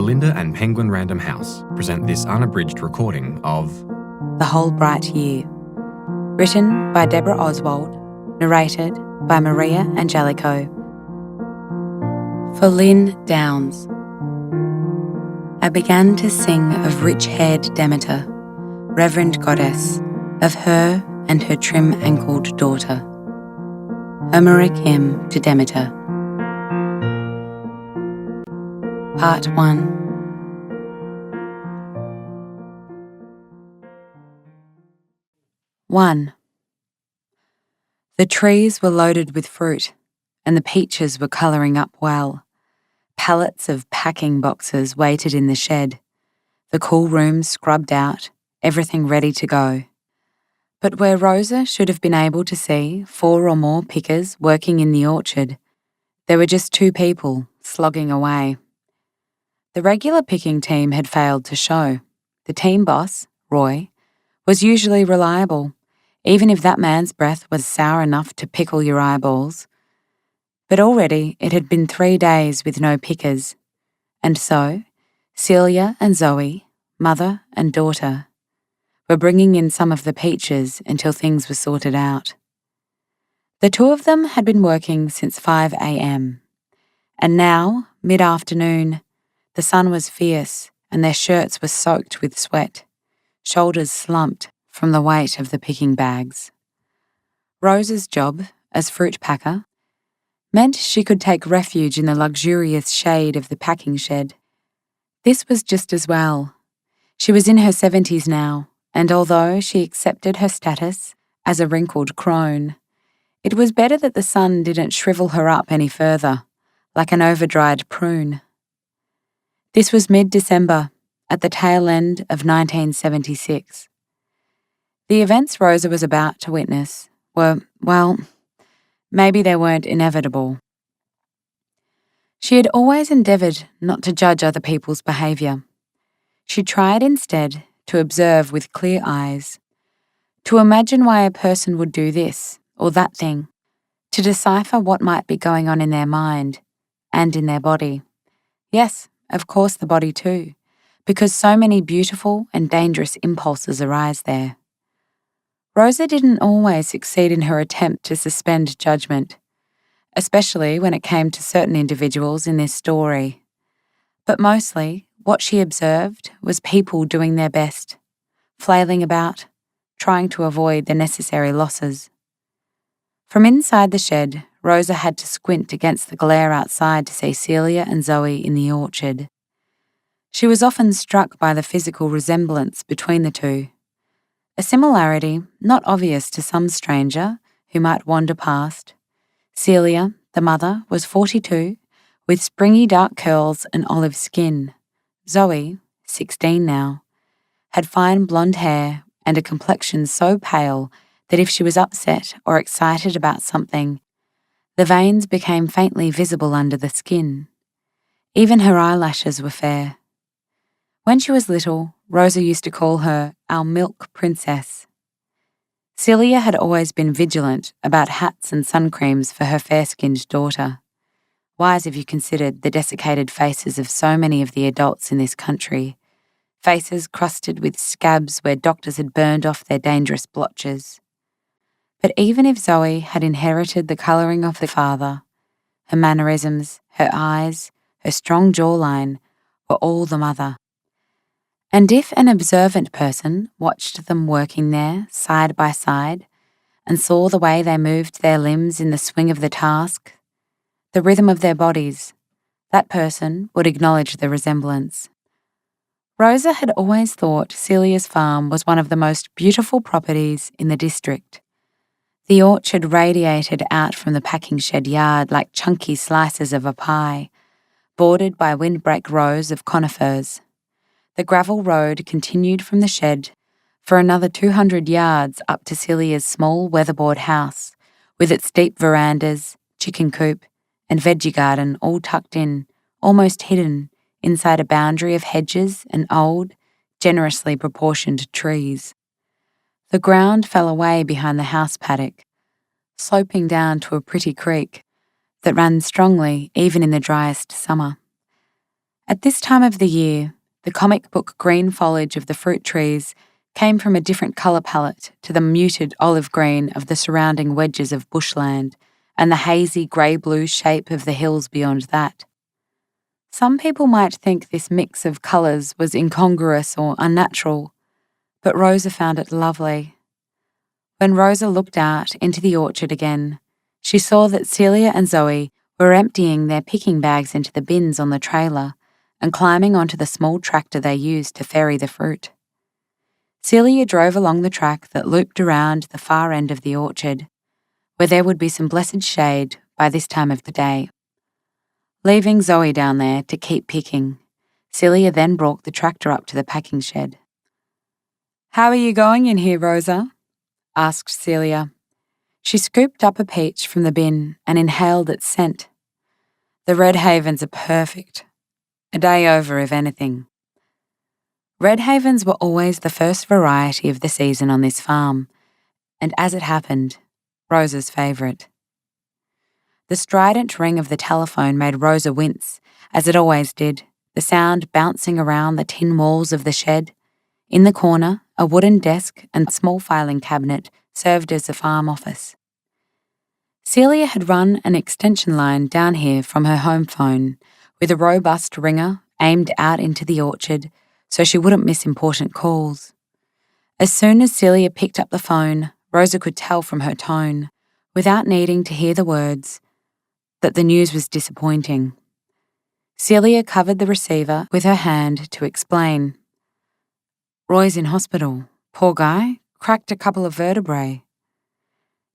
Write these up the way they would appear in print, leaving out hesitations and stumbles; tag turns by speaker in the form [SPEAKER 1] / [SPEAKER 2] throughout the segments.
[SPEAKER 1] Belinda and Penguin Random House present this unabridged recording of
[SPEAKER 2] The Whole Bright Year, written by Deborah Oswald, narrated by Maria Angelico. For Lynn Downs. I began to sing of rich-haired Demeter, reverend goddess, of her and her trim-ankled daughter. Homeric hymn to Demeter. Part 1. 1. The trees were loaded with fruit, and the peaches were colouring up well. Pallets of packing boxes waited in the shed, the cool rooms scrubbed out, everything ready to go. But where Rosa should have been able to see 4 or more pickers working in the orchard, there were just 2 people slogging away. The regular picking team had failed to show. The team boss, Roy, was usually reliable, even if that man's breath was sour enough to pickle your eyeballs. But already it had been 3 days with no pickers, and so Celia and Zoe, mother and daughter, were bringing in some of the peaches until things were sorted out. The 2 of them had been working since 5 a.m, and now, mid-afternoon, the sun was fierce and their shirts were soaked with sweat, shoulders slumped from the weight of the picking bags. Rosa's job, as fruit packer, meant she could take refuge in the luxurious shade of the packing shed. This was just as well. She was in her 70s now, and although she accepted her status as a wrinkled crone, it was better that the sun didn't shrivel her up any further, like an over-dried prune. This was mid-December, at the tail end of 1976. The events Rosa was about to witness were, well, maybe they weren't inevitable. She had always endeavoured not to judge other people's behaviour. She tried instead to observe with clear eyes, to imagine why a person would do this or that thing, to decipher what might be going on in their mind and in their body. Yes, of course the body too, because so many beautiful and dangerous impulses arise there. Rosa didn't always succeed in her attempt to suspend judgment, especially when it came to certain individuals in this story. But mostly, what she observed was people doing their best, flailing about, trying to avoid the necessary losses. From inside the shed, Rosa had to squint against the glare outside to see Celia and Zoe in the orchard. She was often struck by the physical resemblance between the 2. A similarity not obvious to some stranger who might wander past. Celia, the mother, was 42, with springy dark curls and olive skin. Zoe, 16 now, had fine blonde hair and a complexion so pale that if she was upset or excited about something, the veins became faintly visible under the skin. Even her eyelashes were fair. When she was little, Rosa used to call her our milk princess. Celia had always been vigilant about hats and sun creams for her fair-skinned daughter. Wise if you considered the desiccated faces of so many of the adults in this country, faces crusted with scabs where doctors had burned off their dangerous blotches. But even if Zoe had inherited the colouring of the father, her mannerisms, her eyes, her strong jawline were all the mother. And if an observant person watched them working there, side by side, and saw the way they moved their limbs in the swing of the task, the rhythm of their bodies, that person would acknowledge the resemblance. Rosa had always thought Celia's farm was one of the most beautiful properties in the district. The orchard radiated out from the packing shed yard like chunky slices of a pie, bordered by windbreak rows of conifers. The gravel road continued from the shed for another 200 yards up to Celia's small weatherboard house, with its deep verandas, chicken coop, and veggie garden all tucked in, almost hidden, inside a boundary of hedges and old, generously proportioned trees. The ground fell away behind the house paddock, sloping down to a pretty creek that ran strongly even in the driest summer. At this time of the year, the comic book green foliage of the fruit trees came from a different colour palette to the muted olive green of the surrounding wedges of bushland and the hazy grey-blue shape of the hills beyond that. Some people might think this mix of colours was incongruous or unnatural, but Rosa found it lovely. When Rosa looked out into the orchard again, she saw that Celia and Zoe were emptying their picking bags into the bins on the trailer and climbing onto the small tractor they used to ferry the fruit. Celia drove along the track that looped around the far end of the orchard, where there would be some blessed shade by this time of the day. Leaving Zoe down there to keep picking, Celia then brought the tractor up to the packing shed. "How are you going in here, Rosa?" asked Celia. She scooped up a peach from the bin and inhaled its scent. "The Red Havens are perfect. A day over, if anything." Red Havens were always the first variety of the season on this farm, and as it happened, Rosa's favourite. The strident ring of the telephone made Rosa wince, as it always did, the sound bouncing around the tin walls of the shed. In the corner, a wooden desk and small filing cabinet served as a farm office. Celia had run an extension line down here from her home phone, with a robust ringer aimed out into the orchard so she wouldn't miss important calls. As soon as Celia picked up the phone, Rosa could tell from her tone, without needing to hear the words, that the news was disappointing. Celia covered the receiver with her hand to explain. "Roy's in hospital. Poor guy, cracked a couple of vertebrae."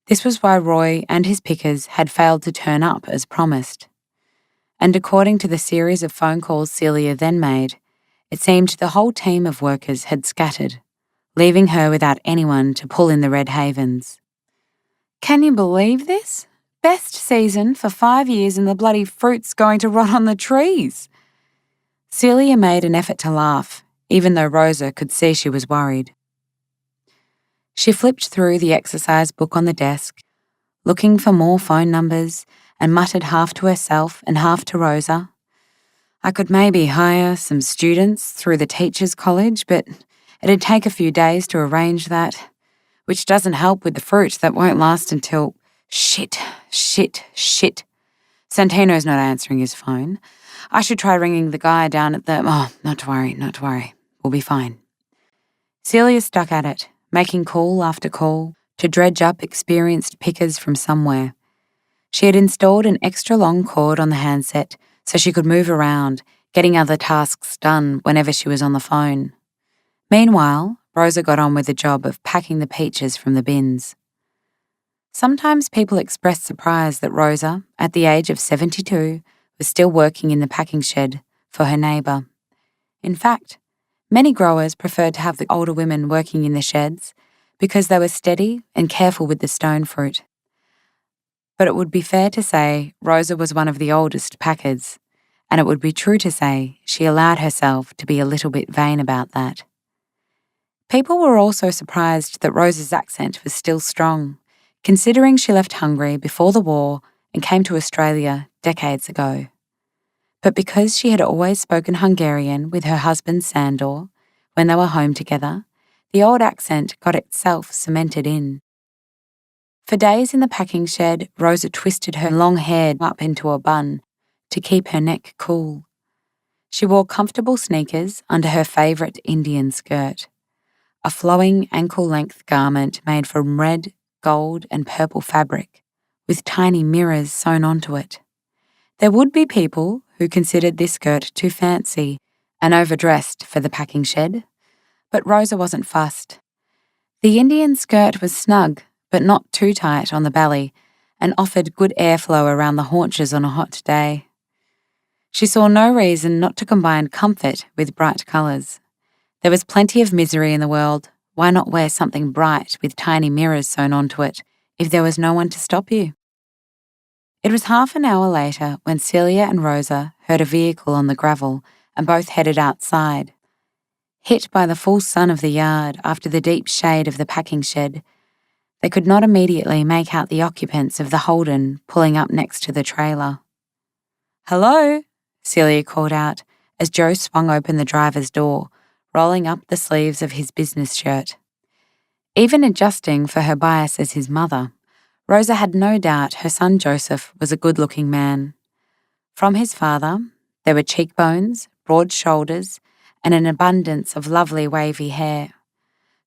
[SPEAKER 2] This was why Roy and his pickers had failed to turn up as promised. And according to the series of phone calls Celia then made, it seemed the whole team of workers had scattered, leaving her without anyone to pull in the Red Havens. "Can you believe this? Best season for 5 years and the bloody fruit's going to rot on the trees." Celia made an effort to laugh, even though Rosa could see she was worried. She flipped through the exercise book on the desk, looking for more phone numbers, and muttered half to herself and half to Rosa, "I could maybe hire some students through the teachers' college, but it'd take a few days to arrange that, which doesn't help with the fruit that won't last until... Shit. Santino's not answering his phone. I should try ringing the guy down at the... Oh, not to worry. We'll be fine." Celia stuck at it, making call after call to dredge up experienced pickers from somewhere. She had installed an extra long cord on the handset so she could move around, getting other tasks done whenever she was on the phone. Meanwhile, Rosa got on with the job of packing the peaches from the bins. Sometimes people expressed surprise that Rosa, at the age of 72, was still working in the packing shed for her neighbour. In fact, many growers preferred to have the older women working in the sheds because they were steady and careful with the stone fruit. But it would be fair to say Rosa was one of the oldest packers, and it would be true to say she allowed herself to be a little bit vain about that. People were also surprised that Rosa's accent was still strong, considering she left Hungary before the war and came to Australia decades ago. But because she had always spoken Hungarian with her husband Sandor when they were home together, the old accent got itself cemented in. For days in the packing shed, Rosa twisted her long hair up into a bun to keep her neck cool. She wore comfortable sneakers under her favourite Indian skirt, a flowing ankle-length garment made from red, gold and purple fabric, with tiny mirrors sewn onto it. There would be people who considered this skirt too fancy and overdressed for the packing shed, but Rosa wasn't fussed. The Indian skirt was snug, but not too tight on the belly, and offered good airflow around the haunches on a hot day. She saw no reason not to combine comfort with bright colours. There was plenty of misery in the world. Why not wear something bright with tiny mirrors sewn onto it if there was no one to stop you? It was half an hour later when Celia and Rosa heard a vehicle on the gravel and both headed outside. Hit by the full sun of the yard after the deep shade of the packing shed, they could not immediately make out the occupants of the Holden pulling up next to the trailer. "Hello," Celia called out as Joe swung open the driver's door, rolling up the sleeves of his business shirt. Even adjusting for her bias as his mother, Rosa had no doubt her son Joseph was a good-looking man. From his father, there were cheekbones, broad shoulders, and an abundance of lovely wavy hair.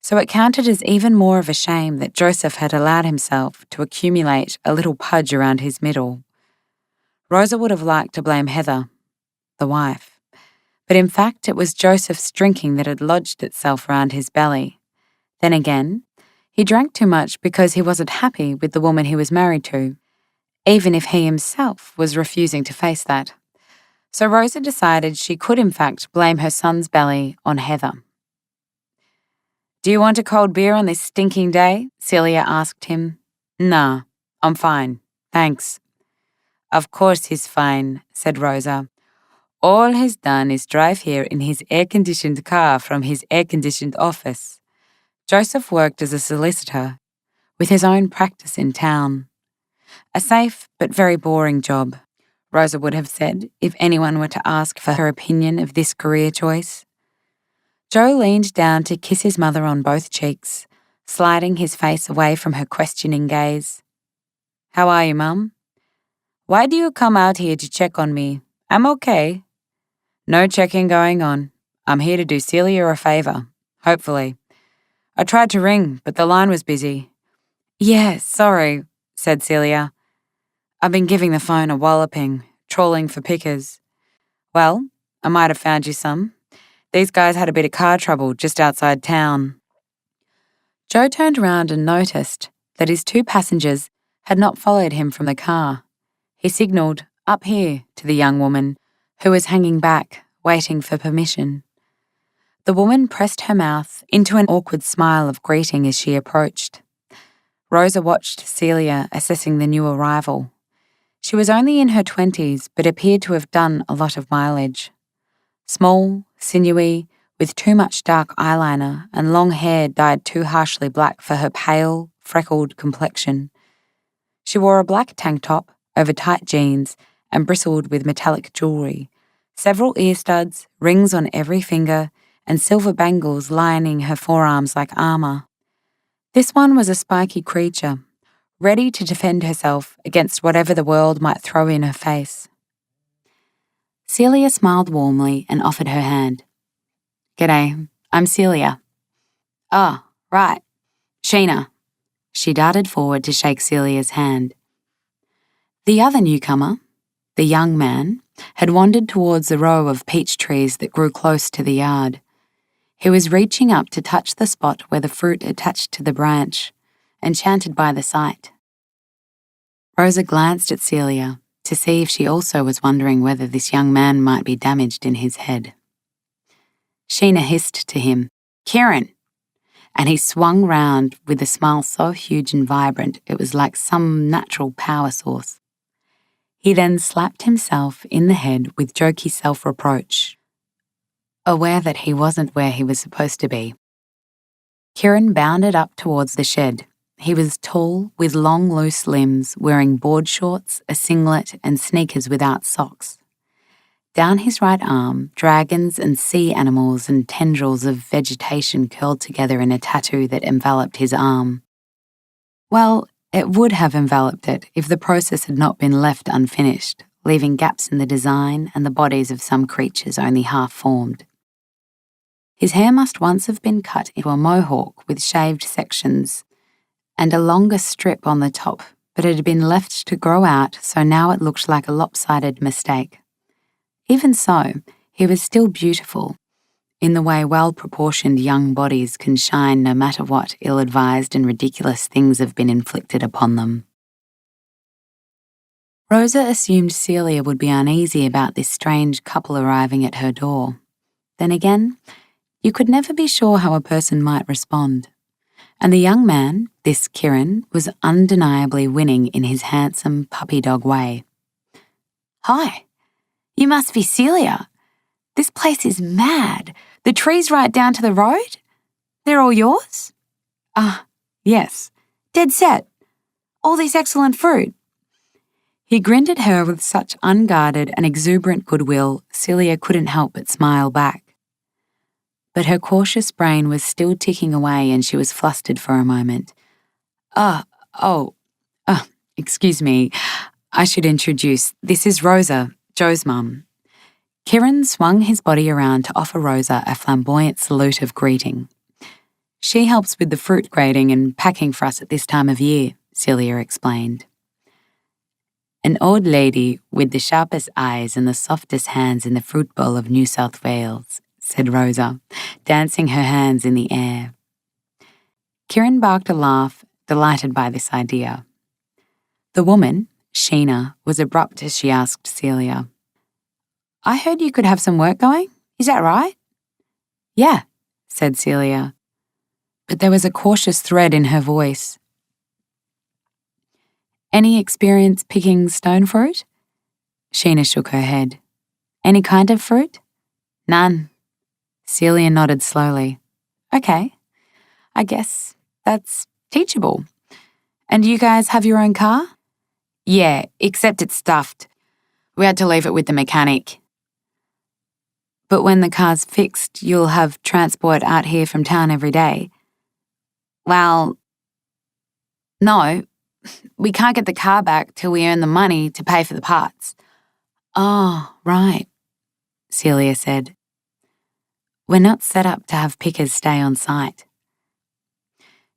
[SPEAKER 2] So it counted as even more of a shame that Joseph had allowed himself to accumulate a little pudge around his middle. Rosa would have liked to blame Heather, the wife, but in fact it was Joseph's drinking that had lodged itself round his belly. Then again, he drank too much because he wasn't happy with the woman he was married to, even if he himself was refusing to face that. So Rosa decided she could in fact blame her son's belly on Heather. "Do you want a cold beer on this stinking day?" Celia asked him. "Nah, I'm fine, thanks." "Of course he's fine," said Rosa. "All he's done is drive here in his air-conditioned car from his air-conditioned office." Joseph worked as a solicitor, with his own practice in town. A safe but very boring job, Rosa would have said if anyone were to ask for her opinion of this career choice. Joe leaned down to kiss his mother on both cheeks, sliding his face away from her questioning gaze. "How are you, Mum?" "Why do you come out here to check on me? I'm okay." "No checking going on. I'm here to do Celia a favor, hopefully. I tried to ring, but the line was busy." "Yeah, sorry," said Celia. "I've been giving the phone a walloping, trawling for pickers." "Well, I might have found you some. These guys had a bit of car trouble just outside town." Joe turned around and noticed that his two passengers had not followed him from the car. He signalled, "Up here," to the young woman, who was hanging back, waiting for permission. The woman pressed her mouth into an awkward smile of greeting as she approached. Rosa watched Celia assessing the new arrival. She was only in her 20s, but appeared to have done a lot of mileage. Small, sinewy, with too much dark eyeliner and long hair dyed too harshly black for her pale, freckled complexion. She wore a black tank top over tight jeans and bristled with metallic jewellery, several ear studs, rings on every finger, and silver bangles lining her forearms like armour. This one was a spiky creature, ready to defend herself against whatever the world might throw in her face. Celia smiled warmly and offered her hand. "G'day, I'm Celia." "Oh, right. Sheena." She darted forward to shake Celia's hand. The other newcomer, the young man, had wandered towards the row of peach trees that grew close to the yard. He was reaching up to touch the spot where the fruit attached to the branch, enchanted by the sight. Rosa glanced at Celia to see if she also was wondering whether this young man might be damaged in his head. Sheena hissed to him, "Kieran!" and he swung round with a smile so huge and vibrant it was like some natural power source. He then slapped himself in the head with jokey self-reproach, aware that he wasn't where he was supposed to be. Kieran bounded up towards the shed. He was tall, with long, loose limbs, wearing board shorts, a singlet, and sneakers without socks. Down his right arm, dragons and sea animals and tendrils of vegetation curled together in a tattoo that enveloped his arm. Well, it would have enveloped it if the process had not been left unfinished, leaving gaps in the design and the bodies of some creatures only half formed. His hair must once have been cut into a mohawk with shaved sections and a longer strip on the top, but it had been left to grow out, so now it looked like a lopsided mistake. Even so, he was still beautiful, in the way well-proportioned young bodies can shine no matter what ill-advised and ridiculous things have been inflicted upon them. Rosa assumed Celia would be uneasy about this strange couple arriving at her door. Then again, you could never be sure how a person might respond. And the young man, this Kieran, was undeniably winning in his handsome puppy dog way. "Hi, you must be Celia. This place is mad. The trees right down to the road? They're all yours?" "Ah, yes. Dead set. All this excellent fruit." He grinned at her with such unguarded and exuberant goodwill, Celia couldn't help but smile back. But her cautious brain was still ticking away and she was flustered for a moment. Excuse me. I should introduce. This is Rosa, Joe's mum. Kieran swung his body around to offer Rosa a flamboyant salute of greeting. She helps with the fruit grading and packing for us at this time of year, Celia explained. An old lady with the sharpest eyes and the softest hands in the fruit bowl of New South Wales, said Rosa, dancing her hands in the air. Kieran barked a laugh, delighted by this idea. The woman, Sheena, was abrupt as she asked Celia, I heard you could have some work going. Is that right? Yeah, said Celia, but there was a cautious thread in her voice. Any experience picking stone fruit? Sheena shook her head. Any kind of fruit? None. Celia nodded slowly. Okay, I guess that's teachable. And you guys have your own car? Yeah, except it's stuffed. We had to leave it with the mechanic. But when the car's fixed, you'll have transport out here from town every day. Well, no, we can't get the car back till we earn the money to pay for the parts. Oh, right, Celia said. We're not set up to have pickers stay on site.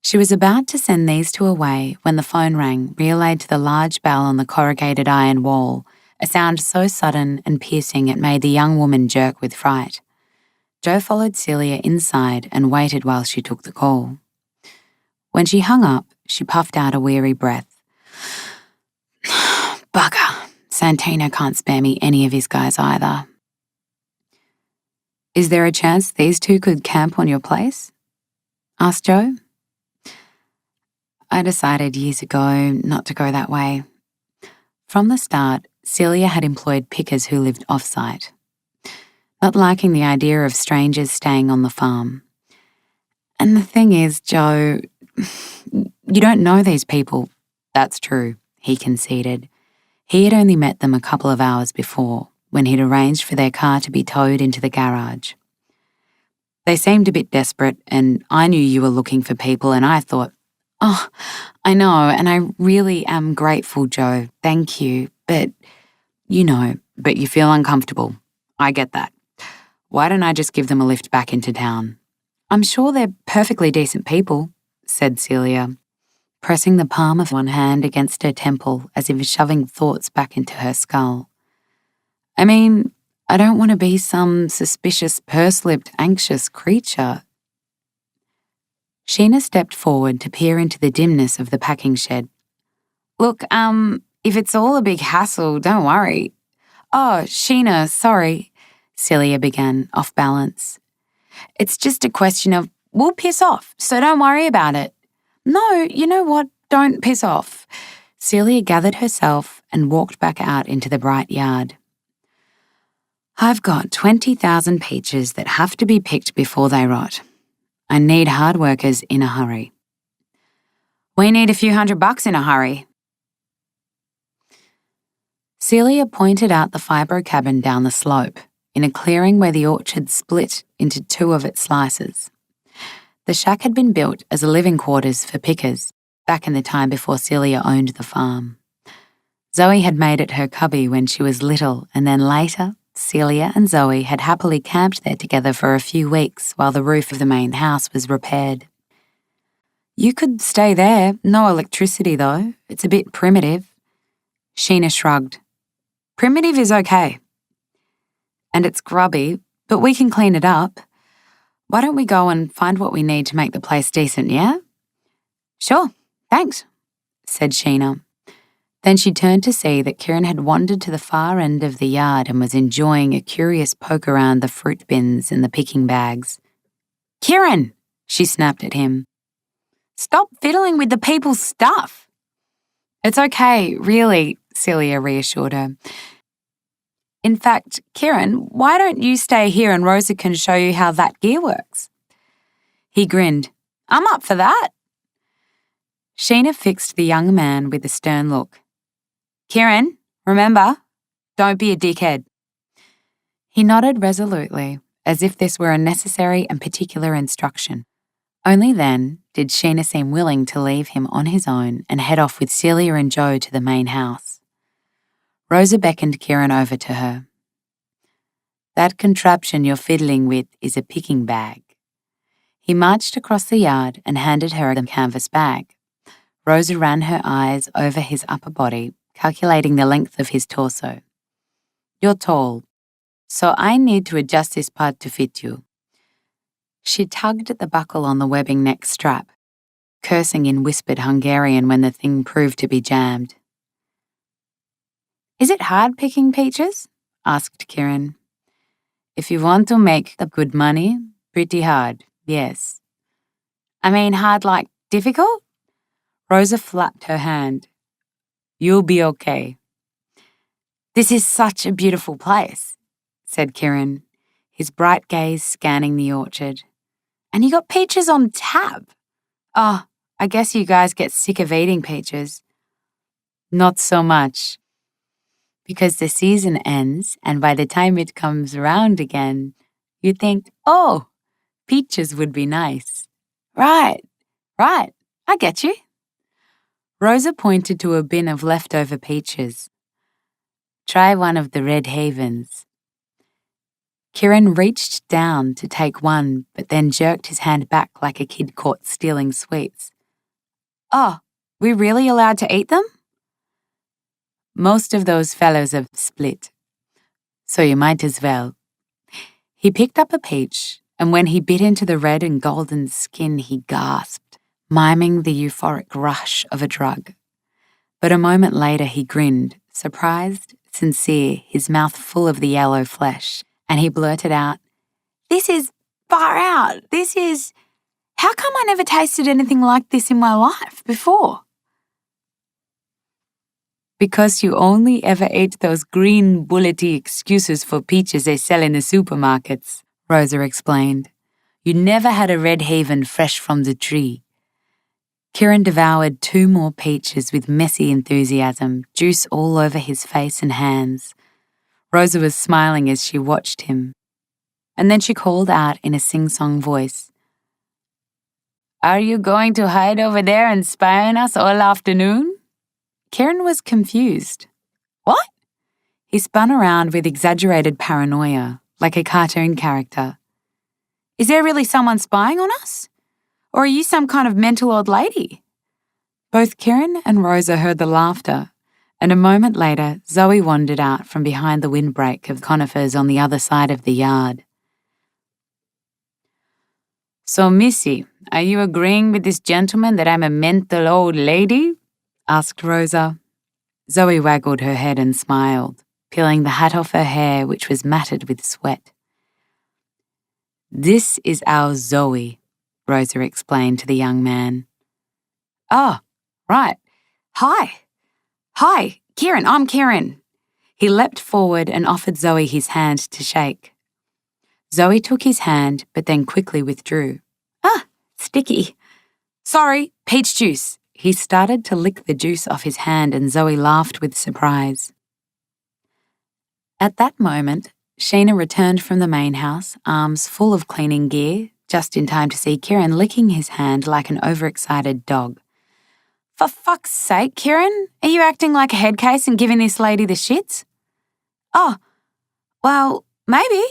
[SPEAKER 2] She was about to send these two away when the phone rang, relayed to the large bell on the corrugated iron wall, a sound so sudden and piercing it made the young woman jerk with fright. Joe followed Celia inside and waited while she took the call. When she hung up, she puffed out a weary breath. Bugger, Santino can't spare me any of his guys either. Is there a chance these two could camp on your place? Asked Joe. I decided years ago not to go that way. From the start, Celia had employed pickers who lived off-site, not liking the idea of strangers staying on the farm. And the thing is, Joe, you don't know these people. That's true, he conceded. He had only met them a couple of hours before, when he'd arranged for their car to be towed into the garage. They seemed a bit desperate, and I knew you were looking for people, and I thought, oh, I know, and I really am grateful, Joe. Thank you. But you feel uncomfortable. I get that. Why don't I just give them a lift back into town? I'm sure they're perfectly decent people, said Celia, pressing the palm of one hand against her temple as if shoving thoughts back into her skull. I mean, I don't want to be some suspicious, purse-lipped, anxious creature. Sheena stepped forward to peer into the dimness of the packing shed. Look, if it's all a big hassle, don't worry. Oh, Sheena, sorry, Celia began, off balance. It's just a question of, we'll piss off, so don't worry about it. No, you know what? Don't piss off. Celia gathered herself and walked back out into the bright yard. I've got 20,000 peaches that have to be picked before they rot. I need hard workers in a hurry. We need a few $100 in a hurry. Celia pointed out the fibro cabin down the slope, in a clearing where the orchard split into two of its slices. The shack had been built as a living quarters for pickers, back in the time before Celia owned the farm. Zoe had made it her cubby when she was little, and then later, Celia and Zoe had happily camped there together for a few weeks while the roof of the main house was repaired. You could stay there, no electricity though. It's a bit primitive. Sheena shrugged. Primitive is okay. And it's grubby, but we can clean it up. Why don't we go and find what we need to make the place decent, yeah? Sure, thanks, said Sheena. Then she turned to see that Kieran had wandered to the far end of the yard and was enjoying a curious poke around the fruit bins and the picking bags. Kieran, she snapped at him. Stop fiddling with the people's stuff. It's okay, really, Celia reassured her. In fact, Kieran, why don't you stay here and Rosa can show you how that gear works? He grinned. I'm up for that. Sheena fixed the young man with a stern look. Kieran, Remember, don't be a dickhead." He nodded resolutely, as if this were a necessary and particular instruction. Only then did Sheena seem willing to leave him on his own and head off with Celia and Joe to the main house. Rosa beckoned Kieran over to her. "That contraption you're fiddling with is a picking bag." He marched across the yard and handed her a canvas bag. Rosa ran her eyes over his upper body, calculating the length of his torso. "You're tall, so I need to adjust this part to fit you." She tugged at the buckle on the webbing neck strap, cursing in whispered Hungarian when the thing proved to be jammed. "Is it hard picking peaches?" asked Kieran. "If you want to make the good money, pretty hard, yes." "I mean hard like difficult?" Rosa flapped her hand. "You'll be okay." "This is such a beautiful place," said Kieran, his bright gaze scanning the orchard. "And you got peaches on tap. Oh, I guess you guys get sick of eating peaches." "Not so much. Because the season ends, and by the time it comes around again, you think, oh, peaches would be nice." Right, I get you." Rosa pointed to a bin of leftover peaches. "Try one of the Red Havens." Kieran reached down to take one, but then jerked his hand back like a kid caught stealing sweets. "Oh, we really allowed to eat them?" "Most of those fellows have split, so you might as well." He picked up a peach, and when he bit into the red and golden skin, he gasped, miming the euphoric rush of a drug. But a moment later he grinned, surprised, sincere, his mouth full of the yellow flesh, and he blurted out, "This is far out. How come I never tasted anything like this in my life before?" "Because you only ever ate those green, bullety excuses for peaches they sell in the supermarkets," Rosa explained. "You never had a Red Haven fresh from the tree." Kieran devoured 2 more peaches with messy enthusiasm, juice all over his face and hands. Rosa was smiling as she watched him. And then she called out in a sing-song voice, "Are you going to hide over there and spy on us all afternoon?" Kieran was confused. "What?" He spun around with exaggerated paranoia, like a cartoon character. "Is there really someone spying on us? Or are you some kind of mental old lady?" Both Kieran and Rosa heard the laughter, and a moment later Zoe wandered out from behind the windbreak of conifers on the other side of the yard. "So, Missy, are you agreeing with this gentleman that I'm a mental old lady?" asked Rosa. Zoe waggled her head and smiled, peeling the hat off her hair, which was matted with sweat. "This is our Zoe," Rosa explained to the young man. "Oh, right. Hi, Kieran, I'm Kieran." He leapt forward and offered Zoe his hand to shake. Zoe took his hand, but then quickly withdrew. "Ah, sticky." "Sorry, peach juice." He started to lick the juice off his hand and Zoe laughed with surprise. At that moment, Sheena returned from the main house, arms full of cleaning gear, just in time to see Kieran licking his hand like an overexcited dog. "For fuck's sake, Kieran, are you acting like a head case and giving this lady the shits?" "Oh, well, maybe."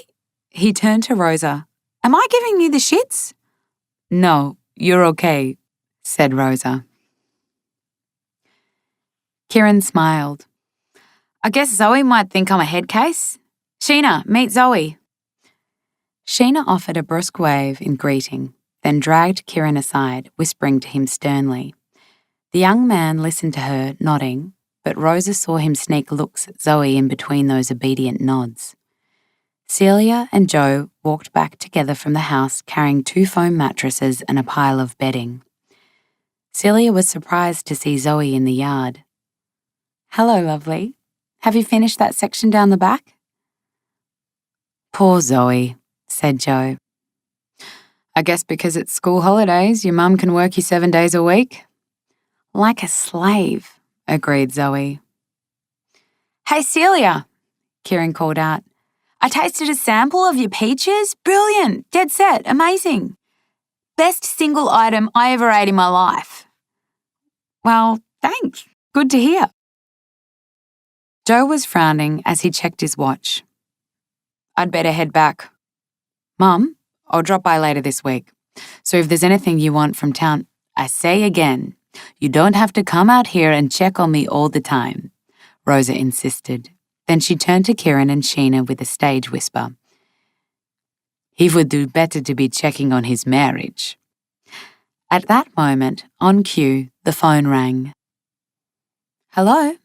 [SPEAKER 2] He turned to Rosa. "Am I giving you the shits?" "No, you're okay," said Rosa. Kieran smiled. "I guess Zoe might think I'm a head case. Sheena, meet Zoe." Sheena offered a brusque wave in greeting, then dragged Kieran aside, whispering to him sternly. The young man listened to her, nodding, but Rosa saw him sneak looks at Zoe in between those obedient nods. Celia and Joe walked back together from the house carrying 2 foam mattresses and a pile of bedding. Celia was surprised to see Zoe in the yard. "Hello, lovely. Have you finished that section down the back?" "Poor Zoe," said Joe. "I guess because it's school holidays, your mum can work you 7 days a week?" "Like a slave," agreed Zoe. Hey, Celia, Kieran called out. I tasted a sample of your peaches. Brilliant, dead set, amazing. Best single item I ever ate in my life. Well, thanks. Good to hear. Joe was frowning as he checked his watch. I'd better head back. Mum, I'll drop by later this week. So if there's anything you want from town, I say again, you don't have to come out here and check on me all the time, Rosa insisted. Then she turned to Kieran and Sheena with a stage whisper. He would do better to be checking on his marriage. At that moment, on cue, the phone rang. Hello?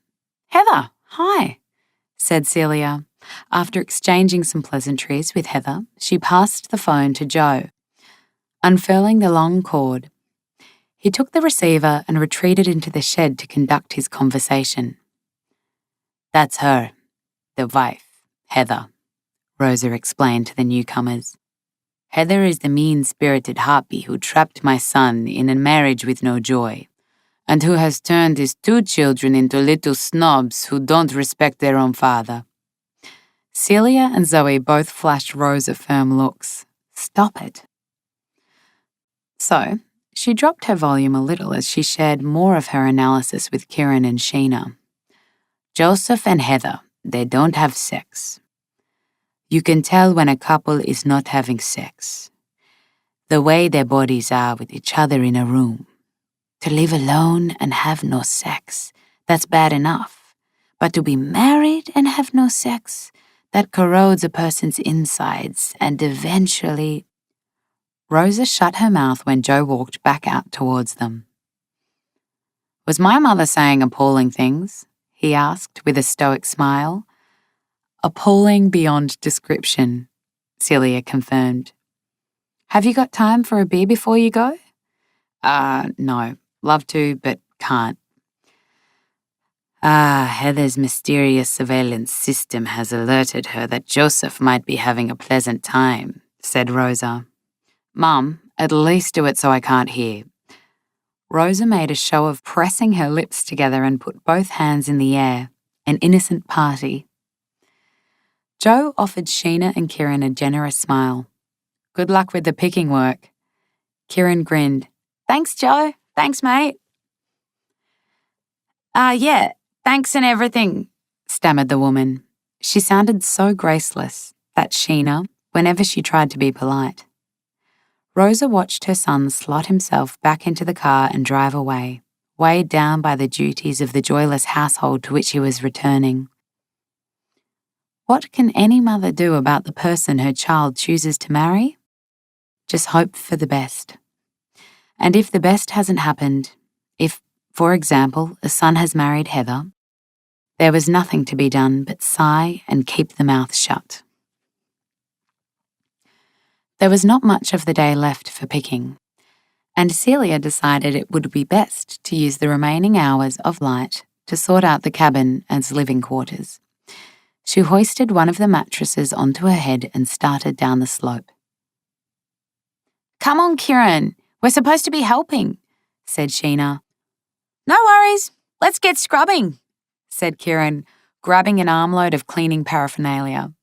[SPEAKER 2] Heather, hi, said Celia. After exchanging some pleasantries with Heather, she passed the phone to Joe. Unfurling the long cord, he took the receiver and retreated into the shed to conduct his conversation. That's her, the wife, Heather, Rosa explained to the newcomers. Heather is the mean-spirited harpy who trapped my son in a marriage with no joy, and who has turned his 2 children into little snobs who don't respect their own father. Celia and Zoe both flashed Rosa firm looks. Stop it. So, she dropped her volume a little as she shared more of her analysis with Kieran and Sheena. Joseph and Heather, they don't have sex. You can tell when a couple is not having sex. The way their bodies are with each other in a room. To live alone and have no sex, that's bad enough. But to be married and have no sex, that corrodes a person's insides and eventually... Rosa shut her mouth when Joe walked back out towards them. Was my mother saying appalling things? He asked with a stoic smile. Appalling beyond description, Celia confirmed. Have you got time for a beer before you go? No. Love to, but can't. Heather's mysterious surveillance system has alerted her that Joseph might be having a pleasant time, said Rosa. Mum, at least do it so I can't hear. Rosa made a show of pressing her lips together and put both hands in the air, an innocent party. Joe offered Sheena and Kieran a generous smile. Good luck with the picking work. Kieran grinned. Thanks, Joe. Thanks, mate. Yeah, thanks and everything, stammered the woman. She sounded so graceless, that Sheena, whenever she tried to be polite. Rosa watched her son slot himself back into the car and drive away, weighed down by the duties of the joyless household to which he was returning. What can any mother do about the person her child chooses to marry? Just hope for the best. And if the best hasn't happened, if, for example, a son has married Heather, there was nothing to be done but sigh and keep the mouth shut. There was not much of the day left for picking, and Celia decided it would be best to use the remaining hours of light to sort out the cabin as living quarters. She hoisted one of the mattresses onto her head and started down the slope. Come on, Kieran, we're supposed to be helping, said Sheena. No worries, let's get scrubbing, said Kieran, grabbing an armload of cleaning paraphernalia.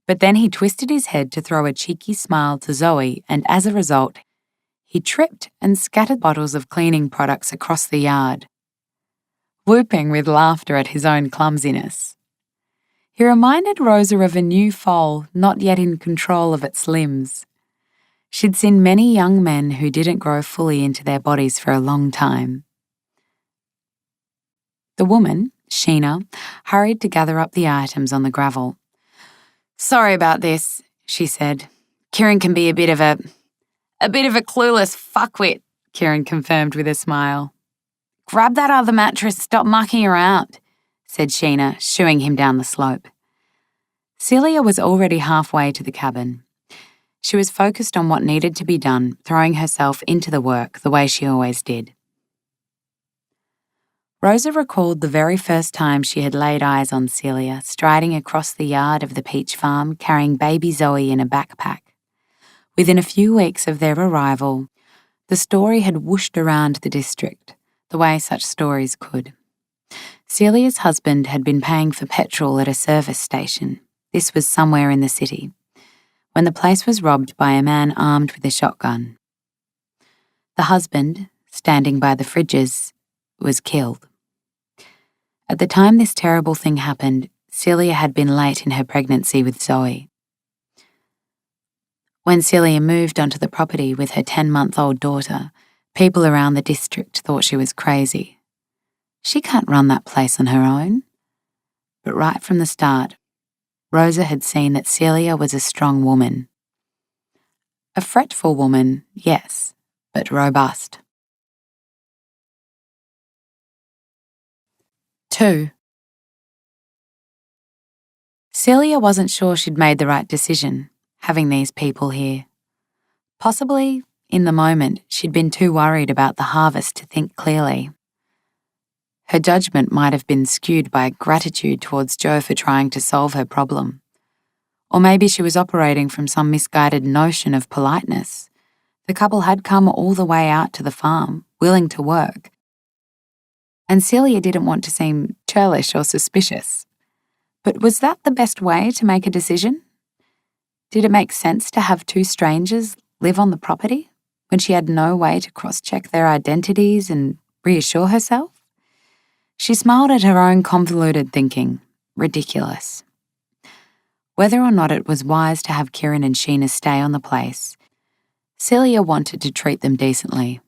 [SPEAKER 2] But then he twisted his head to throw a cheeky smile to Zoe, and as a result, he tripped and scattered bottles of cleaning products across the yard, whooping with laughter at his own clumsiness. He reminded Rosa of a new foal not yet in control of its limbs. She'd seen many young men who didn't grow fully into their bodies for a long time. The woman, Sheena, hurried to gather up the items on the gravel. Sorry about this, she said. Kieran can be a bit of a clueless fuckwit, Kieran confirmed with a smile. Grab that other mattress, stop mucking around, said Sheena, shooing him down the slope. Celia was already halfway to the cabin. She was focused on what needed to be done, throwing herself into the work the way she always did. Rosa recalled the very first time she had laid eyes on Celia striding across the yard of the peach farm carrying baby Zoe in a backpack. Within a few weeks of their arrival, the story had whooshed around the district, the way such stories could. Celia's husband had been paying for petrol at a service station. This was somewhere in the city, when the place was robbed by a man armed with a shotgun. The husband, standing by the fridges, was killed. At the time this terrible thing happened, Celia had been late in her pregnancy with Zoe. When Celia moved onto the property with her 10-month-old daughter, people around the district thought she was crazy. She can't run that place on her own. But right from the start, Rosa had seen that Celia was a strong woman. A fretful woman, yes, but robust. 2. Celia wasn't sure she'd made the right decision, having these people here. Possibly, in the moment, she'd been too worried about the harvest to think clearly. Her judgment might have been skewed by gratitude towards Joe for trying to solve her problem. Or maybe she was operating from some misguided notion of politeness. The couple had come all the way out to the farm, willing to work. And Celia didn't want to seem churlish or suspicious. But was that the best way to make a decision? Did it make sense to have two strangers live on the property when she had no way to cross-check their identities and reassure herself? She smiled at her own convoluted thinking. Ridiculous. Whether or not it was wise to have Kieran and Sheena stay on the place, Celia wanted to treat them decently.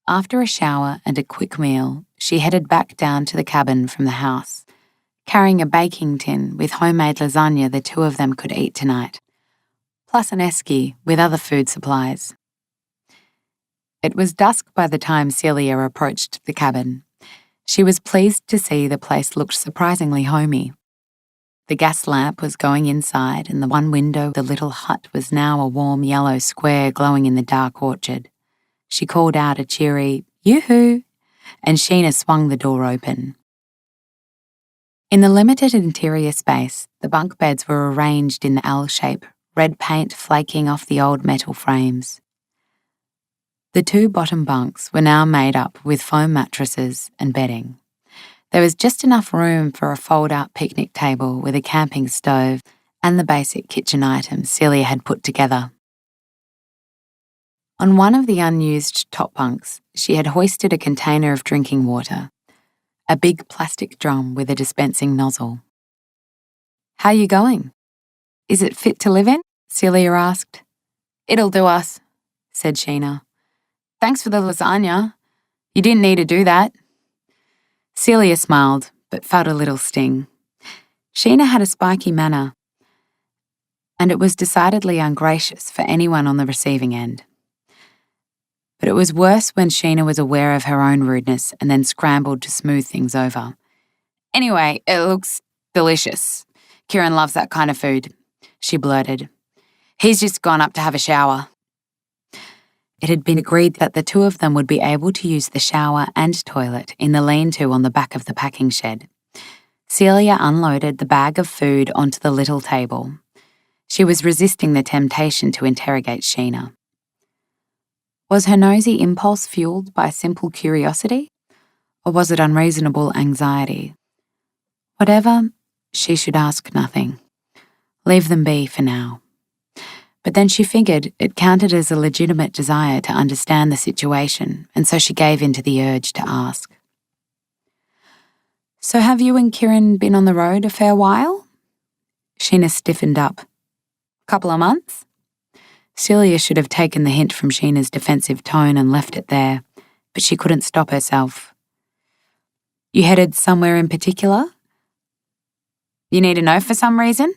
[SPEAKER 2] After a shower and a quick meal, she headed back down to the cabin from the house, carrying a baking tin with homemade lasagna the two of them could eat tonight, plus an esky with other food supplies. It was dusk by the time Celia approached the cabin. She was pleased to see the place looked surprisingly homey. The gas lamp was going inside, and the one window of the little hut was now a warm yellow square glowing in the dark orchard. She called out a cheery, "Yoo-hoo!" and Sheena swung the door open. In the limited interior space, the bunk beds were arranged in the L shape, red paint flaking off the old metal frames. The two bottom bunks were now made up with foam mattresses and bedding. There was just enough room for a fold-out picnic table with a camping stove and the basic kitchen items Celia had put together. On one of the unused top bunks, she had hoisted a container of drinking water, a big plastic drum with a dispensing nozzle. "How you going? Is it fit to live in?" Celia asked. "It'll do us," said Sheena. "Thanks for the lasagna. You didn't need to do that." Celia smiled, but felt a little sting. Sheena had a spiky manner, and it was decidedly ungracious for anyone on the receiving end. But it was worse when Sheena was aware of her own rudeness and then scrambled to smooth things over. "Anyway, it looks delicious. Kieran loves that kind of food," she blurted. "He's just gone up to have a shower." It had been agreed that the two of them would be able to use the shower and toilet in the lean-to on the back of the packing shed. Celia unloaded the bag of food onto the little table. She was resisting the temptation to interrogate Sheena. Was her nosy impulse fueled by simple curiosity, or was it unreasonable anxiety? Whatever, she should ask nothing. Leave them be for now. But then she figured it counted as a legitimate desire to understand the situation, and so she gave in to the urge to ask. "So have you and Kieran been on the road a fair while?" Sheena stiffened up. "Couple of months?" Celia should have taken the hint from Sheena's defensive tone and left it there, but she couldn't stop herself. "You headed somewhere in particular?" "You need to know for some reason?"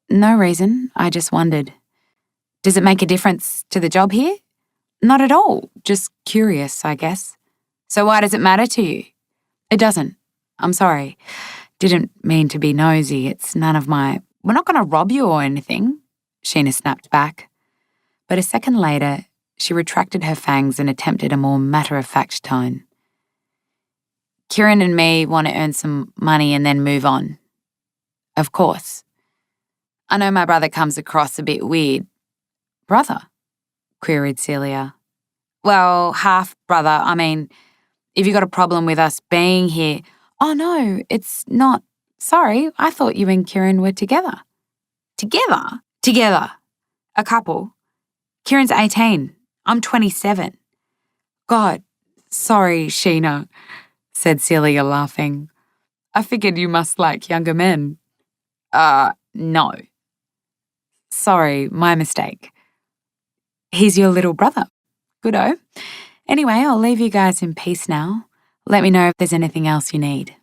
[SPEAKER 2] "No reason, I just wondered." "Does it make a difference to the job here?" "Not at all, just curious, I guess." "So why does it matter to you?" "It doesn't. I'm sorry. Didn't mean to be nosy. It's none of my—" "We're not going to rob you or anything," Sheena snapped back. But a second later, she retracted her fangs and attempted a more matter-of-fact tone. "Kieran and me want to earn some money and then move on." "Of course. I know my brother comes across a bit weird." "Brother?" queried Celia. "Well, half-brother. I mean, if you got a problem with us being here—" Oh no, it's not. Sorry, I thought you and Kieran were together. Together? Together. A couple. Kieran's 18. I'm 27. God, sorry, Sheena, said Celia, laughing. I figured you must like younger men. No. Sorry, my mistake. He's your little brother. Good-o. Anyway, I'll leave you guys in peace now. Let me know if there's anything else you need.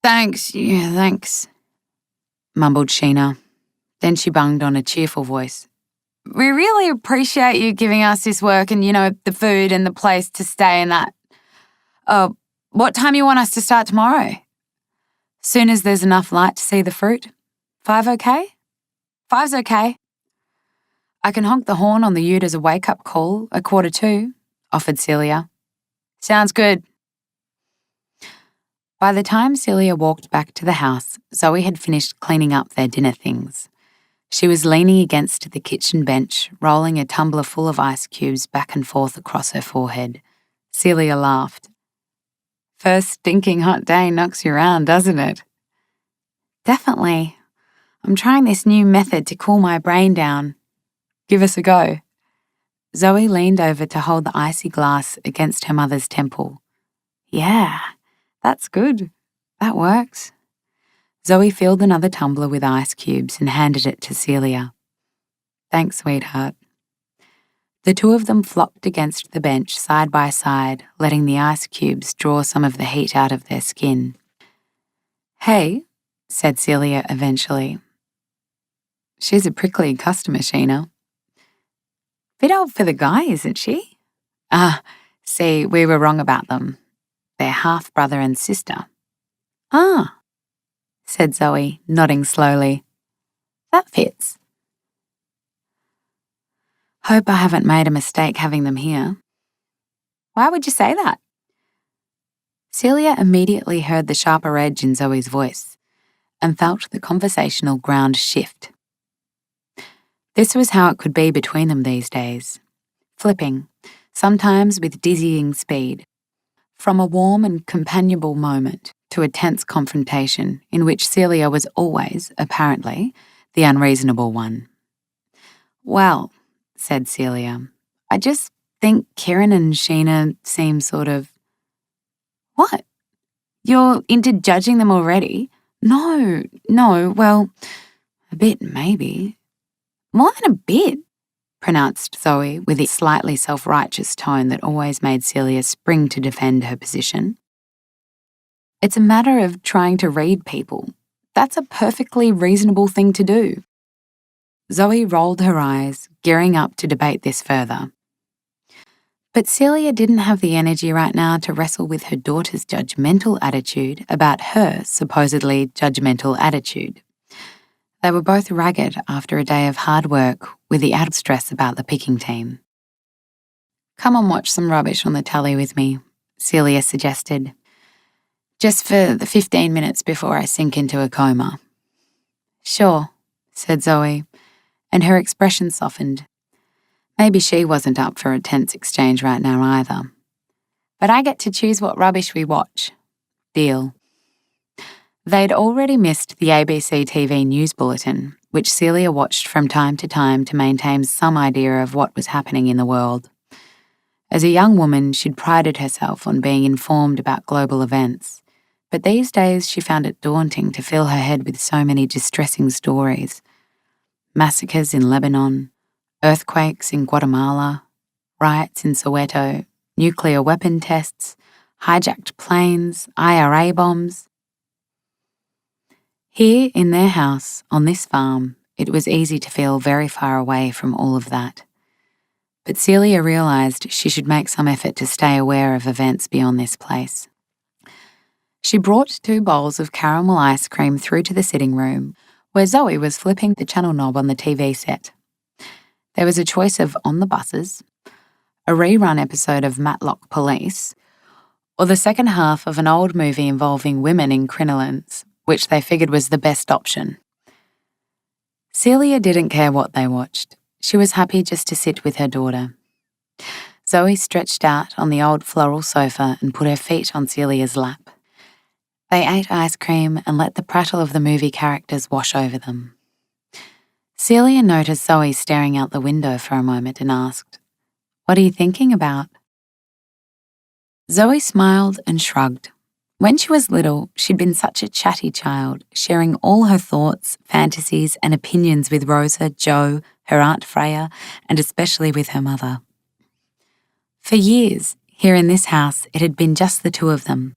[SPEAKER 2] Thanks, mumbled Sheena. Then she bunged on a cheerful voice. We really appreciate you giving us this work and, the food and the place to stay and that. What time you want us to start tomorrow? Soon as there's enough light to see the fruit. 5 okay? 5's okay. I can honk the horn on the ute as a wake-up call at 1:45, offered Celia. Sounds good. By the time Celia walked back to the house, Zoe had finished cleaning up their dinner things. She was leaning against the kitchen bench, rolling a tumbler full of ice cubes back and forth across her forehead. Celia laughed. First stinking hot day knocks you around, doesn't it? Definitely. I'm trying this new method to cool my brain down. Give us a go. Zoe leaned over to hold the icy glass against her mother's temple. Yeah, that's good. That works. Zoe filled another tumbler with ice cubes and handed it to Celia. Thanks, sweetheart. The two of them flopped against the bench side by side, letting the ice cubes draw some of the heat out of their skin. Hey, said Celia eventually. She's a prickly customer, Sheena. Bit old for the guy, isn't she? See, we were wrong about them. They're half-brother and sister. Ah, said Zoe, nodding slowly. That fits. Hope I haven't made a mistake having them here. Why would you say that? Celia immediately heard the sharper edge in Zoe's voice and felt the conversational ground shift. This was how it could be between them these days, flipping, sometimes with dizzying speed, from a warm and companionable moment to a tense confrontation in which Celia was always, apparently, the unreasonable one. Well, said Celia, I just think Kieran and Sheena seem sort of... What? You're into judging them already? No, well, a bit maybe. More than a bit, pronounced Zoe with its slightly self-righteous tone that always made Celia spring to defend her position. It's a matter of trying to read people. That's a perfectly reasonable thing to do. Zoe rolled her eyes, gearing up to debate this further. But Celia didn't have the energy right now to wrestle with her daughter's judgmental attitude about her supposedly judgmental attitude. They were both ragged after a day of hard work with the added stress about the picking team. Come and watch some rubbish on the telly with me, Celia suggested. Just for the 15 minutes before I sink into a coma. Sure, said Zoe, and her expression softened. Maybe she wasn't up for a tense exchange right now either. But I get to choose what rubbish we watch. Deal. They'd already missed the ABC TV news bulletin, which Celia watched from time to maintain some idea of what was happening in the world. As a young woman, she'd prided herself on being informed about global events, but these days she found it daunting to fill her head with so many distressing stories. Massacres in Lebanon, earthquakes in Guatemala, riots in Soweto, nuclear weapon tests, hijacked planes, IRA bombs. Here in their house, on this farm, it was easy to feel very far away from all of that. But Celia realised she should make some effort to stay aware of events beyond this place. She brought 2 bowls of caramel ice cream through to the sitting room, where Zoe was flipping the channel knob on the TV set. There was a choice of On the Buses, a rerun episode of Matlock Police, or the second half of an old movie involving women in crinolines, which they figured was the best option. Celia didn't care what they watched. She was happy just to sit with her daughter. Zoe stretched out on the old floral sofa and put her feet on Celia's lap. They ate ice cream and let the prattle of the movie characters wash over them. Celia noticed Zoe staring out the window for a moment and asked, "What are you thinking about?" Zoe smiled and shrugged. When she was little, she'd been such a chatty child, sharing all her thoughts, fantasies, and opinions with Rosa, Jo, her Aunt Freya, and especially with her mother. For years, here in this house, it had been just the two of them.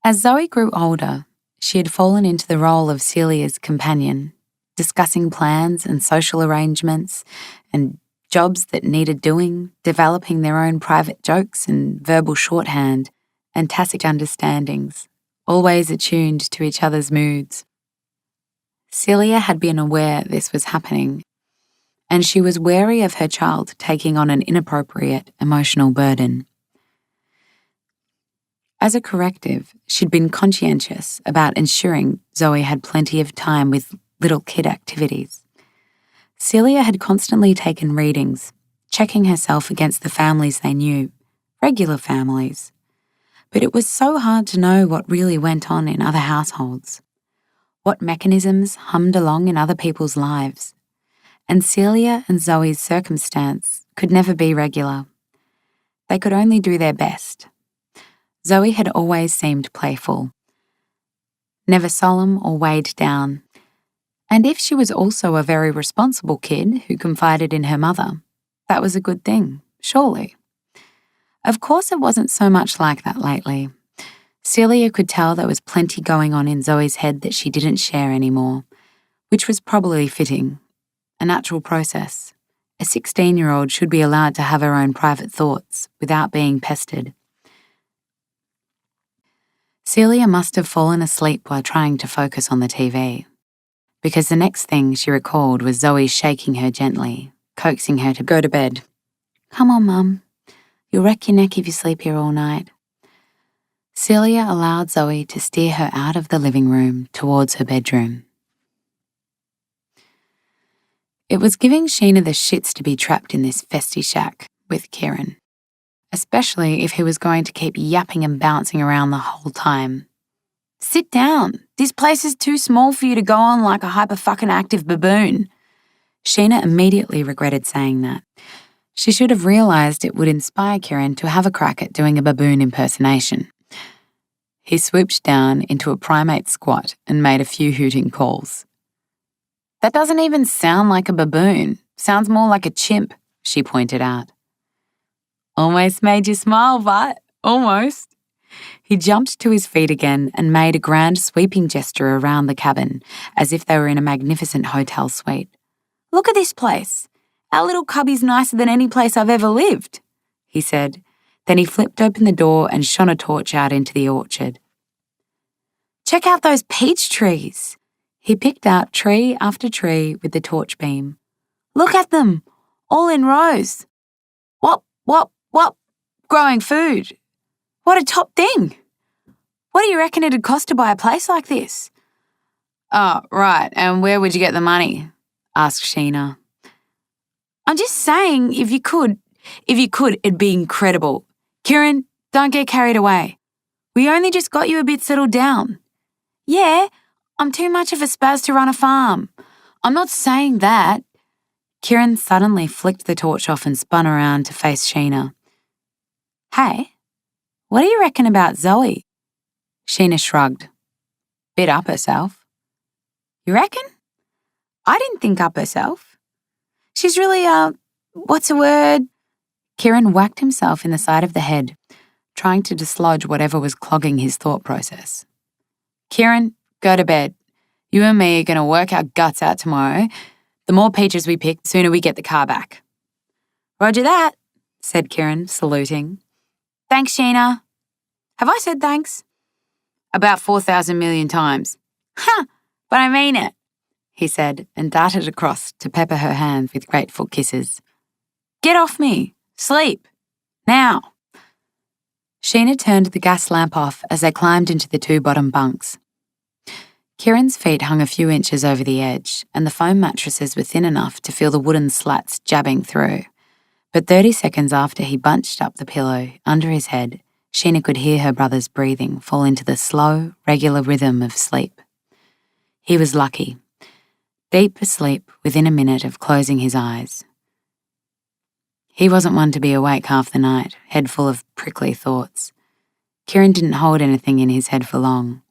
[SPEAKER 2] As Zoe grew older, she had fallen into the role of Celia's companion, discussing plans and social arrangements and jobs that needed doing, developing their own private jokes and verbal shorthand and tacit understandings, always attuned to each other's moods. Celia had been aware this was happening, and she was wary of her child taking on an inappropriate emotional burden. As a corrective, she'd been conscientious about ensuring Zoe had plenty of time with little kid activities. Celia had constantly taken readings, checking herself against the families they knew, regular families. But it was so hard to know what really went on in other households, what mechanisms hummed along in other people's lives. And Celia and Zoe's circumstance could never be regular. They could only do their best. Zoe had always seemed playful, never solemn or weighed down. And if she was also a very responsible kid who confided in her mother, that was a good thing, surely. Of course, it wasn't so much like that lately. Celia could tell there was plenty going on in Zoe's head that she didn't share anymore, which was probably fitting, a natural process. A 16-year-old should be allowed to have her own private thoughts without being pestered. Celia must have fallen asleep while trying to focus on the TV, because the next thing she recalled was Zoe shaking her gently, coaxing her to go to bed. "Come on, Mum. You'll wreck your neck if you sleep here all night." Celia allowed Zoe to steer her out of the living room towards her bedroom. It was giving Sheena the shits to be trapped in this festy shack with Kieran, especially if he was going to keep yapping and bouncing around the whole time. "Sit down. This place is too small for you to go on like a hyper-fucking-active baboon." Sheena immediately regretted saying that. She should have realised it would inspire Kieran to have a crack at doing a baboon impersonation. He swooped down into a primate squat and made a few hooting calls. "That doesn't even sound like a baboon. Sounds more like a chimp," she pointed out. "Almost made you smile, but almost." He jumped to his feet again and made a grand sweeping gesture around the cabin, as if they were in a magnificent hotel suite. "Look at this place. Our little cubby's nicer than any place I've ever lived," he said. Then he flipped open the door and shone a torch out into the orchard. "Check out those peach trees." He picked out tree after tree with the torch beam. "Look at them, all in rows. Wop, growing food. What a top thing. What do you reckon it'd cost to buy a place like this?" "Oh, right, and where would you get the money?" asked Sheena. "I'm just saying, if you could, it'd be incredible. Kieran, don't get carried away. We only just got you a bit settled down." "Yeah, I'm too much of a spaz to run a farm. I'm not saying that." Kieran suddenly flicked the torch off and spun around to face Sheena. "Hey, what do you reckon about Zoe?" Sheena shrugged. "Bit up herself." "You reckon?" "I didn't think up herself. She's really, what's the word?" Kieran whacked himself in the side of the head, trying to dislodge whatever was clogging his thought process. "Kieran, go to bed. You and me are going to work our guts out tomorrow. The more peaches we pick, the sooner we get the car back." "Roger that," said Kieran, saluting. "Thanks, Sheena." "Have I said thanks?" "About 4,000 million times." "Huh, but I mean it," he said, and darted across to pepper her hand with grateful kisses. "Get off me. Sleep. Now." Sheena turned the gas lamp off as they climbed into the two bottom bunks. Kieran's feet hung a few inches over the edge, and the foam mattresses were thin enough to feel the wooden slats jabbing through. But 30 seconds after he bunched up the pillow under his head, Sheena could hear her brother's breathing fall into the slow, regular rhythm of sleep. He was lucky, deep asleep within a minute of closing his eyes. He wasn't one to be awake half the night, head full of prickly thoughts. Kieran didn't hold anything in his head for long,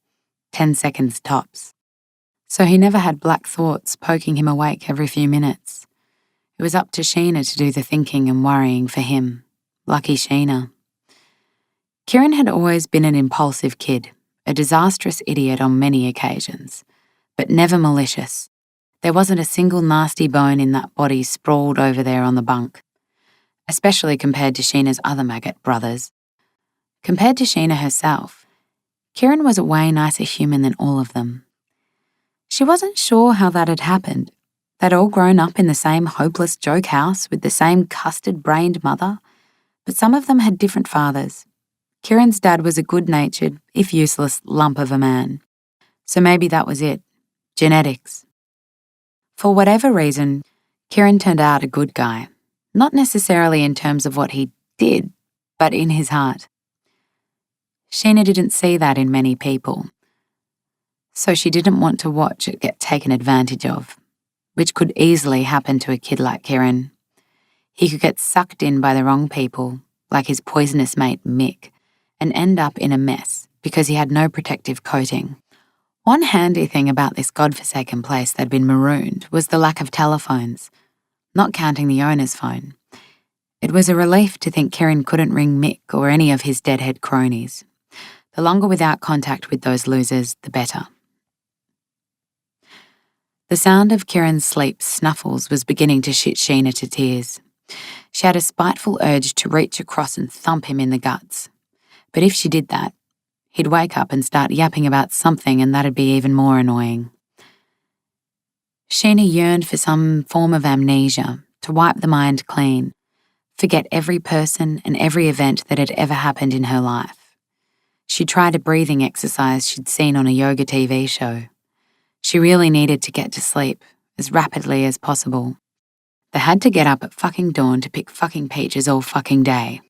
[SPEAKER 2] 10 seconds tops. So he never had black thoughts poking him awake every few minutes. It was up to Sheena to do the thinking and worrying for him. Lucky Sheena. Kieran had always been an impulsive kid, a disastrous idiot on many occasions, but never malicious. There wasn't a single nasty bone in that body sprawled over there on the bunk, especially compared to Sheena's other maggot brothers. Compared to Sheena herself, Kieran was a way nicer human than all of them. She wasn't sure how that had happened. They'd all grown up in the same hopeless joke house with the same custard-brained mother, but some of them had different fathers. Kieran's dad was a good-natured, if useless, lump of a man. So maybe that was it. Genetics. For whatever reason, Kieran turned out a good guy. Not necessarily in terms of what he did, but in his heart. Sheena didn't see that in many people, so she didn't want to watch it get taken advantage of, which could easily happen to a kid like Kieran. He could get sucked in by the wrong people, like his poisonous mate Mick, and end up in a mess because he had no protective coating. One handy thing about this godforsaken place that'd been marooned was the lack of telephones, not counting the owner's phone. It was a relief to think Kieran couldn't ring Mick or any of his deadhead cronies. The longer without contact with those losers, the better. The sound of Kieran's sleep snuffles was beginning to shit Sheena to tears. She had a spiteful urge to reach across and thump him in the guts. But if she did that, he'd wake up and start yapping about something, and that'd be even more annoying. Sheena yearned for some form of amnesia, to wipe the mind clean, forget every person and every event that had ever happened in her life. She tried a breathing exercise she'd seen on a yoga TV show. She really needed to get to sleep, as rapidly as possible. They had to get up at fucking dawn to pick fucking peaches all fucking day.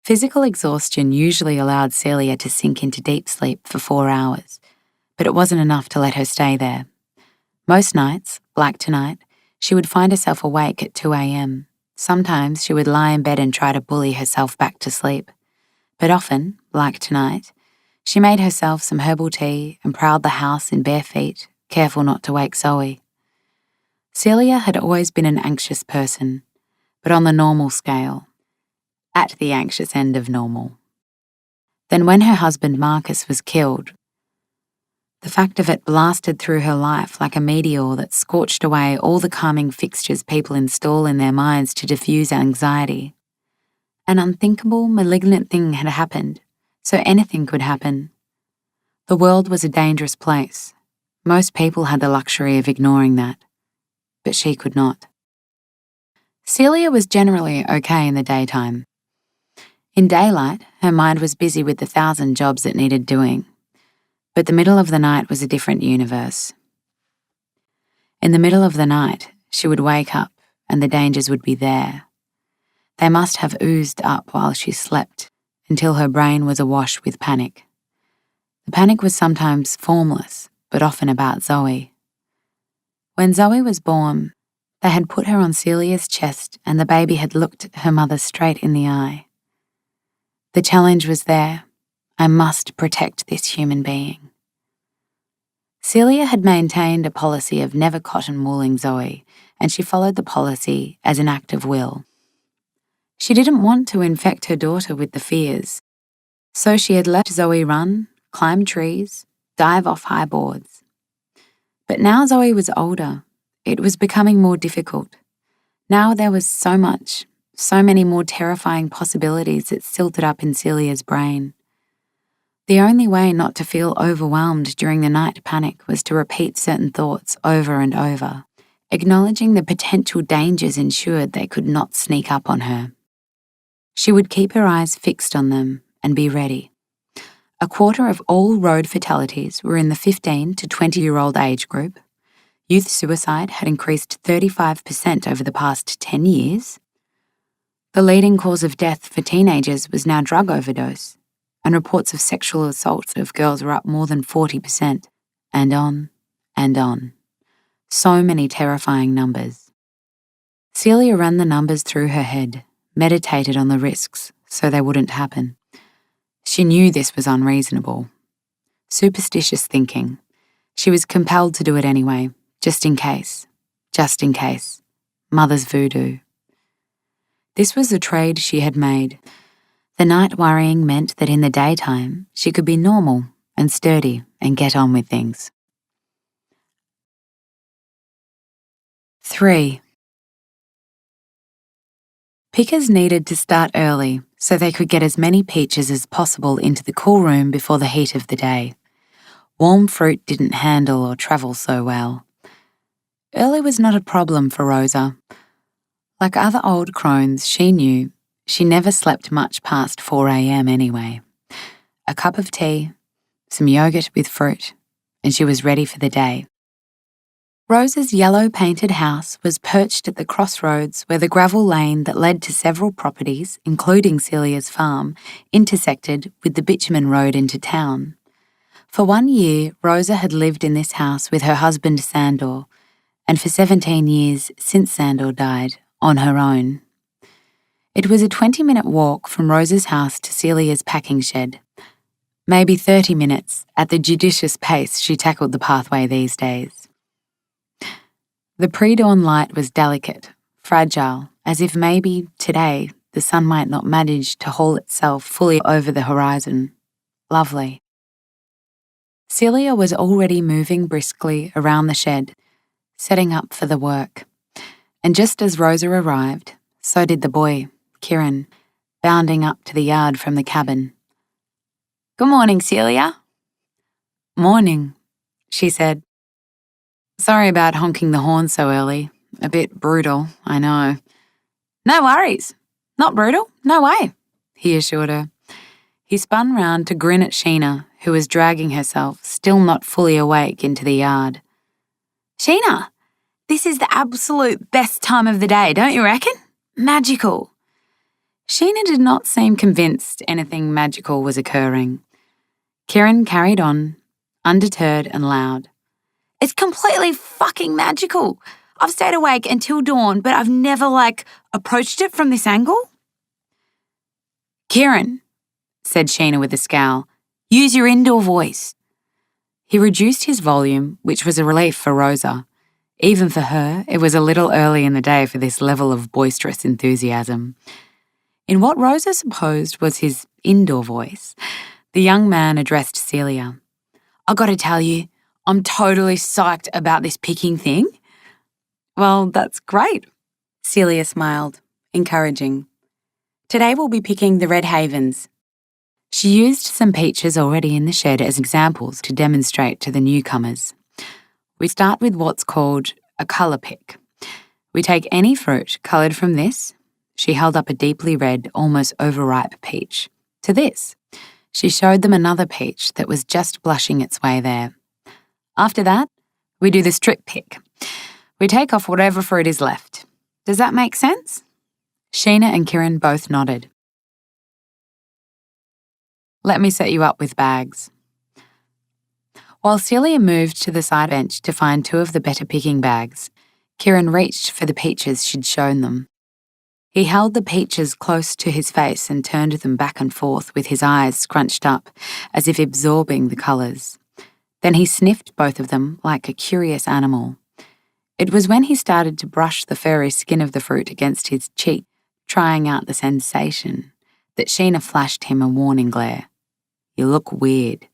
[SPEAKER 2] Physical exhaustion usually allowed Celia to sink into deep sleep for 4 hours, but it wasn't enough to let her stay there. Most nights, like tonight, she would find herself awake at 2 a.m. Sometimes she would lie in bed and try to bully herself back to sleep. But often, like tonight, she made herself some herbal tea and prowled the house in bare feet, careful not to wake Zoe. Celia had always been an anxious person, but on the normal scale, at the anxious end of normal. Then when her husband Marcus was killed, the fact of it blasted through her life like a meteor that scorched away all the calming fixtures people install in their minds to diffuse anxiety. An unthinkable, malignant thing had happened, so anything could happen. The world was a dangerous place. Most people had the luxury of ignoring that, but she could not. Celia was generally okay in the daytime. In daylight, her mind was busy with the 1,000 jobs it needed doing, but the middle of the night was a different universe. In the middle of the night, she would wake up and the dangers would be there. They must have oozed up while she slept, until her brain was awash with panic. The panic was sometimes formless, but often about Zoe. When Zoe was born, they had put her on Celia's chest and the baby had looked her mother straight in the eye. The challenge was there. I must protect this human being. Celia had maintained a policy of never cotton-wooling Zoe, and she followed the policy as an act of will. She didn't want to infect her daughter with the fears, so she had let Zoe run, climb trees, dive off high boards. But now Zoe was older. It was becoming more difficult. Now there was so many more terrifying possibilities that silted up in Celia's brain. The only way not to feel overwhelmed during the night panic was to repeat certain thoughts over and over, acknowledging the potential dangers ensured they could not sneak up on her. She would keep her eyes fixed on them and be ready. A quarter of all road fatalities were in the 15 to 20-year-old age group. Youth suicide had increased 35% over the past 10 years. The leading cause of death for teenagers was now drug overdose, and reports of sexual assault of girls were up more than 40%, and on and on. So many terrifying numbers. Celia ran the numbers through her head, meditated on the risks so they wouldn't happen. She knew this was unreasonable. Superstitious thinking. She was compelled to do it anyway, just in case. Just in case. Mother's voodoo. This was the trade she had made. The night worrying meant that in the daytime she could be normal and sturdy and get on with things. 3. Pickers needed to start early so they could get as many peaches as possible into the cool room before the heat of the day. Warm fruit didn't handle or travel so well. Early was not a problem for Rosa. Like other old crones, she knew she never slept much past 4 a.m. anyway. A cup of tea, some yogurt with fruit, and she was ready for the day. Rosa's yellow-painted house was perched at the crossroads where the gravel lane that led to several properties, including Celia's farm, intersected with the bitumen road into town. For 1 year, Rosa had lived in this house with her husband Sandor, and for 17 years since Sandor died, on her own. It was a 20-minute walk from Rosa's house to Celia's packing shed. Maybe 30 minutes at the judicious pace she tackled the pathway these days. The pre-dawn light was delicate, fragile, as if maybe, today, the sun might not manage to haul itself fully over the horizon. Lovely. Celia was already moving briskly around the shed, setting up for the work. And just as Rosa arrived, so did the boy, Kieran, bounding up to the yard from the cabin. "Good morning, Celia." "Morning," she said. "Sorry about honking the horn so early. A bit brutal, I know." "No worries. Not brutal, no way," he assured her. He spun round to grin at Sheena, who was dragging herself, still not fully awake, into the yard. "Sheena, this is the absolute best time of the day, don't you reckon? Magical." Sheena did not seem convinced anything magical was occurring. Kieran carried on, undeterred and loud. "It's completely fucking magical. I've stayed awake until dawn, but I've never, approached it from this angle." "Kieran," said Sheena with a scowl, "use your indoor voice." He reduced his volume, which was a relief for Rosa. Even for her, it was a little early in the day for this level of boisterous enthusiasm. In what Rosa supposed was his indoor voice, the young man addressed Celia. "I gotta tell you, I'm totally psyched about this picking thing." "Well, that's great," Celia smiled, encouraging. "Today we'll be picking the Red Havens." She used some peaches already in the shed as examples to demonstrate to the newcomers. We start with what's called a colour pick. We take any fruit coloured from this. She held up a deeply red, almost overripe peach. To this. She showed them another peach that was just blushing its way there. After that, we do the strip pick. We take off whatever fruit is left. Does that make sense? Sheena and Kieran both nodded. "Let me set you up with bags." While Celia moved to the side bench to find 2 of the better picking bags, Kieran reached for the peaches she'd shown them. He held the peaches close to his face and turned them back and forth with his eyes scrunched up, as if absorbing the colours. Then he sniffed both of them like a curious animal. It was when he started to brush the furry skin of the fruit against his cheek, trying out the sensation, that Sheena flashed him a warning glare. "You look weird."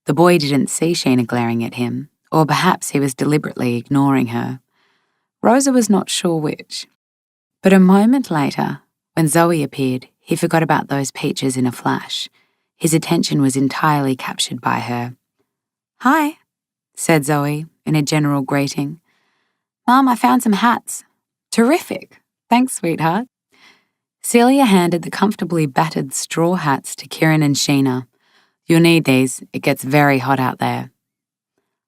[SPEAKER 2] The boy didn't see Sheena glaring at him, or perhaps he was deliberately ignoring her. Rosa was not sure which. But a moment later, when Zoe appeared, he forgot about those peaches in a flash. His attention was entirely captured by her. "Hi," said Zoe in a general greeting. "Mum, I found some hats." "Terrific. Thanks, sweetheart." Celia handed the comfortably battered straw hats to Kieran and Sheena. "You'll need these. It gets very hot out there."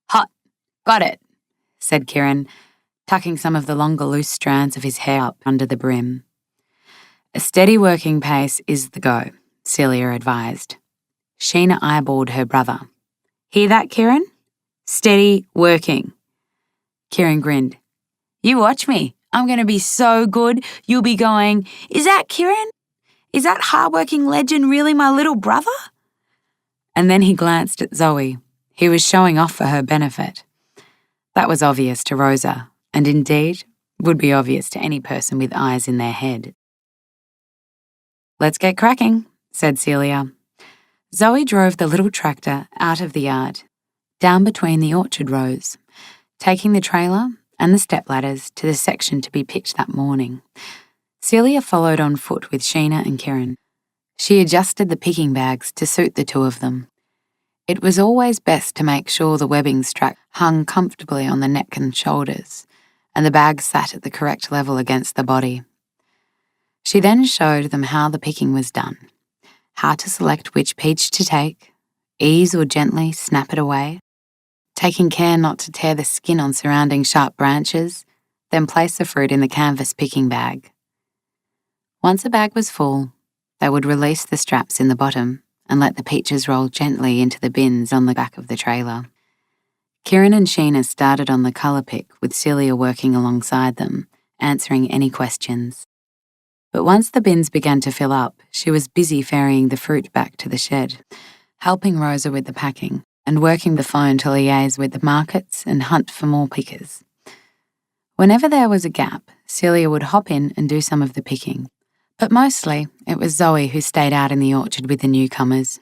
[SPEAKER 2] "Hot. Got it," said Kieran, tucking some of the longer loose strands of his hair up under the brim. A steady working pace is the go, Celia advised. Sheena eyeballed her brother. Hear that, Kieran? Steady working. Kieran grinned. You watch me. I'm going to be so good, you'll be going, is that Kieran? Is that hard-working legend really my little brother? And then he glanced at Zoe. He was showing off for her benefit. That was obvious to Rosa, and indeed would be obvious to any person with eyes in their head. Let's get cracking, said Celia. Zoe drove the little tractor out of the yard, down between the orchard rows, taking the trailer and the stepladders to the section to be picked that morning. Celia followed on foot with Sheena and Kieran. She adjusted the picking bags to suit the two of them. It was always best to make sure the webbing strap hung comfortably on the neck and shoulders, and the bag sat at the correct level against the body. She then showed them how the picking was done, how to select which peach to take, ease or gently snap it away, taking care not to tear the skin on surrounding sharp branches, then place the fruit in the canvas picking bag. Once the bag was full, they would release the straps in the bottom and let the peaches roll gently into the bins on the back of the trailer. Kieran and Sheena started on the colour pick with Celia working alongside them, answering any questions. But once the bins began to fill up, she was busy ferrying the fruit back to the shed, helping Rosa with the packing and working the phone to liaise with the markets and hunt for more pickers. Whenever there was a gap, Celia would hop in and do some of the picking, but mostly it was Zoe who stayed out in the orchard with the newcomers.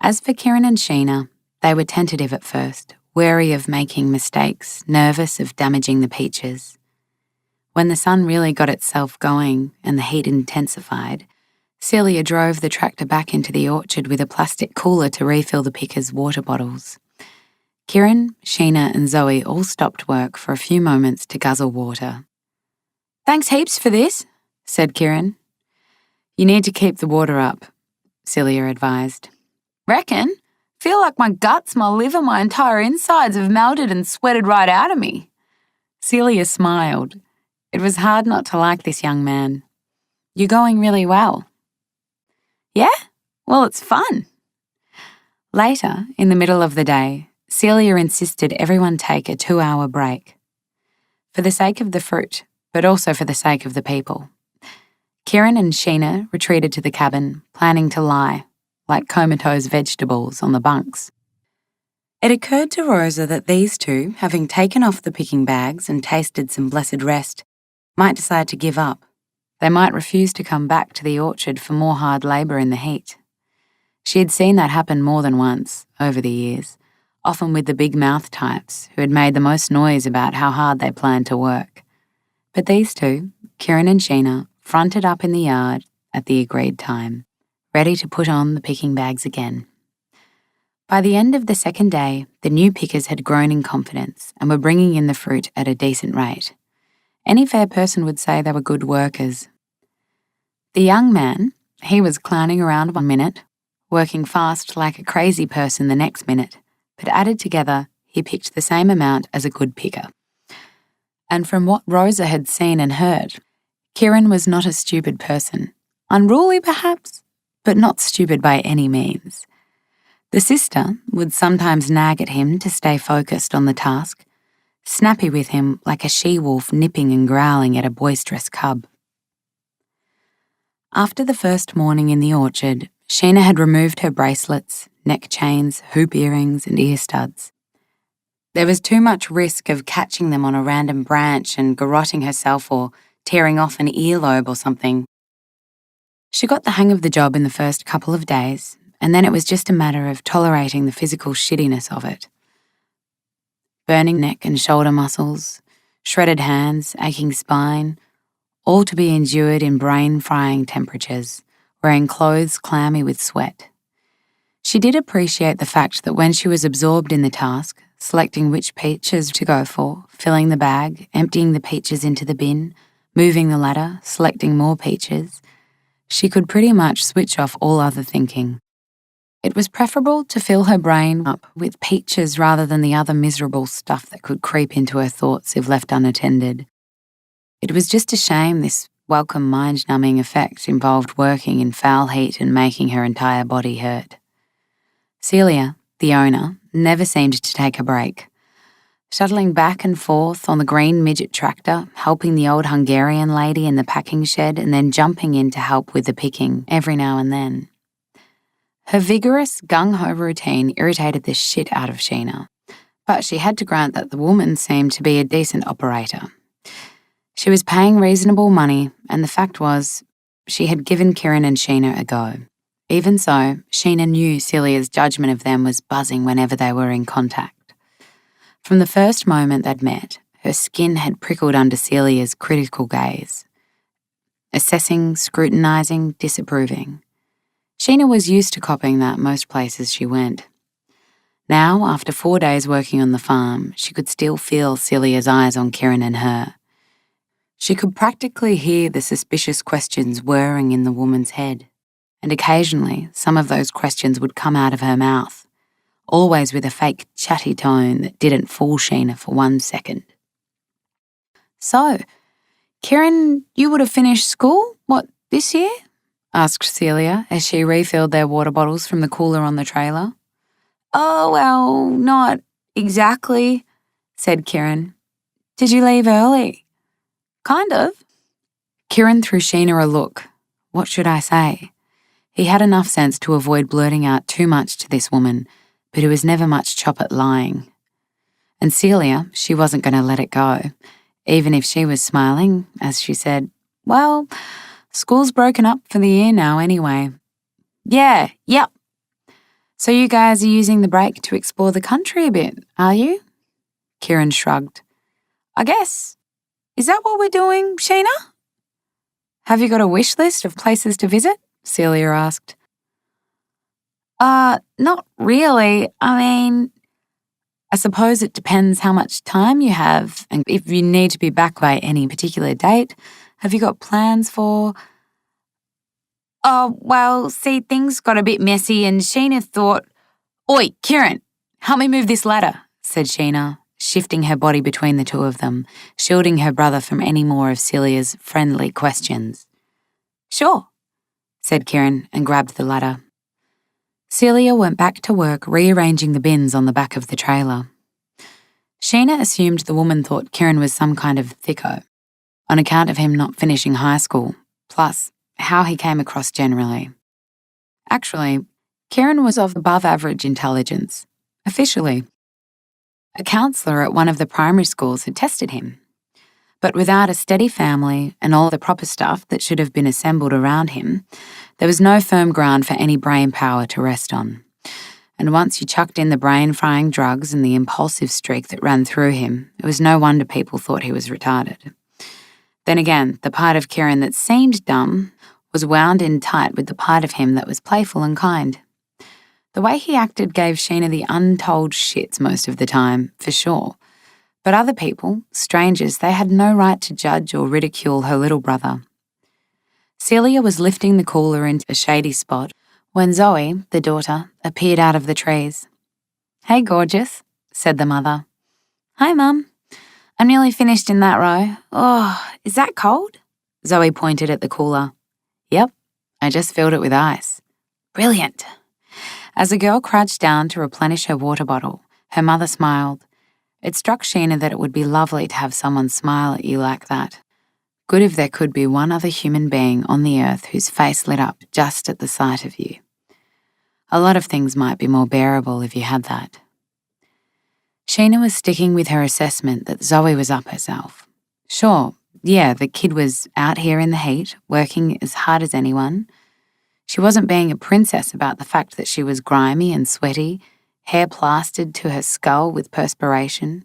[SPEAKER 2] As for Kieran and Sheena, they were tentative at first, wary of making mistakes, nervous of damaging the peaches. When the sun really got itself going and the heat intensified, Celia drove the tractor back into the orchard with a plastic cooler to refill the pickers' water bottles. Kieran, Sheena and Zoe all stopped work for a few moments to guzzle water. Thanks heaps for this, said Kieran. You need to keep the water up, Celia advised. Reckon? Feel like my guts, my liver, my entire insides have melted and sweated right out of me. Celia smiled. It was hard not to like this young man. You're going really well. Yeah? Well, it's fun. Later, in the middle of the day, Celia insisted everyone take a 2-hour break. For the sake of the fruit, but also for the sake of the people. Kieran and Sheena retreated to the cabin, planning to lie, like comatose vegetables, on the bunks. It occurred to Rosa that these two, having taken off the picking bags and tasted some blessed rest, might decide to give up. They might refuse to come back to the orchard for more hard labour in the heat. She had seen that happen more than once, over the years, often with the big mouth types who had made the most noise about how hard they planned to work. But these two, Kieran and Sheena, fronted up in the yard at the agreed time, ready to put on the picking bags again. By the end of the second day, the new pickers had grown in confidence and were bringing in the fruit at a decent rate. Any fair person would say they were good workers. The young man, he was clowning around one minute, working fast like a crazy person the next minute, but added together, he picked the same amount as a good picker. And from what Rosa had seen and heard, Kieran was not a stupid person. Unruly, perhaps, but not stupid by any means. The sister would sometimes nag at him to stay focused on the task, snappy with him like a she-wolf nipping and growling at a boisterous cub. After the first morning in the orchard, Sheena had removed her bracelets, neck chains, hoop earrings and ear studs. There was too much risk of catching them on a random branch and garrotting herself or tearing off an earlobe or something. She got the hang of the job in the first couple of days, and then it was just a matter of tolerating the physical shittiness of it. Burning neck and shoulder muscles, shredded hands, aching spine, all to be endured in brain-frying temperatures, wearing clothes clammy with sweat. She did appreciate the fact that when she was absorbed in the task, selecting which peaches to go for, filling the bag, emptying the peaches into the bin, moving the ladder, selecting more peaches, she could pretty much switch off all other thinking. It was preferable to fill her brain up with peaches rather than the other miserable stuff that could creep into her thoughts if left unattended. It was just a shame this welcome mind-numbing effect involved working in foul heat and making her entire body hurt. Celia, the owner, never seemed to take a break, shuttling back and forth on the green midget tractor, helping the old Hungarian lady in the packing shed and then jumping in to help with the picking every now and then. Her vigorous, gung-ho routine irritated the shit out of Sheena, but she had to grant that the woman seemed to be a decent operator. She was paying reasonable money, and the fact was, she had given Kieran and Sheena a go. Even so, Sheena knew Celia's judgment of them was buzzing whenever they were in contact. From the first moment they'd met, her skin had prickled under Celia's critical gaze. Assessing, scrutinising, disapproving. Sheena was used to copying that most places she went. Now, after 4 days working on the farm, she could still feel Celia's eyes on Kieran and her. She could practically hear the suspicious questions whirring in the woman's head, and occasionally some of those questions would come out of her mouth, always with a fake chatty tone that didn't fool Sheena for 1 second. "So, Kieran, you would have finished school, this year?" asked Celia as she refilled their water bottles from the cooler on the trailer. "Oh, well, not exactly," said Kieran. "Did you leave early?" "Kind of." Kieran threw Sheena a look. What should I say? He had enough sense to avoid blurting out too much to this woman, but it was never much chop at lying. And Celia, she wasn't going to let it go, even if she was smiling, as she said, "Well, school's broken up for the year now anyway." Yep. "So you guys are using the break to explore the country a bit, are you?" Kieran shrugged. "I guess. Is that what we're doing, Sheena?" "Have you got a wish list of places to visit?" Celia asked. Not really. I suppose it depends how much time you have and if you need to be back by any particular date. Have you got plans for..." "Oh, well, see, things got a bit messy and Sheena thought..." "Oi, Kieran, help me move this ladder," said Sheena, shifting her body between the two of them, shielding her brother from any more of Celia's friendly questions. "Sure," said Kieran and grabbed the ladder. Celia went back to work rearranging the bins on the back of the trailer. Sheena assumed the woman thought Kieran was some kind of thicko, on account of him not finishing high school, plus how he came across generally. Actually, Kieran was of above-average intelligence, officially. A counsellor at one of the primary schools had tested him. But without a steady family and all the proper stuff that should have been assembled around him, there was no firm ground for any brain power to rest on. And once you chucked in the brain-frying drugs and the impulsive streak that ran through him, it was no wonder people thought he was retarded. Then again, the part of Kieran that seemed dumb was wound in tight with the part of him that was playful and kind. The way he acted gave Sheena the untold shits most of the time, for sure. But other people, strangers, they had no right to judge or ridicule her little brother. Celia was lifting the cooler into a shady spot when Zoe, the daughter, appeared out of the trees. "Hey, gorgeous," said the mother. "Hi, Mum. I'm nearly finished in that row. Oh, is that cold?" Zoe pointed at the cooler. "Yep, I just filled it with ice." "Brilliant." As the girl crouched down to replenish her water bottle, her mother smiled. It struck Sheena that it would be lovely to have someone smile at you like that. Good if there could be one other human being on the earth whose face lit up just at the sight of you. A lot of things might be more bearable if you had that. Sheena was sticking with her assessment that Zoe was up herself. Sure, yeah, the kid was out here in the heat, working as hard as anyone. She wasn't being a princess about the fact that she was grimy and sweaty, hair plastered to her skull with perspiration.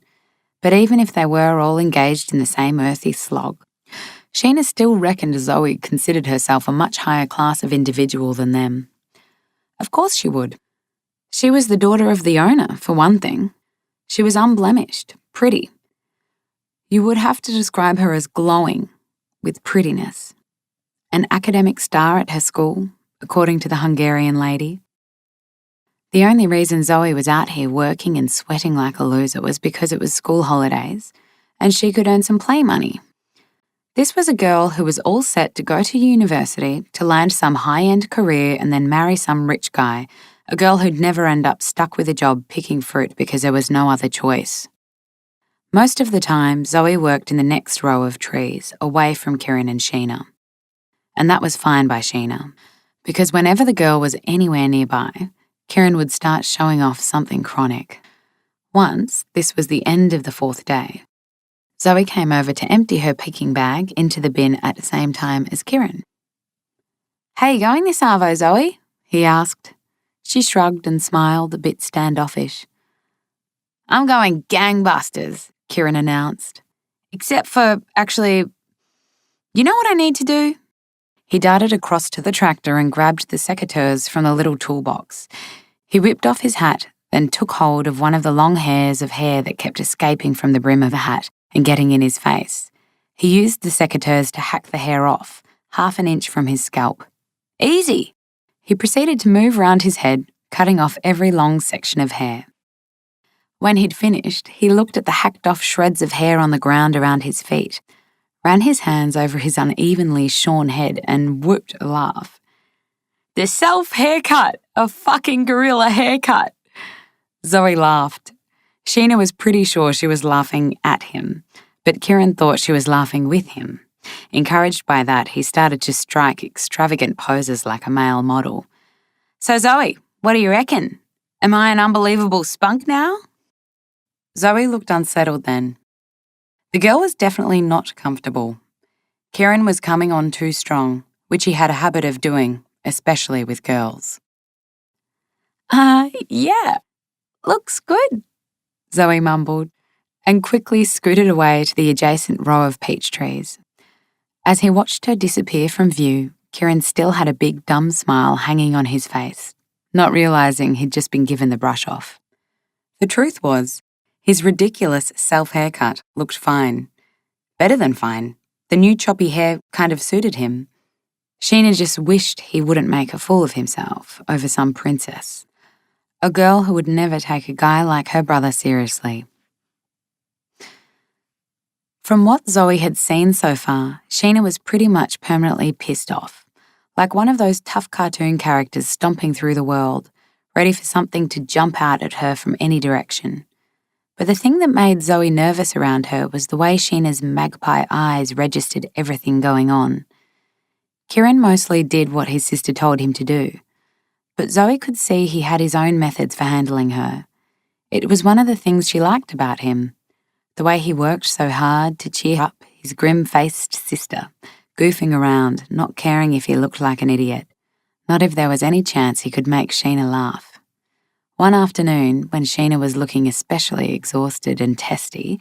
[SPEAKER 2] But even if they were all engaged in the same earthy slog, Sheena still reckoned Zoe considered herself a much higher class of individual than them. Of course she would. She was the daughter of the owner, for one thing. She was unblemished, pretty. You would have to describe her as glowing with prettiness. An academic star at her school, according to the Hungarian lady. The only reason Zoe was out here working and sweating like a loser was because it was school holidays and she could earn some play money. This was a girl who was all set to go to university, to land some high-end career and then marry some rich guy, a girl who'd never end up stuck with a job picking fruit because there was no other choice. Most of the time, Zoe worked in the next row of trees, away from Kieran and Sheena. And that was fine by Sheena, because whenever the girl was anywhere nearby, Kieran would start showing off something chronic. Once, this was the end of the 4th day, Zoe came over to empty her picking bag into the bin at the same time as Kieran. "How you going this arvo, Zoe?" he asked. She shrugged and smiled, a bit standoffish. "I'm going gangbusters," Kieran announced. "Except for, actually, you know what I need to do?" He darted across to the tractor and grabbed the secateurs from the little toolbox. He whipped off his hat, then took hold of one of the long hairs of hair that kept escaping from the brim of the hat and getting in his face. He used the secateurs to hack the hair off, 1/2 inch from his scalp. "Easy!" He proceeded to move round his head, cutting off every long section of hair. When he'd finished, he looked at the hacked-off shreds of hair on the ground around his feet, ran his hands over his unevenly shorn head and whooped a laugh. "The self-haircut! A fucking gorilla haircut!" Zoe laughed. Sheena was pretty sure she was laughing at him, but Kieran thought she was laughing with him. Encouraged by that, he started to strike extravagant poses like a male model. "So Zoe, what do you reckon? Am I an unbelievable spunk now?" Zoe looked unsettled then. The girl was definitely not comfortable. Kieran was coming on too strong, which he had a habit of doing, especially with girls. Yeah, looks good," Zoe mumbled, and quickly scooted away to the adjacent row of peach trees. As he watched her disappear from view, Kieran still had a big dumb smile hanging on his face, not realising he'd just been given the brush off. The truth was, his ridiculous self-haircut looked fine. Better than fine. The new choppy hair kind of suited him. Sheena just wished he wouldn't make a fool of himself over some princess. A girl who would never take a guy like her brother seriously. From what Zoe had seen so far, Sheena was pretty much permanently pissed off, like one of those tough cartoon characters stomping through the world, ready for something to jump out at her from any direction. But the thing that made Zoe nervous around her was the way Sheena's magpie eyes registered everything going on. Kieran mostly did what his sister told him to do, but Zoe could see he had his own methods for handling her. It was one of the things she liked about him, the way he worked so hard to cheer up his grim-faced sister, goofing around, not caring if he looked like an idiot, not if there was any chance he could make Sheena laugh. One afternoon, when Sheena was looking especially exhausted and testy,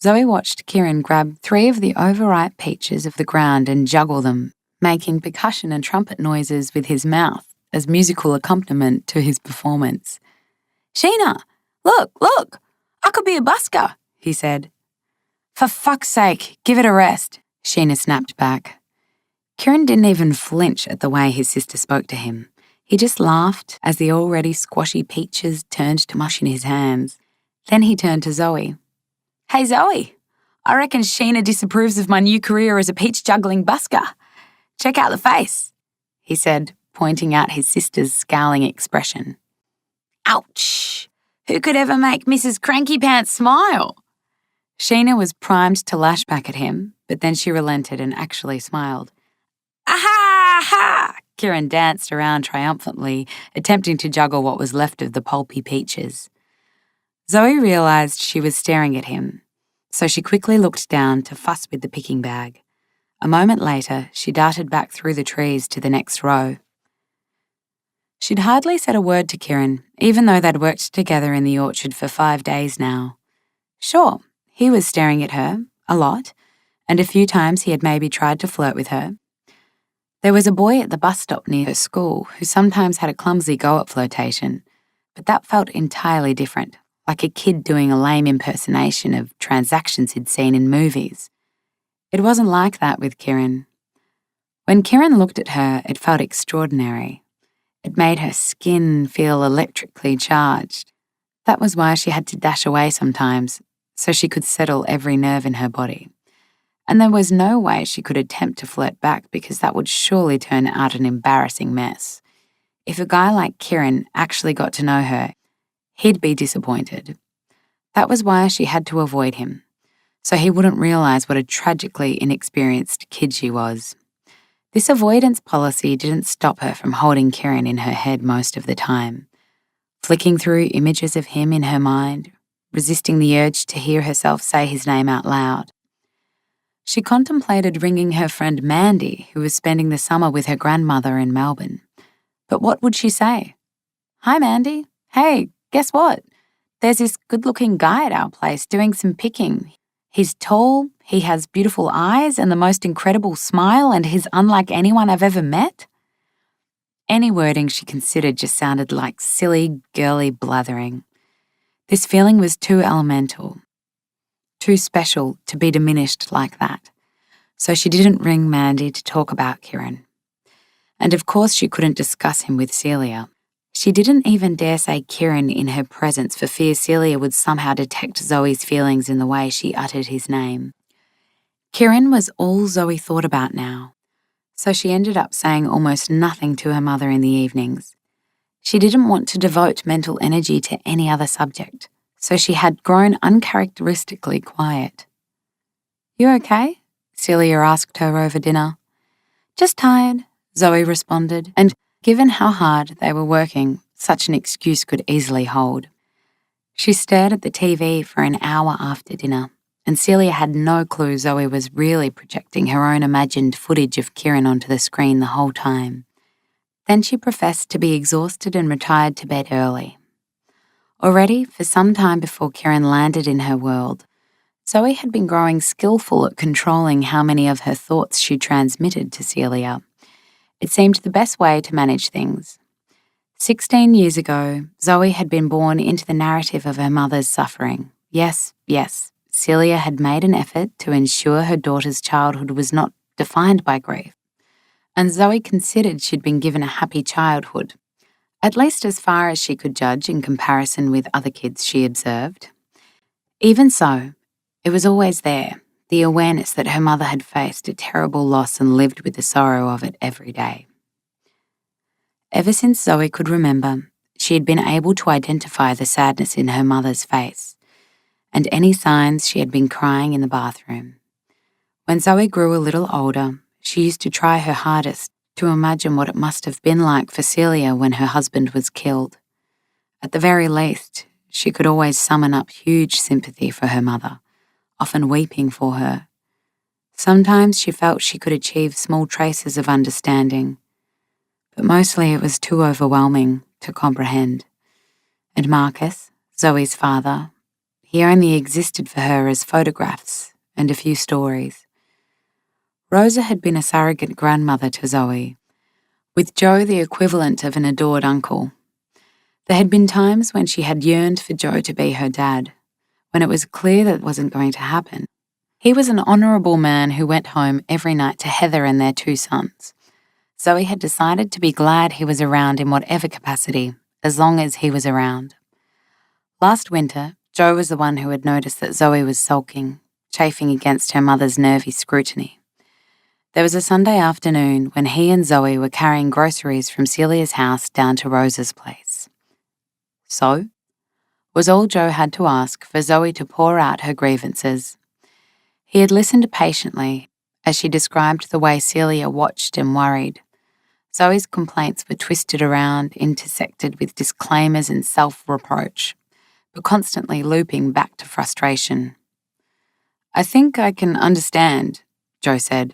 [SPEAKER 2] Zoe watched Kieran grab 3 of the overripe peaches of the ground and juggle them, making percussion and trumpet noises with his mouth as musical accompaniment to his performance. "Sheena, look, I could be a busker," he said. "For fuck's sake, give it a rest," Sheena snapped back. Kieran didn't even flinch at the way his sister spoke to him. He just laughed as the already squashy peaches turned to mush in his hands. Then he turned to Zoe. "Hey Zoe, I reckon Sheena disapproves of my new career as a peach-juggling busker. Check out the face," he said, pointing out his sister's scowling expression. "Ouch! Who could ever make Mrs. Cranky Pants smile?" Sheena was primed to lash back at him, but then she relented and actually smiled. "Aha! Ha!" Kieran danced around triumphantly, attempting to juggle what was left of the pulpy peaches. Zoe realised she was staring at him, so she quickly looked down to fuss with the picking bag. A moment later, she darted back through the trees to the next row. She'd hardly said a word to Kieran, even though they'd worked together in the orchard for 5 days now. Sure, he was staring at her, a lot, and a few times he had maybe tried to flirt with her. There was a boy at the bus stop near her school who sometimes had a clumsy go at flirtation, but that felt entirely different, like a kid doing a lame impersonation of transactions he'd seen in movies. It wasn't like that with Kieran. When Kieran looked at her, it felt extraordinary. It made her skin feel electrically charged. That was why she had to dash away sometimes, so she could settle every nerve in her body. and there was no way she could attempt to flirt back because that would surely turn out an embarrassing mess. If a guy like Kieran actually got to know her, he'd be disappointed. That was why she had to avoid him, so he wouldn't realise what a tragically inexperienced kid she was. This avoidance policy didn't stop her from holding Kieran in her head most of the time, flicking through images of him in her mind, resisting the urge to hear herself say his name out loud. She contemplated ringing her friend Mandy, who was spending the summer with her grandmother in Melbourne. But what would she say? "Hi, Mandy. Hey, guess what? There's this good-looking guy at our place doing some picking. He's tall, he has beautiful eyes and the most incredible smile, and he's unlike anyone I've ever met." Any wording she considered just sounded like silly, girly blathering. This feeling was too elemental, too special to be diminished like that. So she didn't ring Mandy to talk about Kieran. And of course she couldn't discuss him with Celia. She didn't even dare say Kieran in her presence for fear Celia would somehow detect Zoe's feelings in the way she uttered his name. Kieran was all Zoe thought about now, so she ended up saying almost nothing to her mother in the evenings. She didn't want to devote mental energy to any other subject, so she had grown uncharacteristically quiet. "You okay?" Celia asked her over dinner. "Just tired," Zoe responded, and given how hard they were working, such an excuse could easily hold. She stared at the TV for an hour after dinner, and Celia had no clue Zoe was really projecting her own imagined footage of Kieran onto the screen the whole time. Then she professed to be exhausted and retired to bed early. Already, for some time before Kieran landed in her world, Zoe had been growing skillful at controlling how many of her thoughts she transmitted to Celia. It seemed the best way to manage things. 16 years ago, Zoe had been born into the narrative of her mother's suffering. Yes, Celia had made an effort to ensure her daughter's childhood was not defined by grief. And Zoe considered she'd been given a happy childhood, at least as far as she could judge in comparison with other kids she observed. Even so, it was always there, the awareness that her mother had faced a terrible loss and lived with the sorrow of it every day. Ever since Zoe could remember, she had been able to identify the sadness in her mother's face, and any signs she had been crying in the bathroom. When Zoe grew a little older, she used to try her hardest to imagine what it must have been like for Celia when her husband was killed. At the very least, she could always summon up huge sympathy for her mother, often weeping for her. Sometimes she felt she could achieve small traces of understanding, but mostly it was too overwhelming to comprehend. And Marcus, Zoe's father, he only existed for her as photographs and a few stories. Rosa had been a surrogate grandmother to Zoe, with Joe the equivalent of an adored uncle. There had been times when she had yearned for Joe to be her dad, when it was clear that it wasn't going to happen. He was an honourable man who went home every night to Heather and their 2 sons. Zoe had decided to be glad he was around in whatever capacity, as long as he was around. Last winter, Joe was the one who had noticed that Zoe was sulking, chafing against her mother's nervy scrutiny. There was a Sunday afternoon when he and Zoe were carrying groceries from Celia's house down to Rosa's place. "So?" was all Joe had to ask for Zoe to pour out her grievances. He had listened patiently as she described the way Celia watched and worried. Zoe's complaints were twisted around, intersected with disclaimers and self-reproach, but constantly looping back to frustration. "I think I can understand," Joe said,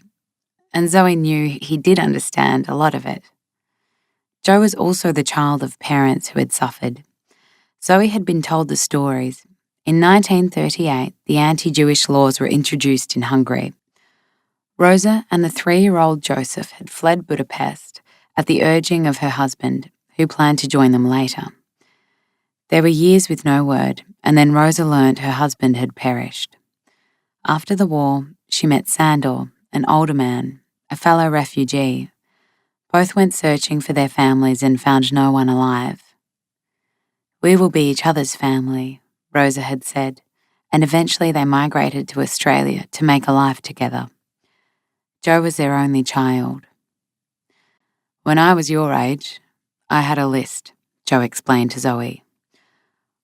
[SPEAKER 2] and Zoe knew he did understand a lot of it. Joe was also the child of parents who had suffered. Zoe had been told the stories. In 1938, the anti-Jewish laws were introduced in Hungary. Rosa and the 3-year-old Joseph had fled Budapest at the urging of her husband, who planned to join them later. There were years with no word, and then Rosa learnt her husband had perished. After the war, she met Sandor, an older man, a fellow refugee. Both went searching for their families and found no one alive. "We will be each other's family," Rosa had said, and eventually they migrated to Australia to make a life together. Jo was their only child. When I was your age, I had a list, Jo explained to Zoe.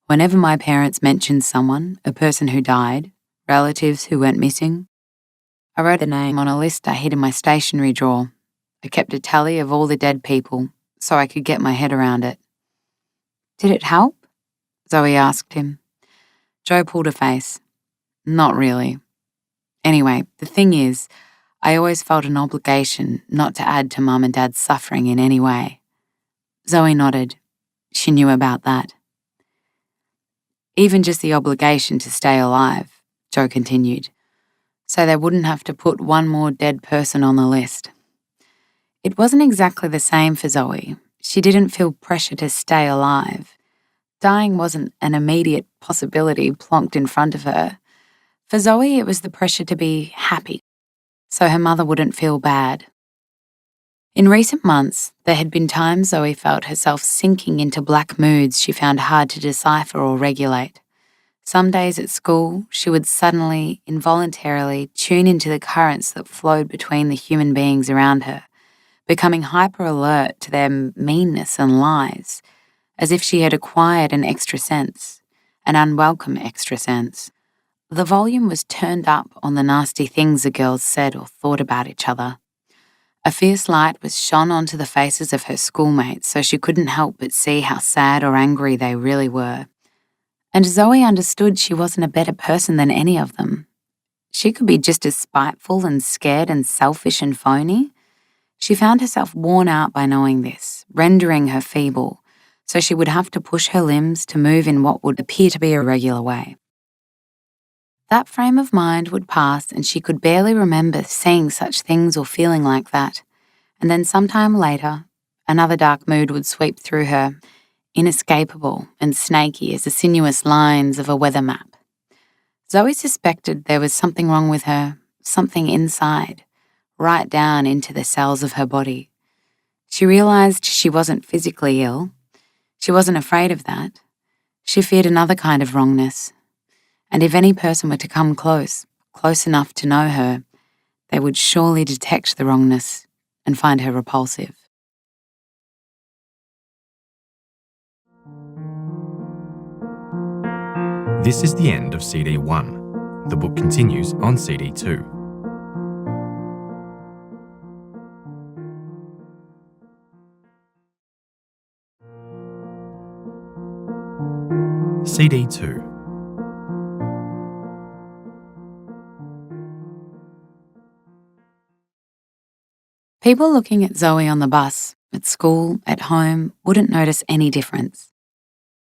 [SPEAKER 2] Whenever my parents mentioned someone, a person who died, relatives who went missing, I wrote the name on a list I hid in my stationery drawer. I kept a tally of all the dead people so I could get my head around it. Did it help? Zoe asked him. Jo pulled a face. Not really. Anyway, the thing is, I always felt an obligation not to add to Mum and Dad's suffering in any way. Zoe nodded. She knew about that. Even just the obligation to stay alive, Jo continued, so they wouldn't have to put one more dead person on the list. It wasn't exactly the same for Zoe. She didn't feel pressure to stay alive. Dying wasn't an immediate possibility plonked in front of her. For Zoe, it was the pressure to be happy, so her mother wouldn't feel bad. In recent months, there had been times Zoe felt herself sinking into black moods she found hard to decipher or regulate. Some days at school, she would suddenly, involuntarily tune into the currents that flowed between the human beings around her, becoming hyper-alert to their meanness and lies, as if she had acquired an extra sense, an unwelcome extra sense. The volume was turned up on the nasty things the girls said or thought about each other. A fierce light was shone onto the faces of her schoolmates so she couldn't help but see how sad or angry they really were. And Zoe understood she wasn't a better person than any of them. She could be just as spiteful and scared and selfish and phony. She found herself worn out by knowing this, rendering her feeble, so she would have to push her limbs to move in what would appear to be a regular way. That frame of mind would pass and she could barely remember seeing such things or feeling like that. And then sometime later, another dark mood would sweep through her, inescapable and snaky as the sinuous lines of a weather map. Zoe suspected there was something wrong with her, something inside, right down into the cells of her body. She realized she wasn't physically ill. She wasn't afraid of that. She feared another kind of wrongness. And if any person were to come close enough to know her, they would surely detect the wrongness and find her repulsive.
[SPEAKER 1] This is the end of CD 1. The book continues on CD 2. CD 2.
[SPEAKER 2] People looking at Zoe on the bus, at school, at home, wouldn't notice any difference.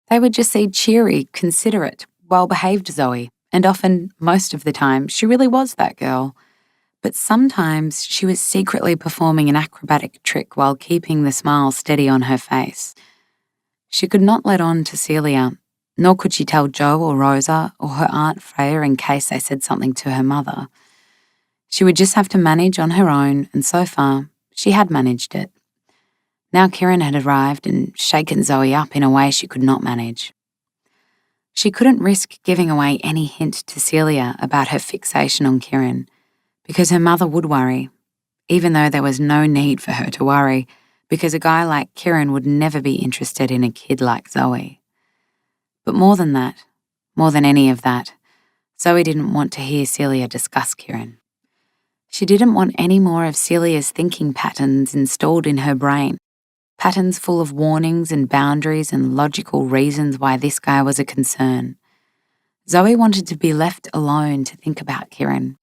[SPEAKER 2] They would just see cheery, considerate, well-behaved Zoe, and often, most of the time, she really was that girl. But sometimes she was secretly performing an acrobatic trick while keeping the smile steady on her face. She could not let on to Celia, nor could she tell Jo or Rosa or her Aunt Freya in case they said something to her mother. She would just have to manage on her own, and so far, she had managed it. Now Kieran had arrived and shaken Zoe up in a way she could not manage. She couldn't risk giving away any hint to Celia about her fixation on Kieran, because her mother would worry, even though there was no need for her to worry, because a guy like Kieran would never be interested in a kid like Zoe. But more than that, more than any of that, Zoe didn't want to hear Celia discuss Kieran. She didn't want any more of Celia's thinking patterns installed in her brain, patterns full of warnings and boundaries and logical reasons why this guy was a concern. Zoe wanted to be left alone to think about Kieran.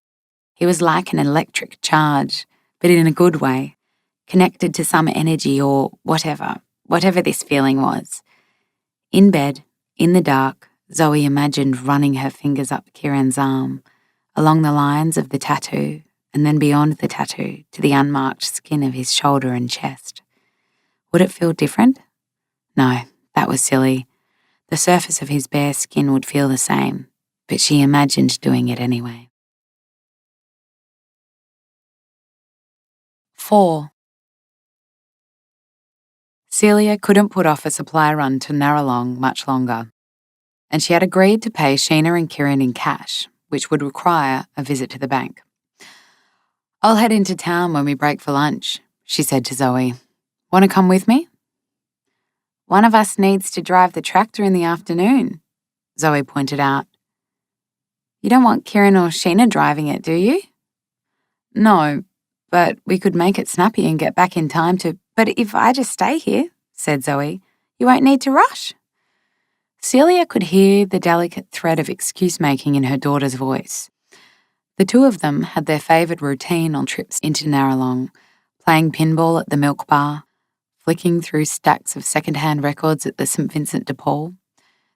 [SPEAKER 2] He was like an electric charge, but in a good way, connected to some energy or whatever this feeling was. In bed, in the dark, Zoe imagined running her fingers up Kieran's arm, along the lines of the tattoo, and then beyond the tattoo to the unmarked skin of his shoulder and chest. Would it feel different? No, that was silly. The surface of his bare skin would feel the same, but she imagined doing it anyway. 4. Celia couldn't put off a supply run to Narralong much longer. and she had agreed to pay Sheena and Kieran in cash, which would require a visit to the bank. "I'll head into town when we break for lunch," she said to Zoe. "Want to come with me?" "One of us needs to drive the tractor in the afternoon," Zoe pointed out. "You don't want Kieran or Sheena driving it, do you?" "No, but we could make it snappy and get back in time to—" "But if I just stay here," said Zoe, "you won't need to rush." Celia could hear the delicate thread of excuse-making in her daughter's voice. The two of them had their favourite routine on trips into Narralong, playing pinball at the Milk Bar, flicking through stacks of second-hand records at the St Vincent de Paul,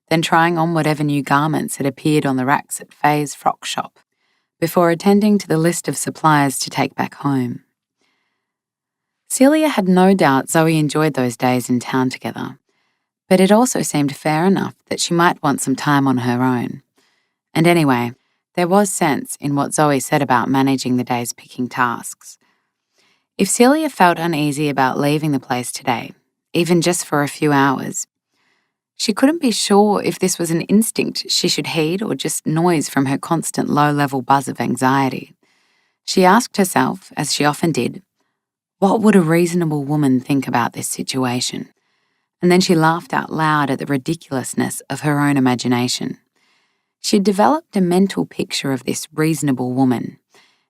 [SPEAKER 2] then trying on whatever new garments had appeared on the racks at Faye's frock shop, before attending to the list of supplies to take back home. Celia had no doubt Zoe enjoyed those days in town together, but it also seemed fair enough that she might want some time on her own. And anyway, there was sense in what Zoe said about managing the day's picking tasks. If Celia felt uneasy about leaving the place today, even just for a few hours, she couldn't be sure if this was an instinct she should heed or just noise from her constant low-level buzz of anxiety. She asked herself, as she often did, what would a reasonable woman think about this situation? And then she laughed out loud at the ridiculousness of her own imagination. She'd developed a mental picture of this reasonable woman,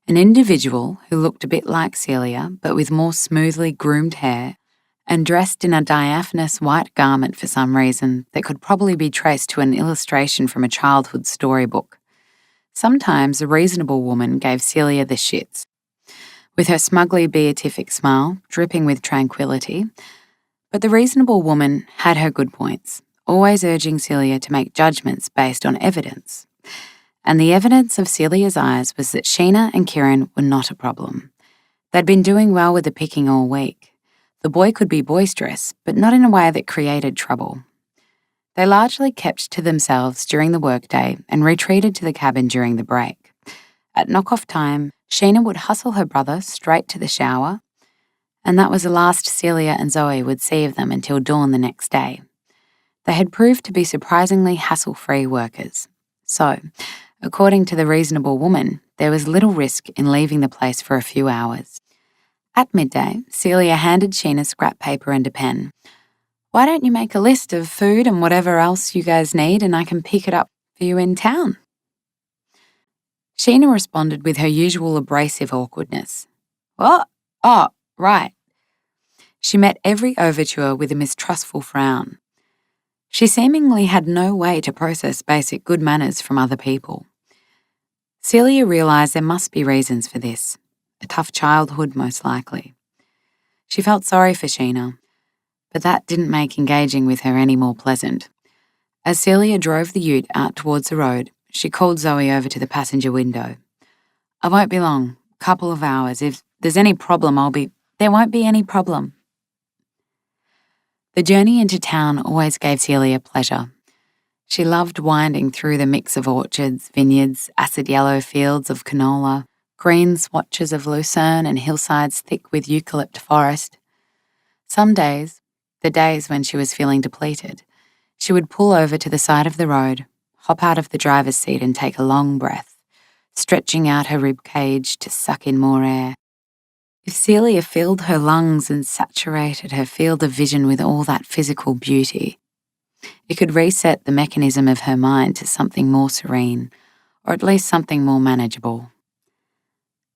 [SPEAKER 2] an individual who looked a bit like Celia but with more smoothly groomed hair and dressed in a diaphanous white garment for some reason that could probably be traced to an illustration from a childhood storybook. Sometimes a reasonable woman gave Celia the shits. With her smugly beatific smile, dripping with tranquility, but the reasonable woman had her good points, always urging Celia to make judgments based on evidence. And the evidence of Celia's eyes was that Sheena and Kieran were not a problem. They'd been doing well with the picking all week. The boy could be boisterous, but not in a way that created trouble. They largely kept to themselves during the workday and retreated to the cabin during the break. At knock-off time, Sheena would hustle her brother straight to the shower, and that was the last Celia and Zoe would see of them until dawn the next day. They had proved to be surprisingly hassle-free workers. So, according to the reasonable woman, there was little risk in leaving the place for a few hours. At midday, Celia handed Sheena scrap paper and a pen. "Why don't you make a list of food and whatever else you guys need and I can pick it up for you in town?" Sheena responded with her usual abrasive awkwardness. "What? Oh, right." She met every overture with a mistrustful frown. She seemingly had no way to process basic good manners from other people. Celia realised there must be reasons for this. A tough childhood, most likely. She felt sorry for Sheena, but that didn't make engaging with her any more pleasant. As Celia drove the ute out towards the road, she called Zoe over to the passenger window. "I won't be long, couple of hours. If there's any problem, There won't be any problem." The journey into town always gave Celia pleasure. She loved winding through the mix of orchards, vineyards, acid yellow fields of canola, green swatches of lucerne and hillsides thick with eucalypt forest. Some days, the days when she was feeling depleted, she would pull over to the side of the road, hop out of the driver's seat and take a long breath, stretching out her rib cage to suck in more air. If Celia filled her lungs and saturated her field of vision with all that physical beauty, it could reset the mechanism of her mind to something more serene, or at least something more manageable.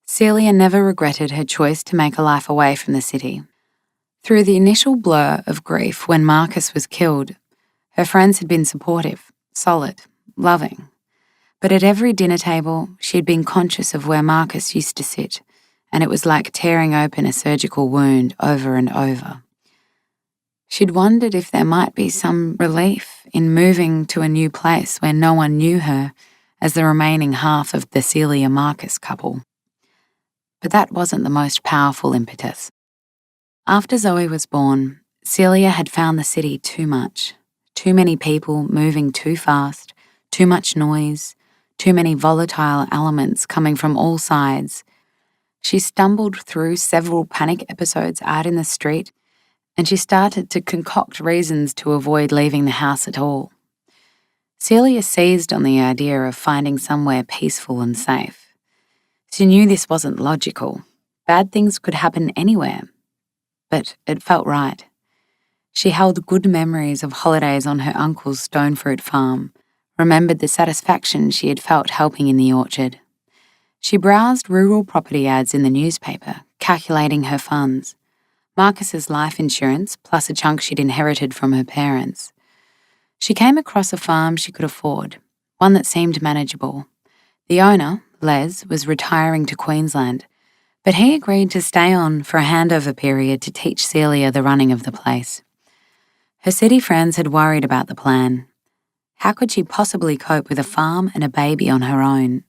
[SPEAKER 2] Celia never regretted her choice to make a life away from the city. Through the initial blur of grief when Marcus was killed, her friends had been supportive, solid, loving. But at every dinner table, she had been conscious of where Marcus used to sit, and it was like tearing open a surgical wound over and over. She'd wondered if there might be some relief in moving to a new place where no one knew her as the remaining half of the Celia Marcus couple. But that wasn't the most powerful impetus. After Zoe was born, Celia had found the city too much. Too many people moving too fast, too much noise, too many volatile elements coming from all sides. She stumbled through several panic episodes out in the street, and she started to concoct reasons to avoid leaving the house at all. Celia seized on the idea of finding somewhere peaceful and safe. She knew this wasn't logical. Bad things could happen anywhere. But it felt right. She held good memories of holidays on her uncle's stone fruit farm, remembered the satisfaction she had felt helping in the orchard. She browsed rural property ads in the newspaper, calculating her funds. Marcus's life insurance, plus a chunk she'd inherited from her parents. She came across a farm she could afford, one that seemed manageable. The owner, Les, was retiring to Queensland, but he agreed to stay on for a handover period to teach Celia the running of the place. Her city friends had worried about the plan. How could she possibly cope with a farm and a baby on her own?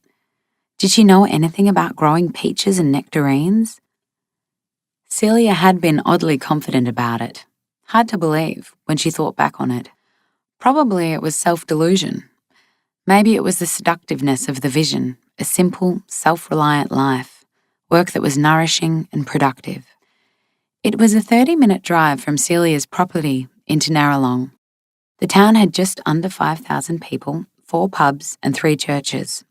[SPEAKER 2] Did she know anything about growing peaches and nectarines? Celia had been oddly confident about it. Hard to believe when she thought back on it. Probably it was self-delusion. Maybe it was the seductiveness of the vision, a simple, self-reliant life, work that was nourishing and productive. It was a 30-minute drive from Celia's property into Narralong. The town had just under 5,000 people, 4 pubs and 3 churches.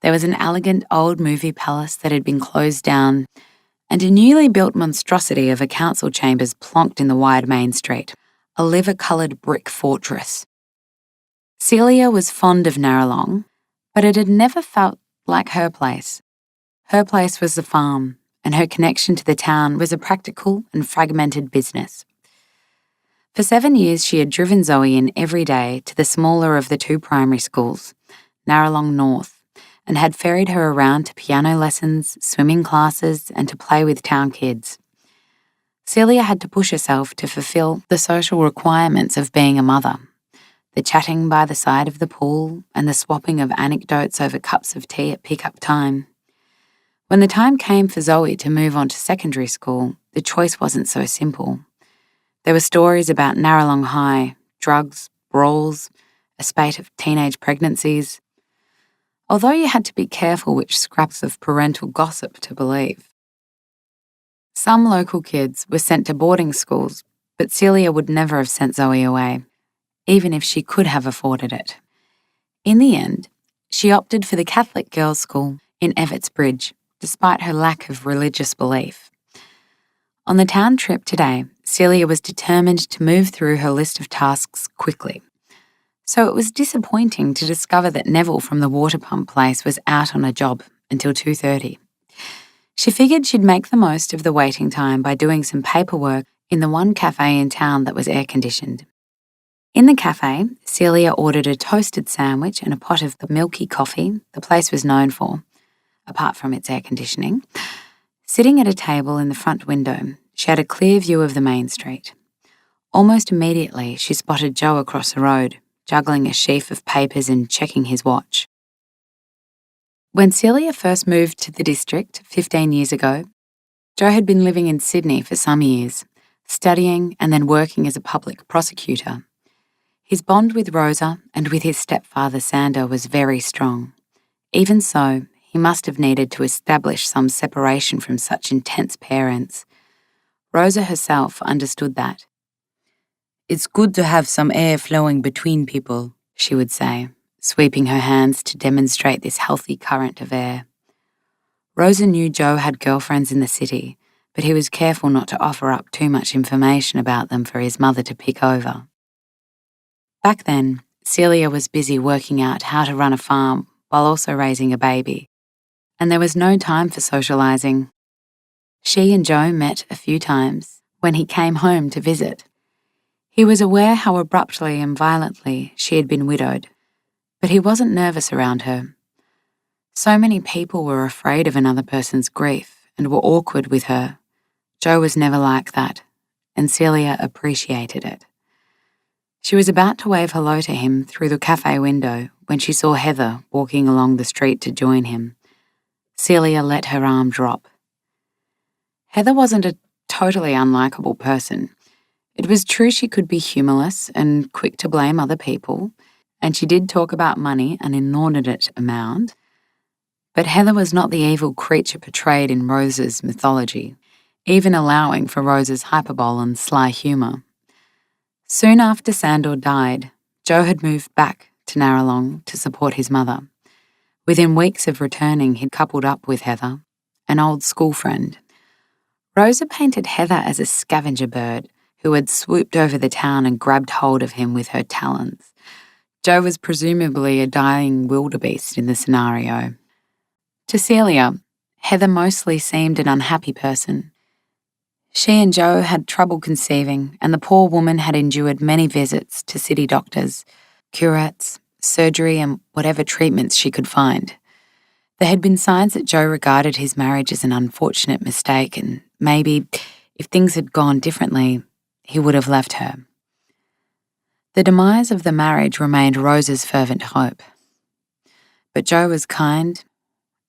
[SPEAKER 2] There was an elegant old movie palace that had been closed down, and a newly built monstrosity of a council chambers plonked in the wide main street, a liver-coloured brick fortress. Celia was fond of Narralong, but it had never felt like her place. Her place was the farm, and her connection to the town was a practical and fragmented business. For 7 years she had driven Zoe in every day to the smaller of the 2 primary schools, Narralong North, and had ferried her around to piano lessons, swimming classes, and to play with town kids. Celia had to push herself to fulfill the social requirements of being a mother, the chatting by the side of the pool and the swapping of anecdotes over cups of tea at pick-up time. When the time came for Zoe to move on to secondary school, the choice wasn't so simple. There were stories about Narralong High, drugs, brawls, a spate of teenage pregnancies. Although you had to be careful which scraps of parental gossip to believe. Some local kids were sent to boarding schools, but Celia would never have sent Zoe away, even if she could have afforded it. In the end, she opted for the Catholic girls' school in Evetts Bridge, despite her lack of religious belief. On the town trip today, Celia was determined to move through her list of tasks quickly. So it was disappointing to discover that Neville from the water pump place was out on a job until 2:30. She figured she'd make the most of the waiting time by doing some paperwork in the one cafe in town that was air-conditioned. In the cafe, Celia ordered a toasted sandwich and a pot of the milky coffee the place was known for, apart from its air conditioning. Sitting at a table in the front window, she had a clear view of the main street. Almost immediately, she spotted Joe across the road, juggling a sheaf of papers and checking his watch. When Celia first moved to the district 15 years ago, Joe had been living in Sydney for some years, studying and then working as a public prosecutor. His bond with Rosa and with his stepfather Sander was very strong. Even so, he must have needed to establish some separation from such intense parents. Rosa herself understood that. "It's good to have some air flowing between people," she would say, sweeping her hands to demonstrate this healthy current of air. Rosa knew Joe had girlfriends in the city, but he was careful not to offer up too much information about them for his mother to pick over. Back then, Celia was busy working out how to run a farm while also raising a baby, and there was no time for socialising. She and Joe met a few times when he came home to visit. He was aware how abruptly and violently she had been widowed, but he wasn't nervous around her. So many people were afraid of another person's grief and were awkward with her. Joe was never like that, and Celia appreciated it. She was about to wave hello to him through the cafe window when she saw Heather walking along the street to join him. Celia let her arm drop. Heather wasn't a totally unlikable person. It was true she could be humorless and quick to blame other people, and she did talk about money an inordinate amount. But Heather was not the evil creature portrayed in Rosa's mythology, even allowing for Rosa's hyperbole and sly humour. Soon after Sandor died, Joe had moved back to Narralong to support his mother. Within weeks of returning, he'd coupled up with Heather, an old school friend. Rosa painted Heather as a scavenger bird who had swooped over the town and grabbed hold of him with her talons. Jo was presumably a dying wildebeest in the scenario. To Celia, Heather mostly seemed an unhappy person. She and Jo had trouble conceiving, and the poor woman had endured many visits to city doctors, curates, surgery, and whatever treatments she could find. There had been signs that Jo regarded his marriage as an unfortunate mistake, and maybe, if things had gone differently, he would have left her. The demise of the marriage remained Rosa's fervent hope. But Jo was kind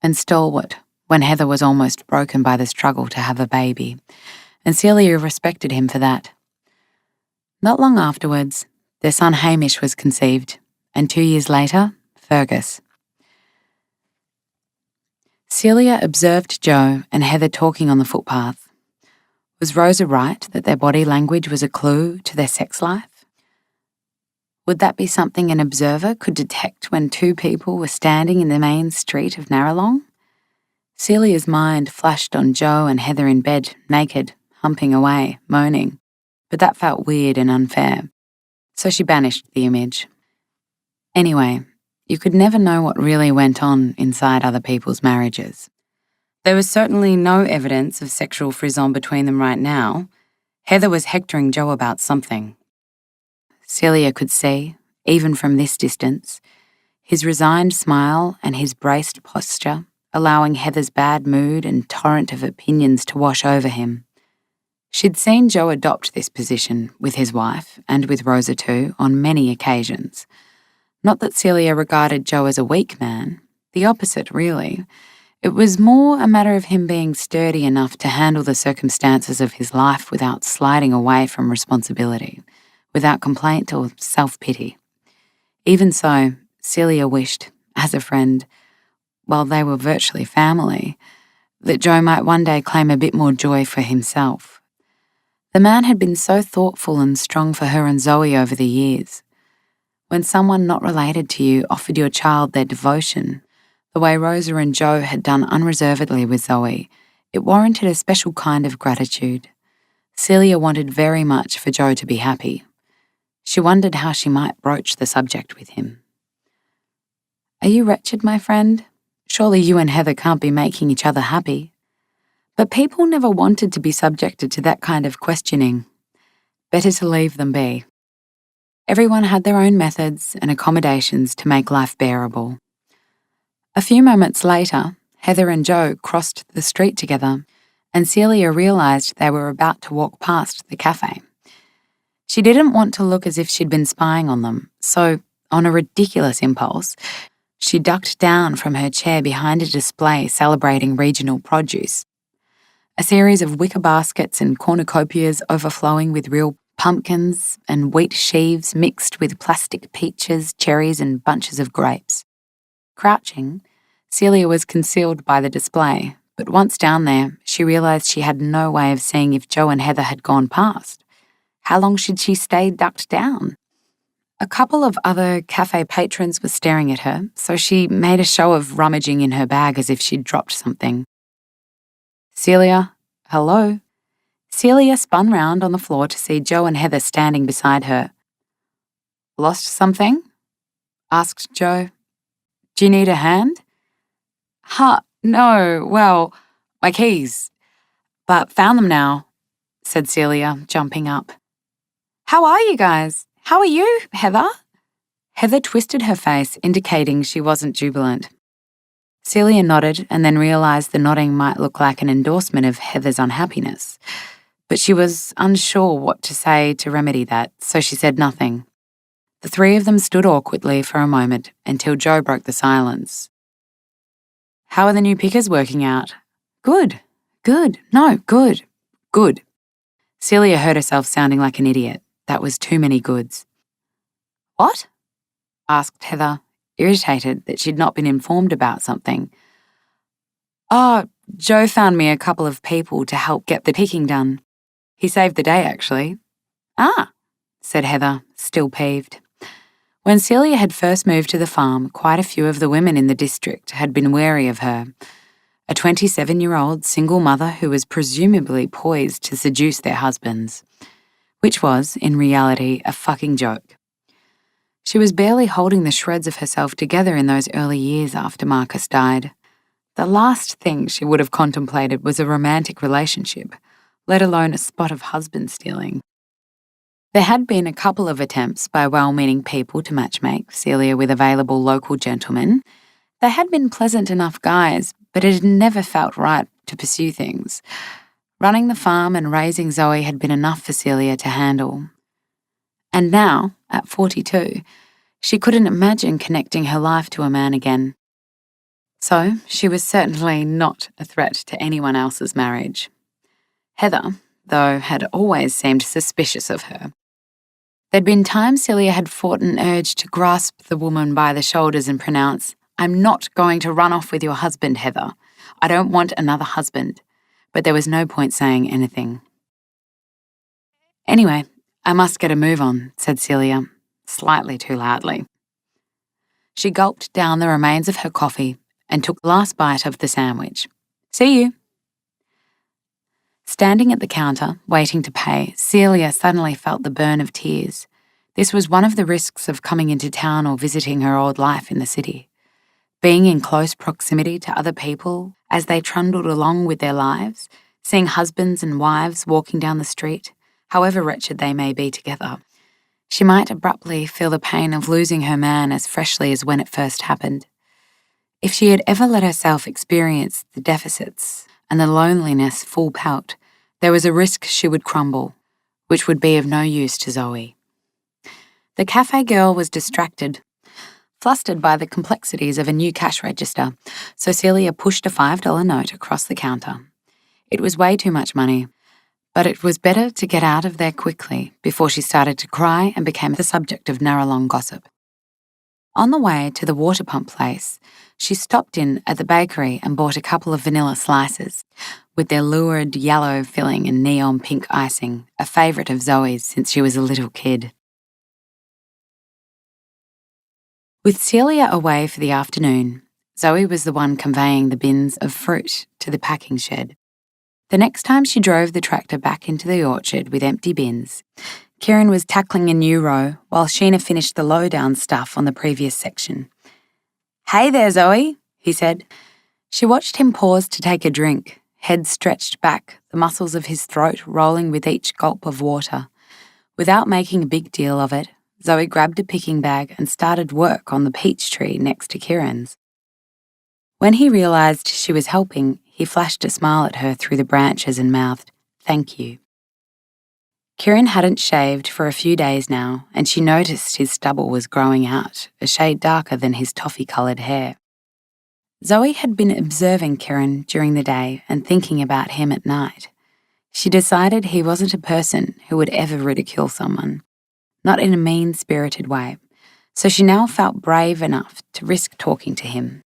[SPEAKER 2] and stalwart when Heather was almost broken by the struggle to have a baby, and Celia respected him for that. Not long afterwards, their son Hamish was conceived, and 2 years later, Fergus. Celia observed Jo and Heather talking on the footpath. Was Rosa right that their body language was a clue to their sex life? Would that be something an observer could detect when two people were standing in the main street of Narralong? Celia's mind flashed on Jo and Heather in bed, naked, humping away, moaning, but that felt weird and unfair, so she banished the image. Anyway, you could never know what really went on inside other people's marriages. There was certainly no evidence of sexual frisson between them right now. Heather was hectoring Jo about something. Celia could see, even from this distance, his resigned smile and his braced posture, allowing Heather's bad mood and torrent of opinions to wash over him. She'd seen Jo adopt this position with his wife, and with Rosa too, on many occasions. Not that Celia regarded Jo as a weak man, the opposite, really. It was more a matter of him being sturdy enough to handle the circumstances of his life without sliding away from responsibility, without complaint or self-pity. Even so, Celia wished, as a friend, while they were virtually family, that Jo might one day claim a bit more joy for himself. The man had been so thoughtful and strong for her and Zoe over the years. When someone not related to you offered your child their devotion, the way Rosa and Jo had done unreservedly with Zoe, it warranted a special kind of gratitude. Celia wanted very much for Jo to be happy. She wondered how she might broach the subject with him. "Are you wretched, my friend? Surely you and Heather can't be making each other happy." But people never wanted to be subjected to that kind of questioning. Better to leave them be. Everyone had their own methods and accommodations to make life bearable. A few moments later, Heather and Jo crossed the street together, and Celia realised they were about to walk past the cafe. She didn't want to look as if she'd been spying on them, so, on a ridiculous impulse, she ducked down from her chair behind a display celebrating regional produce. A series of wicker baskets and cornucopias overflowing with real pumpkins and wheat sheaves mixed with plastic peaches, cherries, and bunches of grapes. Crouching, Celia was concealed by the display, but once down there, she realised she had no way of seeing if Jo and Heather had gone past. How long should she stay ducked down? A couple of other cafe patrons were staring at her, so she made a show of rummaging in her bag as if she'd dropped something. "Celia, hello?" Celia spun round on the floor to see Jo and Heather standing beside her. "Lost something?" asked Jo. "Do you need a hand?" No, well, my keys. But found them now," said Celia, jumping up. "How are you guys? How are you, Heather?" Heather twisted her face, indicating she wasn't jubilant. Celia nodded and then realised the nodding might look like an endorsement of Heather's unhappiness. But she was unsure what to say to remedy that, so she said nothing. The three of them stood awkwardly for a moment until Jo broke the silence. "How are the new pickers working out?" Good. Celia heard herself sounding like an idiot. That was too many goods. "What?" asked Heather, irritated that she'd not been informed about something. "Oh, Jo found me a couple of people to help get the picking done. He saved the day, actually." "Ah," said Heather, still peeved. When Celia had first moved to the farm, quite a few of the women in the district had been wary of her. A 27-year-old single mother who was presumably poised to seduce their husbands, which was, in reality, a fucking joke. She was barely holding the shreds of herself together in those early years after Marcus died. The last thing she would have contemplated was a romantic relationship, let alone a spot of husband stealing. There had been a couple of attempts by well-meaning people to matchmake Celia with available local gentlemen. They had been pleasant enough guys, but it had never felt right to pursue things. Running the farm and raising Zoe had been enough for Celia to handle. And now, at 42, she couldn't imagine connecting her life to a man again. So, she was certainly not a threat to anyone else's marriage. Heather, though, had always seemed suspicious of her. There'd been times Celia had fought an urge to grasp the woman by the shoulders and pronounce, "I'm not going to run off with your husband, Heather. I don't want another husband." But there was no point saying anything. "Anyway, I must get a move on," said Celia, slightly too loudly. She gulped down the remains of her coffee and took the last bite of the sandwich. "See you." Standing at the counter, waiting to pay, Celia suddenly felt the burn of tears. This was one of the risks of coming into town or visiting her old life in the city. Being in close proximity to other people as they trundled along with their lives, seeing husbands and wives walking down the street, however wretched they may be together. She might abruptly feel the pain of losing her man as freshly as when it first happened. If she had ever let herself experience the deficits and the loneliness full pelt, there was a risk she would crumble, which would be of no use to Zoe. The cafe girl was distracted, flustered by the complexities of a new cash register, so Celia pushed a $5 note across the counter. It was way too much money, but it was better to get out of there quickly before she started to cry and became the subject of Narralong gossip. On the way to the water pump place, she stopped in at the bakery and bought a couple of vanilla slices, with their lurid yellow filling and neon pink icing, a favourite of Zoe's since she was a little kid. With Celia away for the afternoon, Zoe was the one conveying the bins of fruit to the packing shed. The next time she drove the tractor back into the orchard with empty bins, Kieran was tackling a new row while Sheena finished the low-down stuff on the previous section. "Hey there, Zoe," he said. She watched him pause to take a drink, head stretched back, the muscles of his throat rolling with each gulp of water. Without making a big deal of it, Zoe grabbed a picking bag and started work on the peach tree next to Kieran's. When he realised she was helping, he flashed a smile at her through the branches and mouthed, "Thank you." Kieran hadn't shaved for a few days now, and she noticed his stubble was growing out, a shade darker than his toffee-coloured hair. Zoe had been observing Kieran during the day and thinking about him at night. She decided he wasn't a person who would ever ridicule someone, not in a mean-spirited way, so she now felt brave enough to risk talking to him.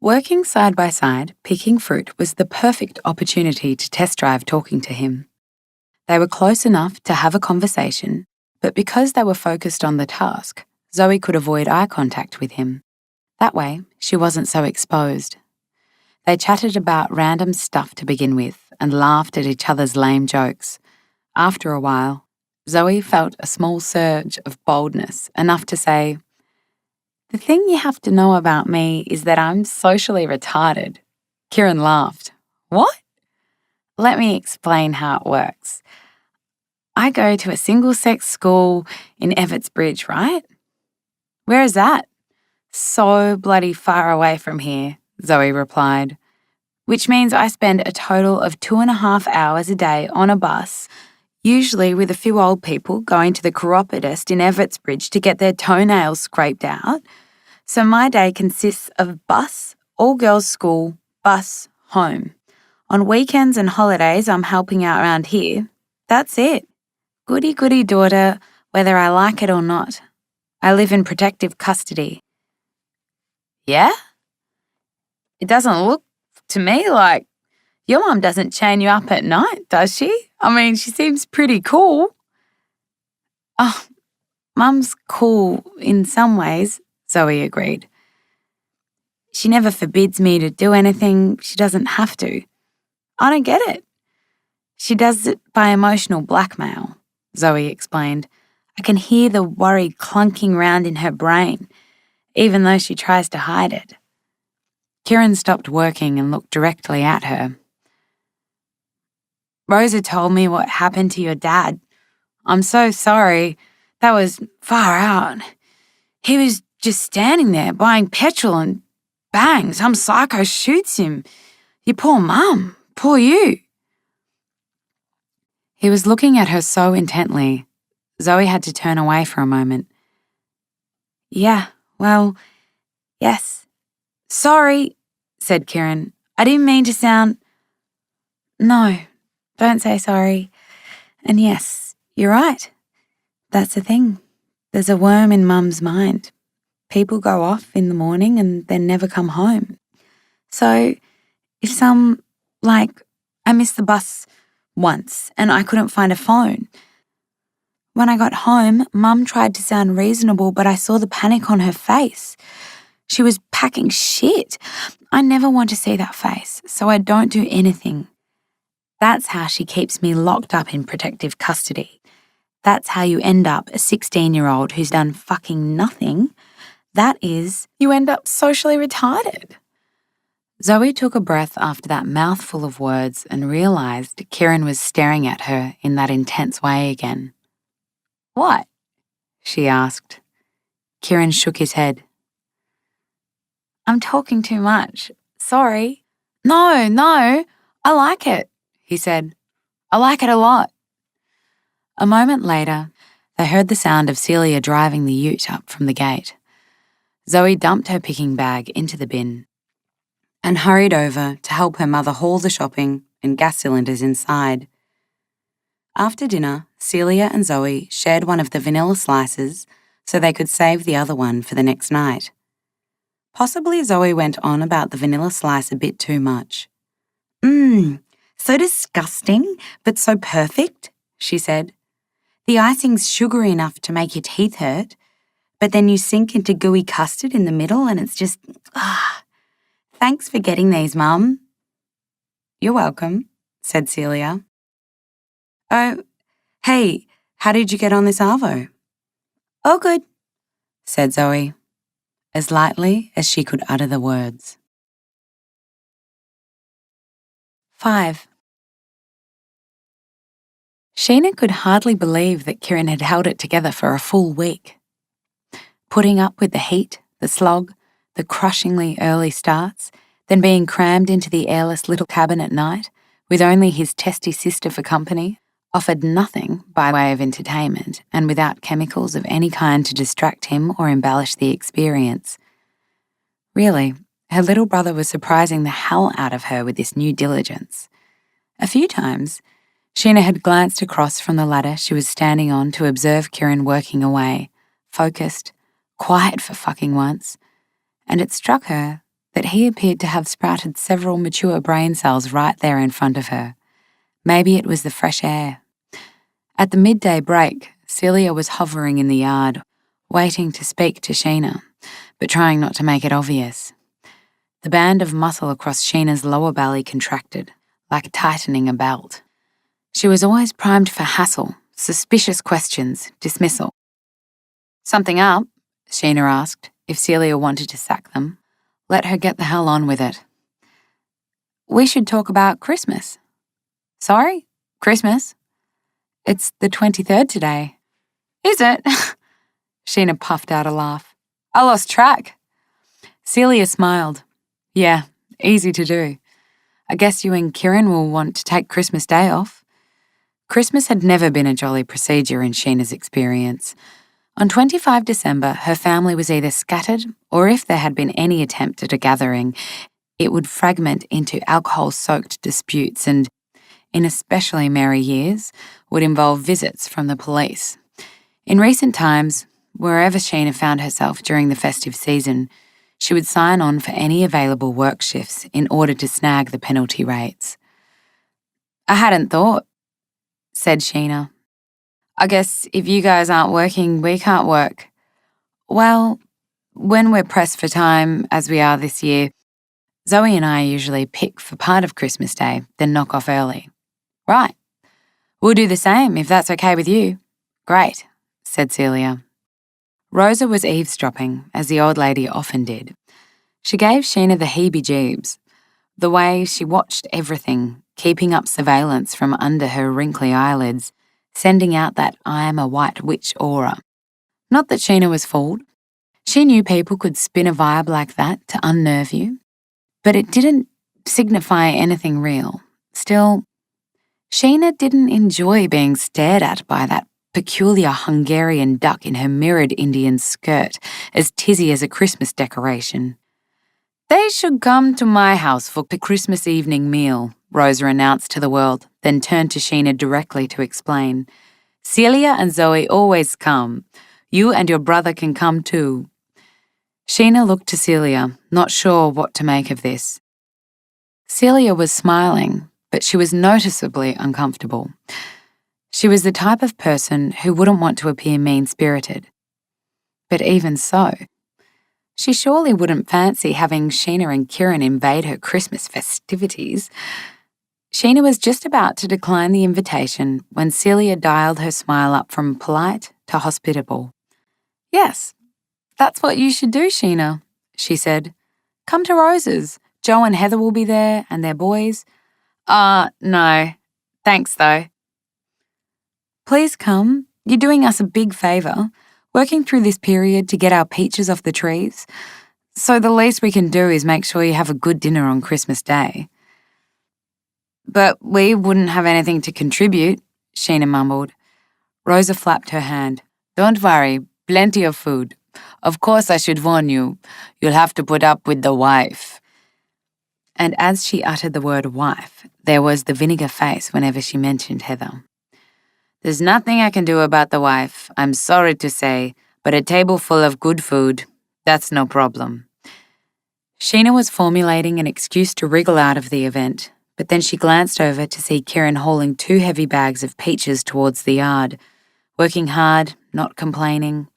[SPEAKER 2] Working side by side, picking fruit was the perfect opportunity to test drive talking to him. They were close enough to have a conversation, but because they were focused on the task, Zoe could avoid eye contact with him. That way, she wasn't so exposed. They chatted about random stuff to begin with and laughed at each other's lame jokes. After a while, Zoe felt a small surge of boldness, enough to say, "The thing you have to know about me is that I'm socially retarded." Kieran laughed. "What?" "Let me explain how it works. I go to a single-sex school in Evertsbridge, right?" "Where is that?" "So bloody far away from here," Zoe replied. "Which means I spend a total of 2.5 hours a day on a bus, usually with a few old people going to the chiropodist in Evertsbridge to get their toenails scraped out. So my day consists of bus, all-girls school, bus, home. On weekends and holidays, I'm helping out around here. That's it. Goody-goody daughter, whether I like it or not. I live in protective custody." "Yeah? It doesn't look to me like your mum doesn't chain you up at night, does she? I mean, she seems pretty cool." "Oh, Mum's cool in some ways, Zoe agreed. She never forbids me to do anything she doesn't have to. I don't get it. She does it by emotional blackmail, Zoe explained. I can hear the worry clunking round in her brain, even though she tries to hide it. Kieran stopped working and looked directly at her. Rosa told me what happened to your dad. I'm so sorry. That was far out. He was just standing there buying petrol and bang, some psycho shoots him. Your poor mum, poor you. He was looking at her so intently, Zoe had to turn away for a moment. Yeah, well, yes. Sorry, said Kieran. I didn't mean to sound... No, don't say sorry. And yes, you're right. That's the thing. There's a worm in Mum's mind. People go off in the morning and then never come home. So if I missed the bus once and I couldn't find a phone. When I got home, Mum tried to sound reasonable, but I saw the panic on her face. She was packing shit. I never want to see that face, so I don't do anything. That's how she keeps me locked up in protective custody. That's how you end up a 16-year-old who's done fucking nothing. That is, you end up socially retarded. Zoe took a breath after that mouthful of words and realised Kieran was staring at her in that intense way again. What? She asked. Kieran shook his head. I'm talking too much. Sorry. No, I like it, he said. I like it a lot. A moment later, they heard the sound of Celia driving the ute up from the gate. Zoe dumped her picking bag into the bin and hurried over to help her mother haul the shopping and gas cylinders inside. After dinner, Celia and Zoe shared one of the vanilla slices so they could save the other one for the next night. Possibly Zoe went on about the vanilla slice a bit too much. So disgusting, but so perfect, she said. The icing's sugary enough to make your teeth hurt, but then you sink into gooey custard in the middle and it's just, Thanks for getting these, Mum. You're welcome, said Celia. Oh, hey, how did you get on this arvo? Oh, good, said Zoe, as lightly as she could utter the words. 5. Sheena could hardly believe that Kieran had held it together for a full week. Putting up with the heat, the slog, the crushingly early starts, then being crammed into the airless little cabin at night, with only his testy sister for company, offered nothing by way of entertainment and without chemicals of any kind to distract him or embellish the experience. Really, her little brother was surprising the hell out of her with this new diligence. A few times, Sheena had glanced across from the ladder she was standing on to observe Kieran working away, focused, quiet for fucking once, and it struck her that he appeared to have sprouted several mature brain cells right there in front of her. Maybe it was the fresh air. At the midday break, Celia was hovering in the yard, waiting to speak to Sheena, but trying not to make it obvious. The band of muscle across Sheena's lower belly contracted, like tightening a belt. She was always primed for hassle, suspicious questions, dismissal. Something up? Sheena asked, if Celia wanted to sack them. Let her get the hell on with it. We should talk about Christmas. Sorry? Christmas? It's the 23rd today. Is it? Sheena puffed out a laugh. I lost track. Celia smiled. Yeah, easy to do. I guess you and Kieran will want to take Christmas Day off. Christmas had never been a jolly procedure in Sheena's experience. On 25 December, her family was either scattered, or if there had been any attempt at a gathering, it would fragment into alcohol-soaked disputes and, in especially merry years, would involve visits from the police. In recent times, wherever Sheena found herself during the festive season, she would sign on for any available work shifts in order to snag the penalty rates. I hadn't thought, said Sheena. I guess if you guys aren't working, we can't work. Well, when we're pressed for time, as we are this year, Zoe and I usually pick for part of Christmas Day, then knock off early. Right. We'll do the same if that's okay with you. Great, said Celia. Rosa was eavesdropping, as the old lady often did. She gave Sheena the heebie-jeebs, the way she watched everything, keeping up surveillance from under her wrinkly eyelids, sending out that I am a white witch aura. Not that Sheena was fooled. She knew people could spin a vibe like that to unnerve you, but it didn't signify anything real. Still, Sheena didn't enjoy being stared at by that peculiar Hungarian duck in her mirrored Indian skirt, as tizzy as a Christmas decoration. They should come to my house for the Christmas evening meal, Rosa announced to the world, then turned to Sheena directly to explain. Celia and Zoe always come. You and your brother can come too. Sheena looked to Celia, not sure what to make of this. Celia was smiling, but she was noticeably uncomfortable. She was the type of person who wouldn't want to appear mean-spirited. But even so, she surely wouldn't fancy having Sheena and Kieran invade her Christmas festivities. Sheena was just about to decline the invitation when Celia dialed her smile up from polite to hospitable. Yes, that's what you should do, Sheena, she said. Come to Rosa's. Joe and Heather will be there, and their boys. No. Thanks, though. Please come. You're doing us a big favour, working through this period to get our peaches off the trees. So the least we can do is make sure you have a good dinner on Christmas Day. But we wouldn't have anything to contribute, Sheena mumbled. Rosa flapped her hand. Don't worry, plenty of food. Of course I should warn you. You'll have to put up with the wife. And as she uttered the word wife, there was the vinegar face whenever she mentioned Heather. There's nothing I can do about the wife, I'm sorry to say, but a table full of good food, that's no problem. Sheena was formulating an excuse to wriggle out of the event, but then she glanced over to see Kieran hauling 2 heavy bags of peaches towards the yard, working hard, not complaining.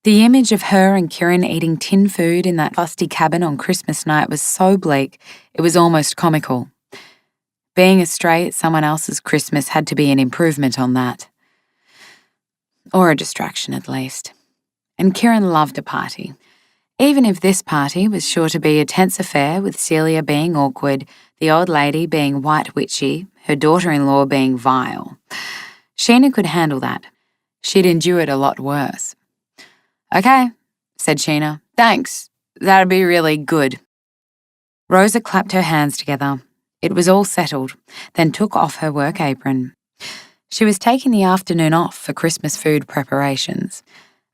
[SPEAKER 2] The image of her and Kieran eating tin food in that fusty cabin on Christmas night was so bleak, it was almost comical. Being astray at someone else's Christmas had to be an improvement on that. Or a distraction, at least. And Kieran loved a party. Even if this party was sure to be a tense affair with Celia being awkward, the old lady being white witchy, her daughter-in-law being vile. Sheena could handle that. She'd endured a lot worse. Okay, said Sheena. Thanks. That'd be really good. Rosa clapped her hands together. It was all settled, then took off her work apron. She was taking the afternoon off for Christmas food preparations,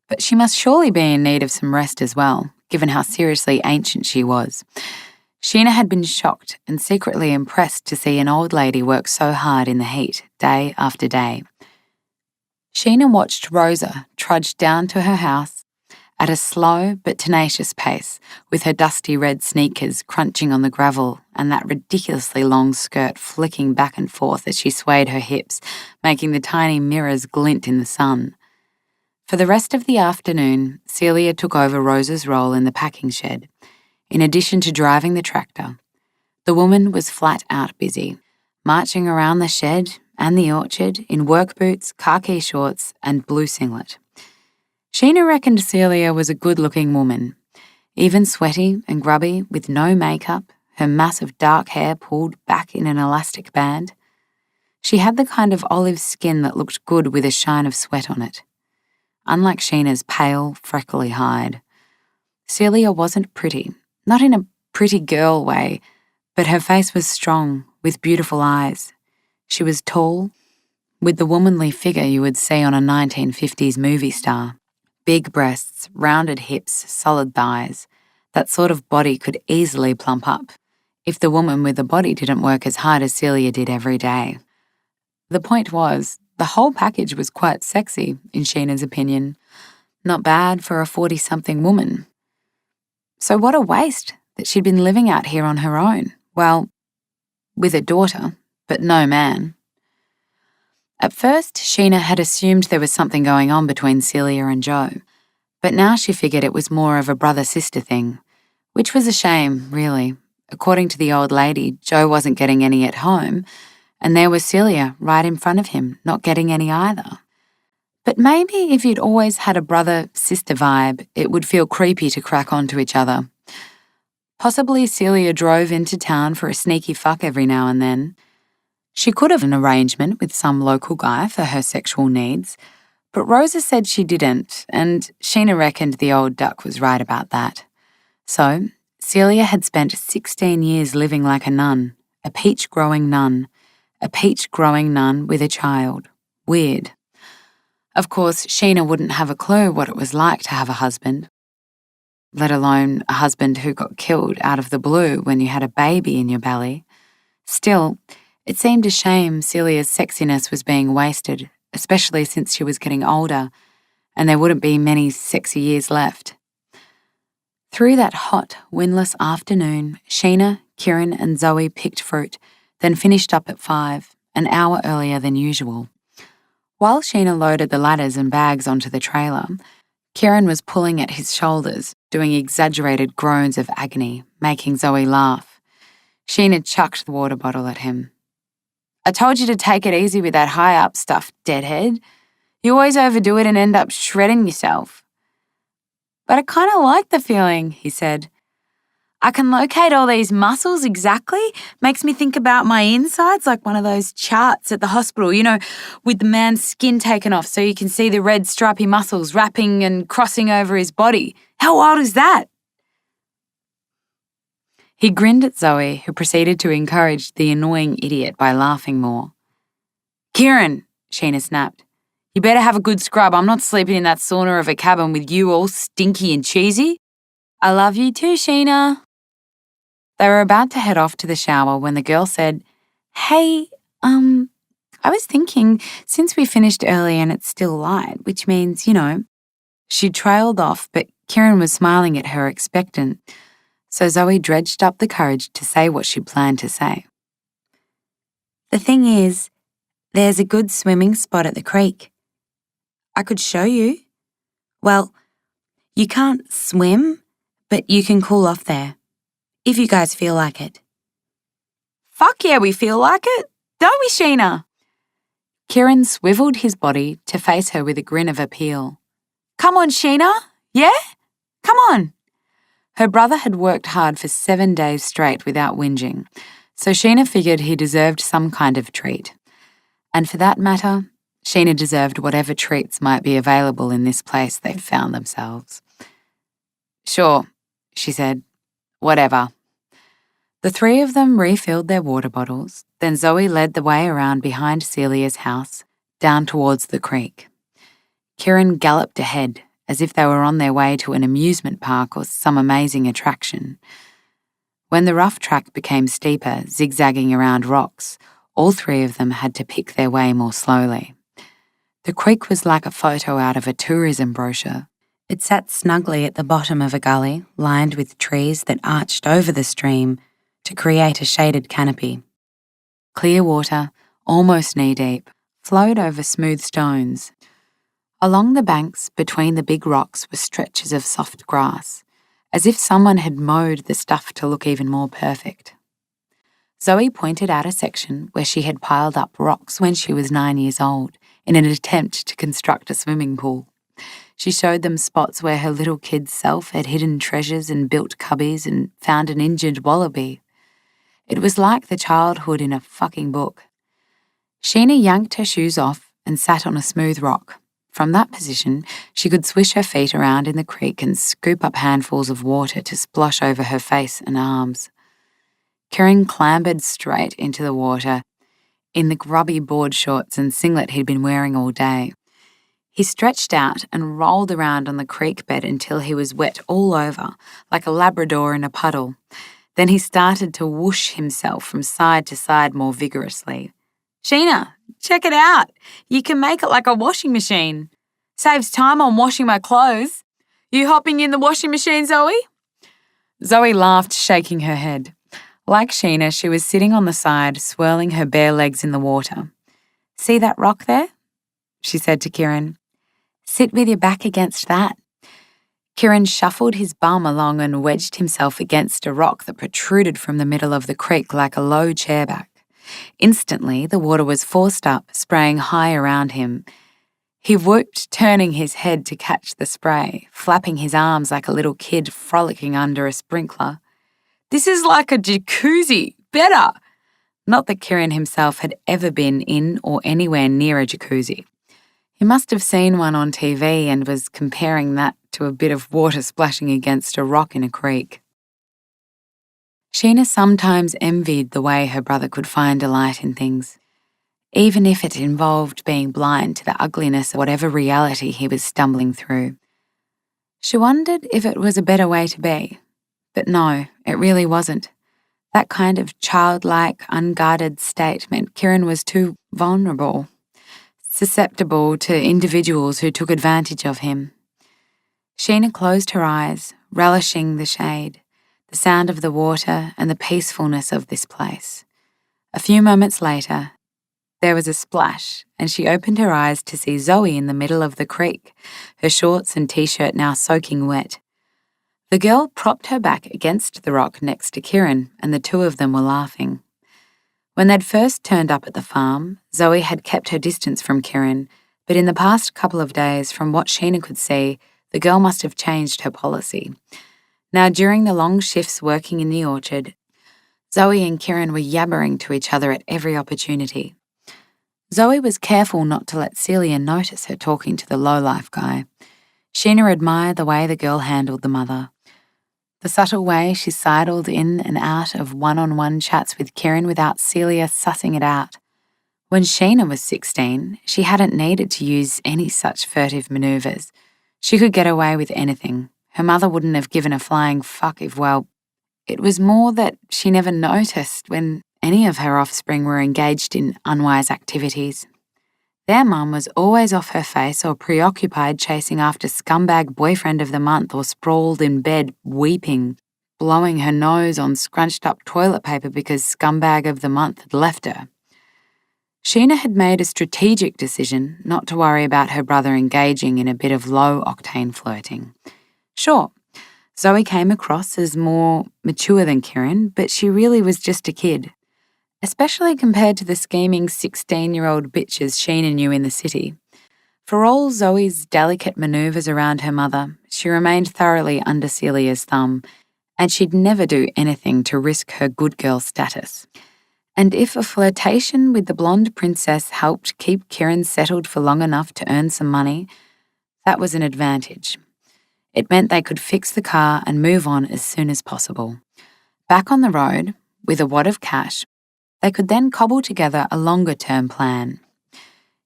[SPEAKER 2] but she must surely be in need of some rest as well, given how seriously ancient she was. Sheena had been shocked and secretly impressed to see an old lady work so hard in the heat, day after day. Sheena watched Rosa trudge down to her house at a slow but tenacious pace, with her dusty red sneakers crunching on the gravel and that ridiculously long skirt flicking back and forth as she swayed her hips, making the tiny mirrors glint in the sun. For the rest of the afternoon, Celia took over Rosa's role in the packing shed. In addition to driving the tractor, the woman was flat out busy, marching around the shed and the orchard in work boots, khaki shorts, and blue singlet. Sheena reckoned Celia was a good-looking woman, even sweaty and grubby with no makeup, her massive dark hair pulled back in an elastic band. She had the kind of olive skin that looked good with a shine of sweat on it. Unlike Sheena's pale, freckly hide, Celia wasn't pretty, not in a pretty girl way, but her face was strong, with beautiful eyes. She was tall, with the womanly figure you would see on a 1950s movie star. Big breasts, rounded hips, solid thighs. That sort of body could easily plump up, if the woman with the body didn't work as hard as Celia did every day. The point was, the whole package was quite sexy, in Sheena's opinion. Not bad for a 40-something woman. So what a waste that she'd been living out here on her own. Well, with a daughter, but no man. At first, Sheena had assumed there was something going on between Celia and Joe, but now she figured it was more of a brother-sister thing, which was a shame, really. According to the old lady, Joe wasn't getting any at home, and there was Celia right in front of him, not getting any either. But maybe if you'd always had a brother-sister vibe, it would feel creepy to crack onto each other. Possibly Celia drove into town for a sneaky fuck every now and then. She could have an arrangement with some local guy for her sexual needs, but Rosa said she didn't, and Sheena reckoned the old duck was right about that. So, Celia had spent 16 years living like a nun, a peach-growing nun with a child. Weird. Of course, Sheena wouldn't have a clue what it was like to have a husband, let alone a husband who got killed out of the blue when you had a baby in your belly. Still, it seemed a shame Celia's sexiness was being wasted, especially since she was getting older, and there wouldn't be many sexy years left. Through that hot, windless afternoon, Sheena, Kieran and Zoe picked fruit, then finished up at 5, an hour earlier than usual. While Sheena loaded the ladders and bags onto the trailer, Kieran was pulling at his shoulders, doing exaggerated groans of agony, making Zoe laugh. Sheena chucked the water bottle at him. "I told you to take it easy with that high-up stuff, deadhead. You always overdo it and end up shredding yourself." "But I kind of like the feeling," he said. "I can locate all these muscles exactly. Makes me think about my insides like one of those charts at the hospital, with the man's skin taken off so you can see the red stripy muscles wrapping and crossing over his body. How wild is that?" He grinned at Zoe, who proceeded to encourage the annoying idiot by laughing more. "Kieran," Sheena snapped, "you better have a good scrub. I'm not sleeping in that sauna of a cabin with you all stinky and cheesy." "I love you too, Sheena." They were about to head off to the shower when the girl said, "Hey, I was thinking, since we finished early and it's still light, which means, She trailed off, but Kieran was smiling at her expectant, so Zoe dredged up the courage to say what she planned to say. "The thing is, there's a good swimming spot at the creek. I could show you. Well, you can't swim, but you can cool off there, if you guys feel like it." "Fuck yeah, we feel like it. Don't we, Sheena?" Kieran swiveled his body to face her with a grin of appeal. "Come on, Sheena. Yeah? Come on." Her brother had worked hard for 7 days straight without whinging, so Sheena figured he deserved some kind of treat. And for that matter, Sheena deserved whatever treats might be available in this place they found themselves. "Sure," she said. "Whatever." The three of them refilled their water bottles, then Zoe led the way around behind Celia's house, down towards the creek. Kieran galloped ahead, as if they were on their way to an amusement park or some amazing attraction. When the rough track became steeper, zigzagging around rocks, all three of them had to pick their way more slowly. The creek was like a photo out of a tourism brochure. It sat snugly at the bottom of a gully, lined with trees that arched over the stream to create a shaded canopy. Clear water, almost knee-deep, flowed over smooth stones. Along the banks, between the big rocks, were stretches of soft grass, as if someone had mowed the stuff to look even more perfect. Zoe pointed out a section where she had piled up rocks when she was 9 years old in an attempt to construct a swimming pool. She showed them spots where her little kid self had hidden treasures and built cubbies and found an injured wallaby. It was like the childhood in a fucking book. Sheena yanked her shoes off and sat on a smooth rock. From that position, she could swish her feet around in the creek and scoop up handfuls of water to splosh over her face and arms. Kieran clambered straight into the water in the grubby board shorts and singlet he'd been wearing all day. He stretched out and rolled around on the creek bed until he was wet all over, like a Labrador in a puddle. Then he started to whoosh himself from side to side more vigorously. "Sheena, check it out. You can make it like a washing machine. Saves time on washing my clothes. You hopping in the washing machine, Zoe?" Zoe laughed, shaking her head. Like Sheena, she was sitting on the side, swirling her bare legs in the water. See that rock there? She said to Kieran. Sit with your back against that. Kieran shuffled his bum along and wedged himself against a rock that protruded from the middle of the creek like a low chairback. Instantly, the water was forced up, spraying high around him. He whooped, turning his head to catch the spray, flapping his arms like a little kid frolicking under a sprinkler. This is like a jacuzzi, better! Not that Kieran himself had ever been in or anywhere near a jacuzzi. He must have seen one on TV and was comparing that to a bit of water splashing against a rock in a creek. Sheena sometimes envied the way her brother could find delight in things, even if it involved being blind to the ugliness of whatever reality he was stumbling through. She wondered if it was a better way to be, but no, it really wasn't. That kind of childlike, unguarded state meant Kieran was too vulnerable, susceptible to individuals who took advantage of him. Sheena closed her eyes, relishing the shade, the sound of the water and the peacefulness of this place. A few moments later, there was a splash, and she opened her eyes to see Zoe in the middle of the creek, her shorts and t-shirt now soaking wet. The girl propped her back against the rock next to Kieran, and the two of them were laughing. When they'd first turned up at the farm, Zoe had kept her distance from Kieran, but in the past couple of days, from what Sheena could see, the girl must have changed her policy. Now, during the long shifts working in the orchard, Zoe and Kieran were yabbering to each other at every opportunity. Zoe was careful not to let Celia notice her talking to the lowlife guy. Sheena admired the way the girl handled the mother. The subtle way she sidled in and out of one-on-one chats with Kieran without Celia sussing it out. When Sheena was 16, she hadn't needed to use any such furtive manoeuvres. She could get away with anything. Her mother wouldn't have given a flying fuck if, well, it was more that she never noticed when any of her offspring were engaged in unwise activities. Their mum was always off her face or preoccupied chasing after scumbag boyfriend of the month or sprawled in bed weeping, blowing her nose on scrunched up toilet paper because scumbag of the month had left her. Sheena had made a strategic decision not to worry about her brother engaging in a bit of low-octane flirting. Sure, Zoe came across as more mature than Kieran, but she really was just a kid, especially compared to the scheming 16-year-old bitches Sheena knew in the city. For all Zoe's delicate manoeuvres around her mother, she remained thoroughly under Celia's thumb, and she'd never do anything to risk her good girl status. And if a flirtation with the blonde princess helped keep Kieran settled for long enough to earn some money, that was an advantage. It meant they could fix the car and move on as soon as possible. Back on the road, with a wad of cash, they could then cobble together a longer-term plan.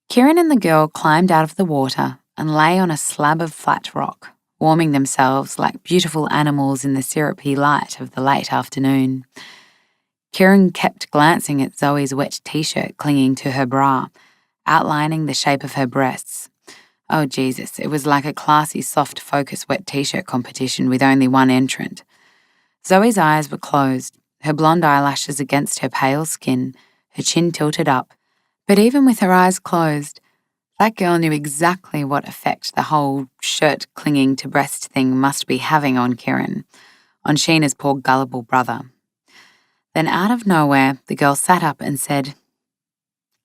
[SPEAKER 2] Kieran and the girl climbed out of the water and lay on a slab of flat rock, warming themselves like beautiful animals in the syrupy light of the late afternoon. Kieran kept glancing at Zoe's wet t-shirt clinging to her bra, outlining the shape of her breasts. Oh Jesus, it was like a classy soft focus wet t-shirt competition with only one entrant. Zoe's eyes were closed, her blonde eyelashes against her pale skin, her chin tilted up. But even with her eyes closed, that girl knew exactly what effect the whole shirt clinging to breast thing must be having on Kieran, on Sheena's poor gullible brother. Then out of nowhere, the girl sat up and said,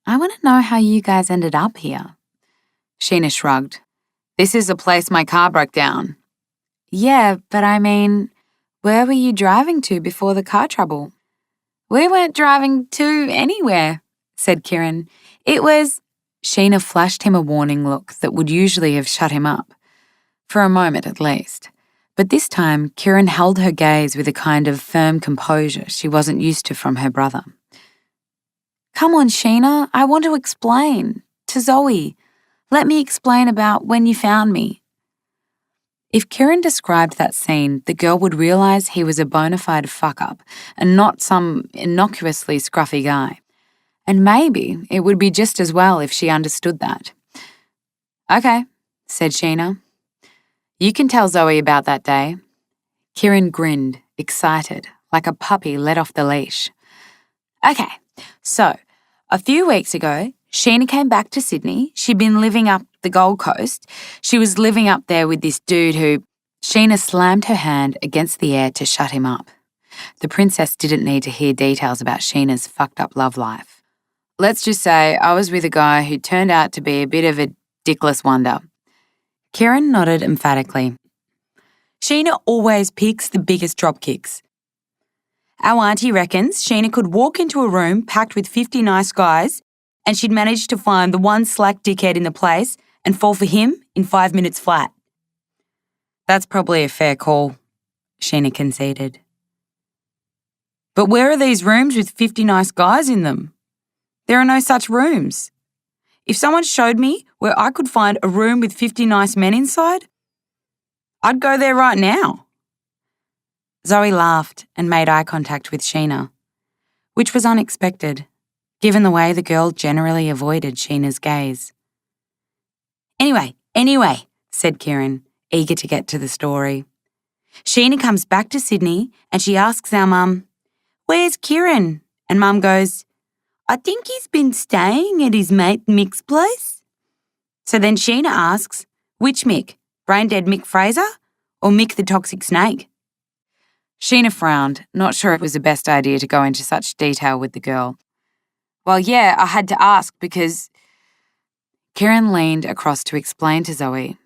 [SPEAKER 2] "I want to know how you guys ended up here." Sheena shrugged. "This is a place my car broke down." "Yeah, but I mean, where were you driving to before the car trouble?" "We weren't driving to anywhere," said Kieran. "It was—" Sheena flashed him a warning look that would usually have shut him up, for a moment at least. But this time, Kieran held her gaze with a kind of firm composure she wasn't used to from her brother. "Come on, Sheena, I want to explain. To Zoe. Let me explain about when you found me." If Kieran described that scene, the girl would realise he was a bona fide fuck-up and not some innocuously scruffy guy. And maybe it would be just as well if she understood that. "Okay," said Sheena. "You can tell Zoe about that day." Kieran grinned, excited, like a puppy let off the leash. "Okay, so a few weeks ago, Sheena came back to Sydney. She'd been living up the Gold Coast. She was living up there with this dude who... Sheena slammed her hand against the air to shut him up. The princess didn't need to hear details about Sheena's fucked up love life. Let's just say I was with a guy who turned out to be a bit of a dickless wonder. Kieran nodded emphatically. Sheena always picks the biggest drop kicks. Our auntie reckons Sheena could walk into a room packed with 50 nice guys and she'd manage to find the one slack dickhead in the place and fall for him in 5 minutes flat. That's probably a fair call, Sheena conceded. But where are these rooms with 50 nice guys in them? There are no such rooms. If someone showed me where I could find a room with 50 nice men inside, I'd go there right now. Zoe laughed and made eye contact with Sheena, which was unexpected, given the way the girl generally avoided Sheena's gaze. Anyway, said Kieran, eager to get to the story. Sheena comes back to Sydney and she asks our mum, "Where's Kieran?" And Mum goes, "I think he's been staying at his mate Mick's place." So then Sheena asks, "Which Mick? Brain-dead Mick Fraser or Mick the toxic snake?" Sheena frowned, not sure it was the best idea to go into such detail with the girl. "Well, yeah, I had to ask because..." Kieran leaned across to explain to Zoe.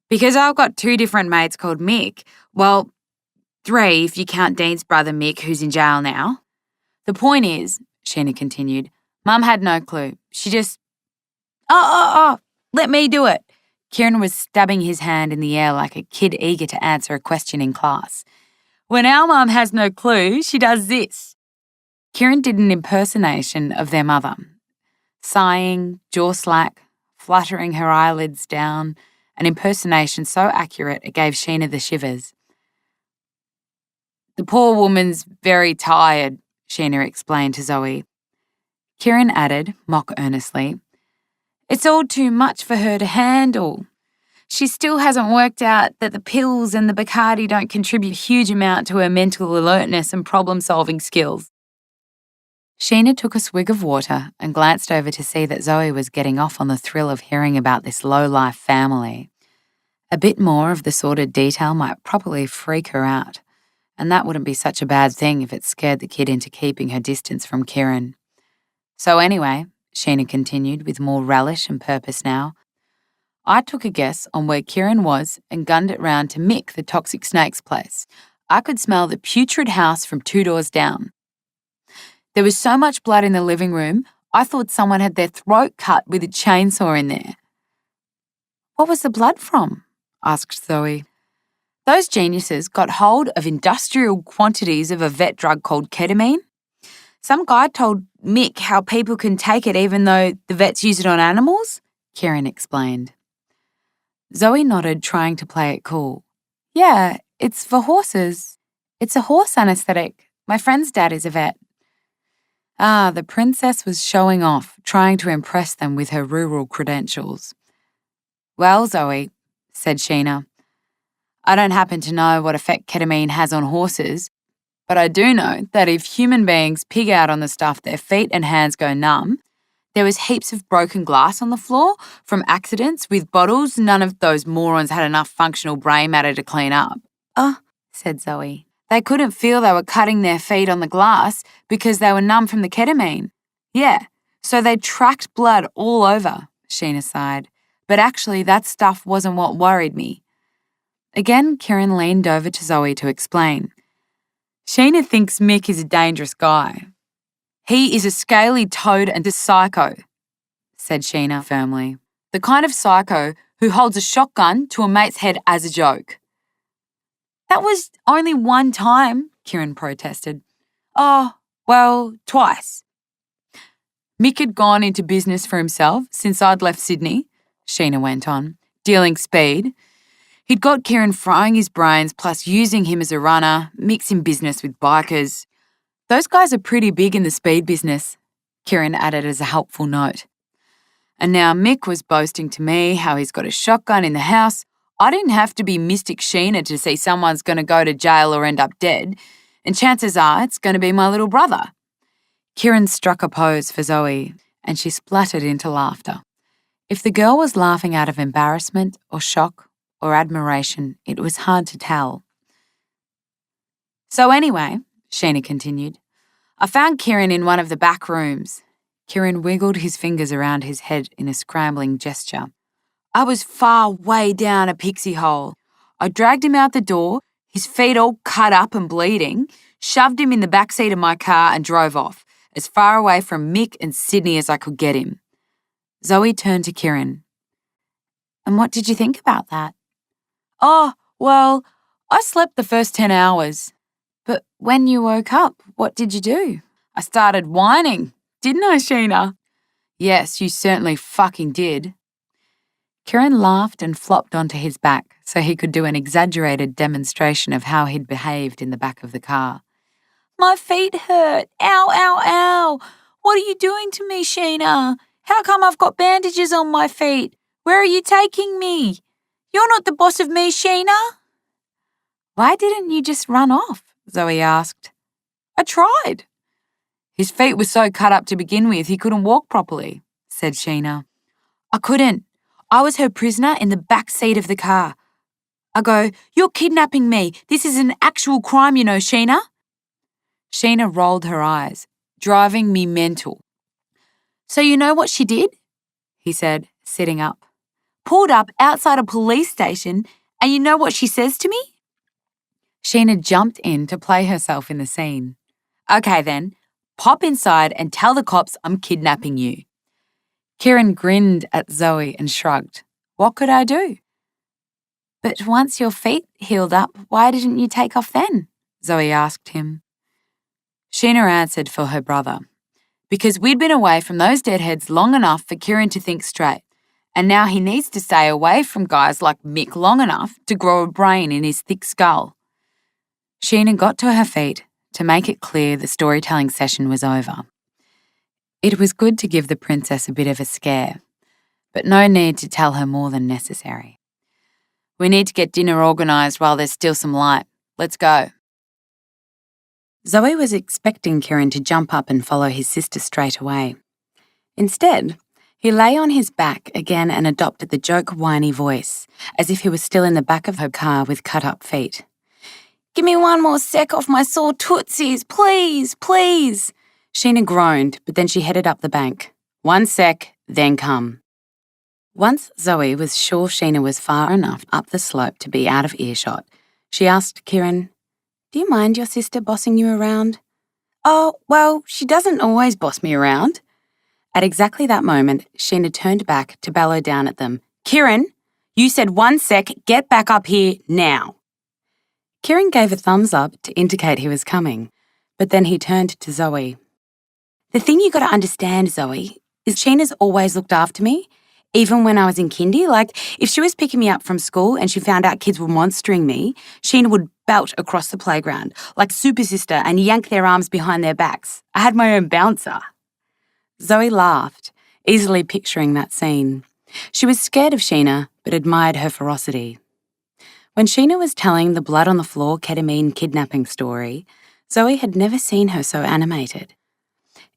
[SPEAKER 2] "Because I've got 2 different mates called Mick. Well, 3 if you count Dean's brother Mick, who's in jail now. The point is," Sheena continued, "Mum had no clue. She just... Oh, let me do it." Kieran was stabbing his hand in the air like a kid eager to answer a question in class. "When our mum has no clue, she does this." Kieran did an impersonation of their mother, sighing, jaw slack, fluttering her eyelids down, an impersonation so accurate it gave Sheena the shivers. "The poor woman's very tired," Sheena explained to Zoe. Kieran added, mock earnestly, "It's all too much for her to handle. She still hasn't worked out that the pills and the Bacardi don't contribute a huge amount to her mental alertness and problem-solving skills." Sheena took a swig of water and glanced over to see that Zoe was getting off on the thrill of hearing about this low-life family. A bit more of the sordid detail might probably freak her out, and that wouldn't be such a bad thing if it scared the kid into keeping her distance from Kieran. "So anyway," Sheena continued with more relish and purpose now, "I took a guess on where Kieran was and gunned it round to Mick the toxic snake's place. I could smell the putrid house from 2 doors down. There was so much blood in the living room, I thought someone had their throat cut with a chainsaw in there." "What was the blood from?" asked Zoe. "Those geniuses got hold of industrial quantities of a vet drug called ketamine. Some guy told Mick how people can take it even though the vets use it on animals," Kieran explained. Zoe nodded, trying to play it cool. "Yeah, it's for horses. It's a horse anesthetic. My friend's dad is a vet." The princess was showing off, trying to impress them with her rural credentials. "Well, Zoe," said Sheena, "I don't happen to know what effect ketamine has on horses, but I do know that if human beings pig out on the stuff, their feet and hands go numb. There was heaps of broken glass on the floor from accidents with bottles. None of those morons had enough functional brain matter to clean up." "Oh," said Zoe. "They couldn't feel they were cutting their feet on the glass because they were numb from the ketamine." "Yeah, so they tracked blood all over," Sheena sighed. "But actually that stuff wasn't what worried me." Again, Kieran leaned over to Zoe to explain. "Sheena thinks Mick is a dangerous guy. He is a scaly toad and a psycho," said Sheena firmly. "The kind of psycho who holds a shotgun to a mate's head as a joke." "That was only one time," Kieran protested. "Oh, well, twice." "Mick had gone into business for himself since I'd left Sydney," Sheena went on, "dealing speed. He'd got Kieran frying his brains plus using him as a runner, mixing business with bikers. Those guys are pretty big in the speed business," Kieran added as a helpful note. "And now Mick was boasting to me how he's got a shotgun in the house. I didn't have to be Mystic Sheena to see someone's going to go to jail or end up dead, and chances are it's going to be my little brother." Kieran struck a pose for Zoe, and she spluttered into laughter. If the girl was laughing out of embarrassment or shock or admiration, it was hard to tell. So anyway, Sheena continued, I found Kieran in one of the back rooms. Kieran wiggled his fingers around his head in a scrambling gesture. I was far way down a pixie hole. I dragged him out the door, his feet all cut up and bleeding, shoved him in the back seat of my car and drove off, as far away from Mick and Sydney as I could get him. Zoe turned to Kieran. And what did you think about that? Oh, well, I slept the first 10 hours. But when you woke up, what did you do? I started whining, didn't I, Sheena? Yes, you certainly fucking did. Kieran laughed and flopped onto his back so he could do an exaggerated demonstration of how he'd behaved in the back of the car. My feet hurt. Ow, ow, ow. What are you doing to me, Sheena? How come I've got bandages on my feet? Where are you taking me? You're not the boss of me, Sheena. Why didn't you just run off? Zoe asked. I tried. His feet were so cut up to begin with he couldn't walk properly, said Sheena. I couldn't. I was her prisoner in the back seat of the car. I go, you're kidnapping me. This is an actual crime, you know, Sheena. Sheena rolled her eyes, driving me mental. So you know what she did? He said, sitting up. Pulled up outside a police station, and you know what she says to me? Sheena jumped in to play herself in the scene. Okay then, pop inside and tell the cops I'm kidnapping you. Kieran grinned at Zoe and shrugged. What could I do? But once your feet healed up, why didn't you take off then? Zoe asked him. Sheena answered for her brother. Because we'd been away from those deadheads long enough for Kieran to think straight, and now he needs to stay away from guys like Mick long enough to grow a brain in his thick skull. Sheena got to her feet to make it clear the storytelling session was over. It was good to give the princess a bit of a scare, but no need to tell her more than necessary. We need to get dinner organised while there's still some light. Let's go. Zoe was expecting Kieran to jump up and follow his sister straight away. Instead, he lay on his back again and adopted the joke whiny voice, as if he was still in the back of her car with cut-up feet. Give me one more sec off my sore tootsies, please, please. Sheena groaned, but then she headed up the bank. 1 sec, then come. Once Zoe was sure Sheena was far enough up the slope to be out of earshot, she asked Kieran, Do you mind your sister bossing you around? Oh, well, she doesn't always boss me around. At exactly that moment, Sheena turned back to bellow down at them. Kieran, you said 1 sec, get back up here now. Kieran gave a thumbs up to indicate he was coming, but then he turned to Zoe. The thing you got to understand, Zoe, is Sheena's always looked after me, even when I was in kindy. Like, if she was picking me up from school and she found out kids were monstering me, Sheena would belt across the playground like Super Sister and yank their arms behind their backs. I had my own bouncer. Zoe laughed, easily picturing that scene. She was scared of Sheena, but admired her ferocity. When Sheena was telling the blood-on-the-floor ketamine kidnapping story, Zoe had never seen her so animated.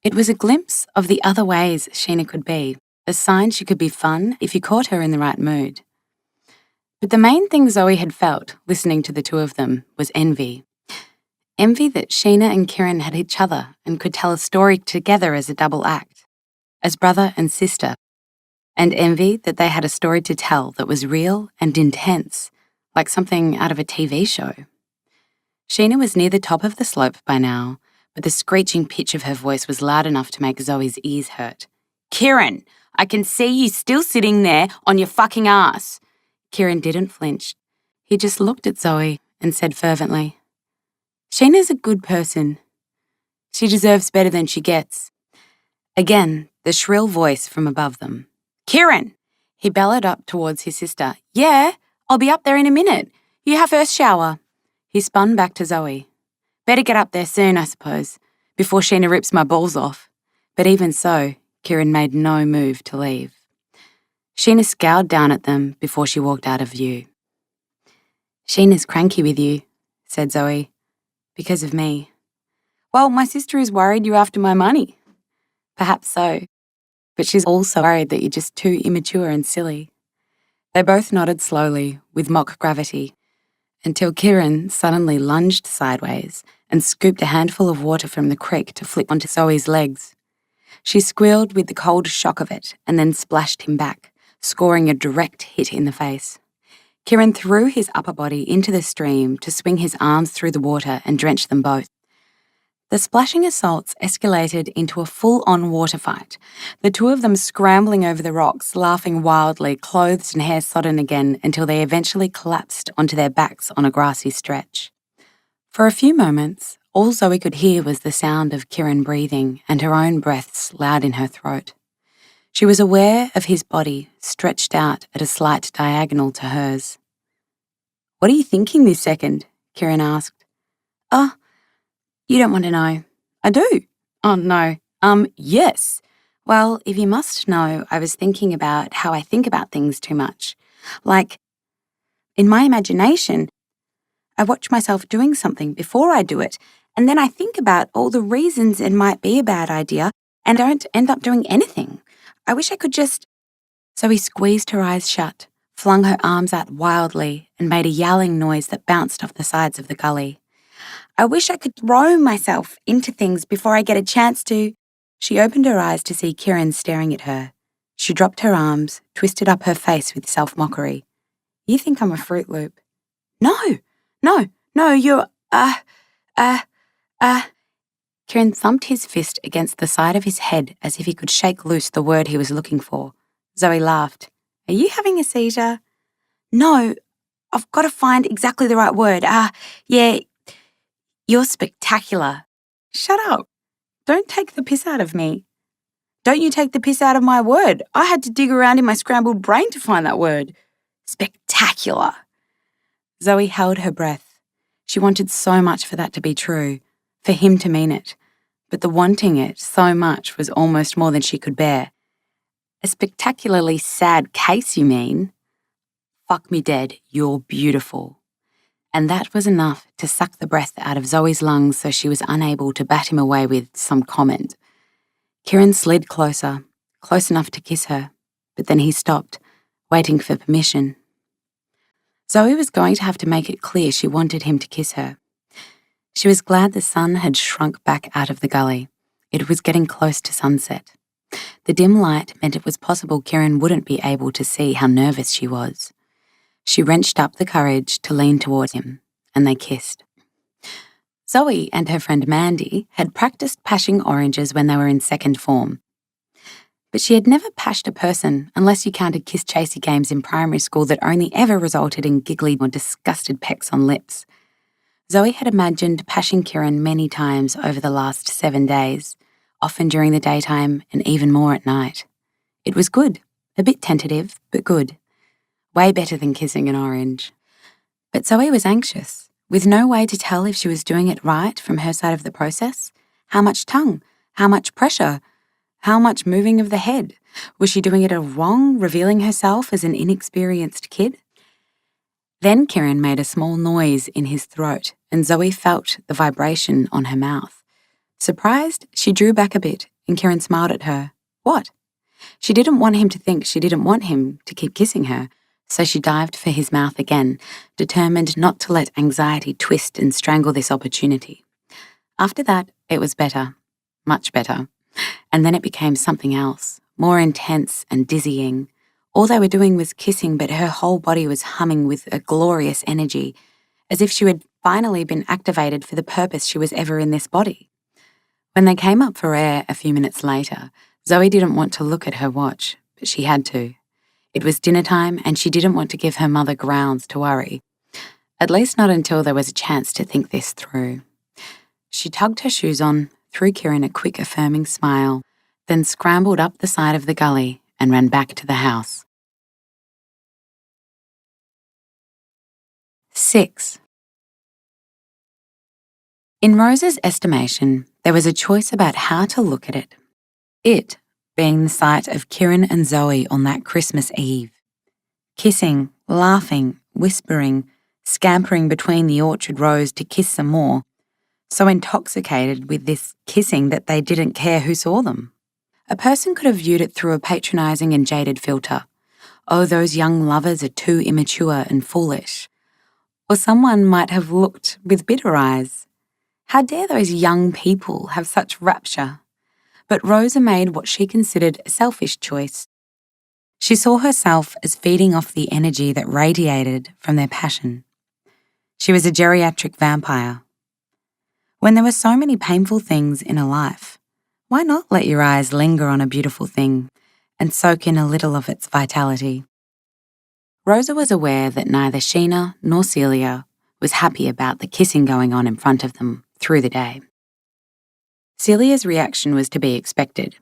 [SPEAKER 2] It was a glimpse of the other ways Sheena could be, a sign she could be fun if you caught her in the right mood. But the main thing Zoe had felt, listening to the two of them, was envy. Envy that Sheena and Kieran had each other and could tell a story together as a double act, as brother and sister, and envy that they had a story to tell that was real and intense, like something out of a TV show. Sheena was near the top of the slope by now, but the screeching pitch of her voice was loud enough to make Zoe's ears hurt. Kieran, I can see you still sitting there on your fucking ass. Kieran didn't flinch. He just looked at Zoe and said fervently, Sheena's a good person. She deserves better than she gets. Again, the shrill voice from above them. Kieran! He bellowed up towards his sister. Yeah, I'll be up there in a minute. You have first shower. He spun back to Zoe. Better get up there soon, I suppose, before Sheena rips my balls off. But even so, Kieran made no move to leave. Sheena scowled down at them before she walked out of view. Sheena's cranky with you, said Zoe. Because of me. Well, my sister is worried you're after my money. Perhaps so. but she's also worried that you're just too immature and silly. They both nodded slowly, with mock gravity, until Kieran suddenly lunged sideways and scooped a handful of water from the creek to flip onto Zoe's legs. She squealed with the cold shock of it and then splashed him back, scoring a direct hit in the face. Kieran threw his upper body into the stream to swing his arms through the water and drench them both. The splashing assaults escalated into a full-on water fight, the two of them scrambling over the rocks, laughing wildly, clothes and hair sodden again until they eventually collapsed onto their backs on a grassy stretch. For a few moments, all Zoe could hear was the sound of Kieran breathing and her own breaths loud in her throat. She was aware of his body stretched out at a slight diagonal to hers. "What are you thinking this second?" Kieran asked. "Oh, you don't want to know." "I do." "Oh, no. Yes. Well, if you must know, I was thinking about how I think about things too much. Like, in my imagination, I watch myself doing something before I do it, and then I think about all the reasons it might be a bad idea and don't end up doing anything. I wish I could just—" So he squeezed her eyes shut, flung her arms out wildly, and made a yowling noise that bounced off the sides of the gully. "I wish I could throw myself into things before I get a chance to—" She opened her eyes to see Kieran staring at her. She dropped her arms, twisted up her face with self-mockery. "You think I'm a Fruit Loop?" No, you're, Kieran thumped his fist against the side of his head as if he could shake loose the word he was looking for. Zoe laughed. "Are you having a seizure?" "No, I've got to find exactly the right word. Yeah, you're spectacular." "Shut up. Don't take the piss out of me." "Don't you take the piss out of my word. I had to dig around in my scrambled brain to find that word. Spectacular." Zoe held her breath. She wanted so much for that to be true, for him to mean it, but the wanting it so much was almost more than she could bear. "A spectacularly sad case, you mean?" "Fuck me dead, you're beautiful." And that was enough to suck the breath out of Zoe's lungs so she was unable to bat him away with some comment. Kieran slid closer, close enough to kiss her, but then he stopped, waiting for permission. Zoe was going to have to make it clear she wanted him to kiss her. She was glad the sun had shrunk back out of the gully. It was getting close to sunset. The dim light meant it was possible Kieran wouldn't be able to see how nervous she was. She wrenched up the courage to lean toward him, and they kissed. Zoe and her friend Mandy had practiced pashing oranges when they were in second form. But she had never pashed a person unless you counted kiss-chasey games in primary school that only ever resulted in giggly or disgusted pecks on lips. Zoe had imagined pashing Kieran many times over the last 7 days, often during the daytime and even more at night. It was good, a bit tentative, but good. Way better than kissing an orange. But Zoe was anxious, with no way to tell if she was doing it right from her side of the process. How much tongue? How much pressure? How much moving of the head? Was she doing it all wrong, revealing herself as an inexperienced kid? Then Kieran made a small noise in his throat, and Zoe felt the vibration on her mouth. Surprised, she drew back a bit, and Kieran smiled at her. What? She didn't want him to think she didn't want him to keep kissing her, so she dived for his mouth again, determined not to let anxiety twist and strangle this opportunity. After that, it was better. Much better. And then it became something else, more intense and dizzying. All they were doing was kissing, but her whole body was humming with a glorious energy, as if she had finally been activated for the purpose she was ever in this body. When they came up for air a few minutes later, Zoe didn't want to look at her watch, but she had to. It was dinner time, and she didn't want to give her mother grounds to worry. At least not until there was a chance to think this through. She tugged her shoes on, threw Kieran a quick affirming smile, then scrambled up the side of the gully and ran back to the house. 6. In Rose's estimation, there was a choice about how to look at it. It being the sight of Kieran and Zoe on that Christmas Eve. Kissing, laughing, whispering, scampering between the orchard rows to kiss some more, so intoxicated with this kissing that they didn't care who saw them. A person could have viewed it through a patronising and jaded filter. Oh, those young lovers are too immature and foolish. Or someone might have looked with bitter eyes. How dare those young people have such rapture? But Rosa made what she considered a selfish choice. She saw herself as feeding off the energy that radiated from their passion. She was a geriatric vampire. When there were so many painful things in a life, why not let your eyes linger on a beautiful thing and soak in a little of its vitality? Rosa was aware that neither Sheena nor Celia was happy about the kissing going on in front of them through the day. Celia's reaction was to be expected.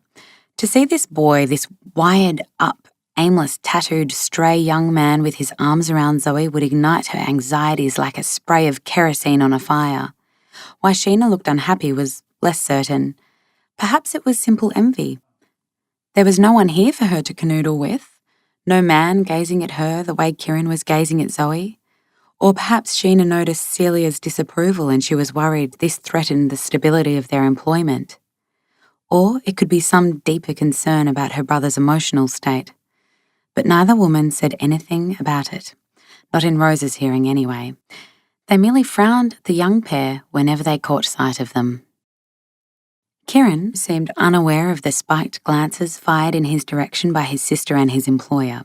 [SPEAKER 2] To see this boy, this wired-up, aimless, tattooed, stray young man with his arms around Zoe would ignite her anxieties like a spray of kerosene on a fire. Why Sheena looked unhappy was less certain. Perhaps it was simple envy. There was no one here for her to canoodle with, no man gazing at her the way Kieran was gazing at Zoe. Or perhaps Sheena noticed Celia's disapproval and she was worried this threatened the stability of their employment. Or it could be some deeper concern about her brother's emotional state. But neither woman said anything about it, not in Rosa's hearing anyway. They merely frowned at the young pair whenever they caught sight of them. Kieran seemed unaware of the spiked glances fired in his direction by his sister and his employer.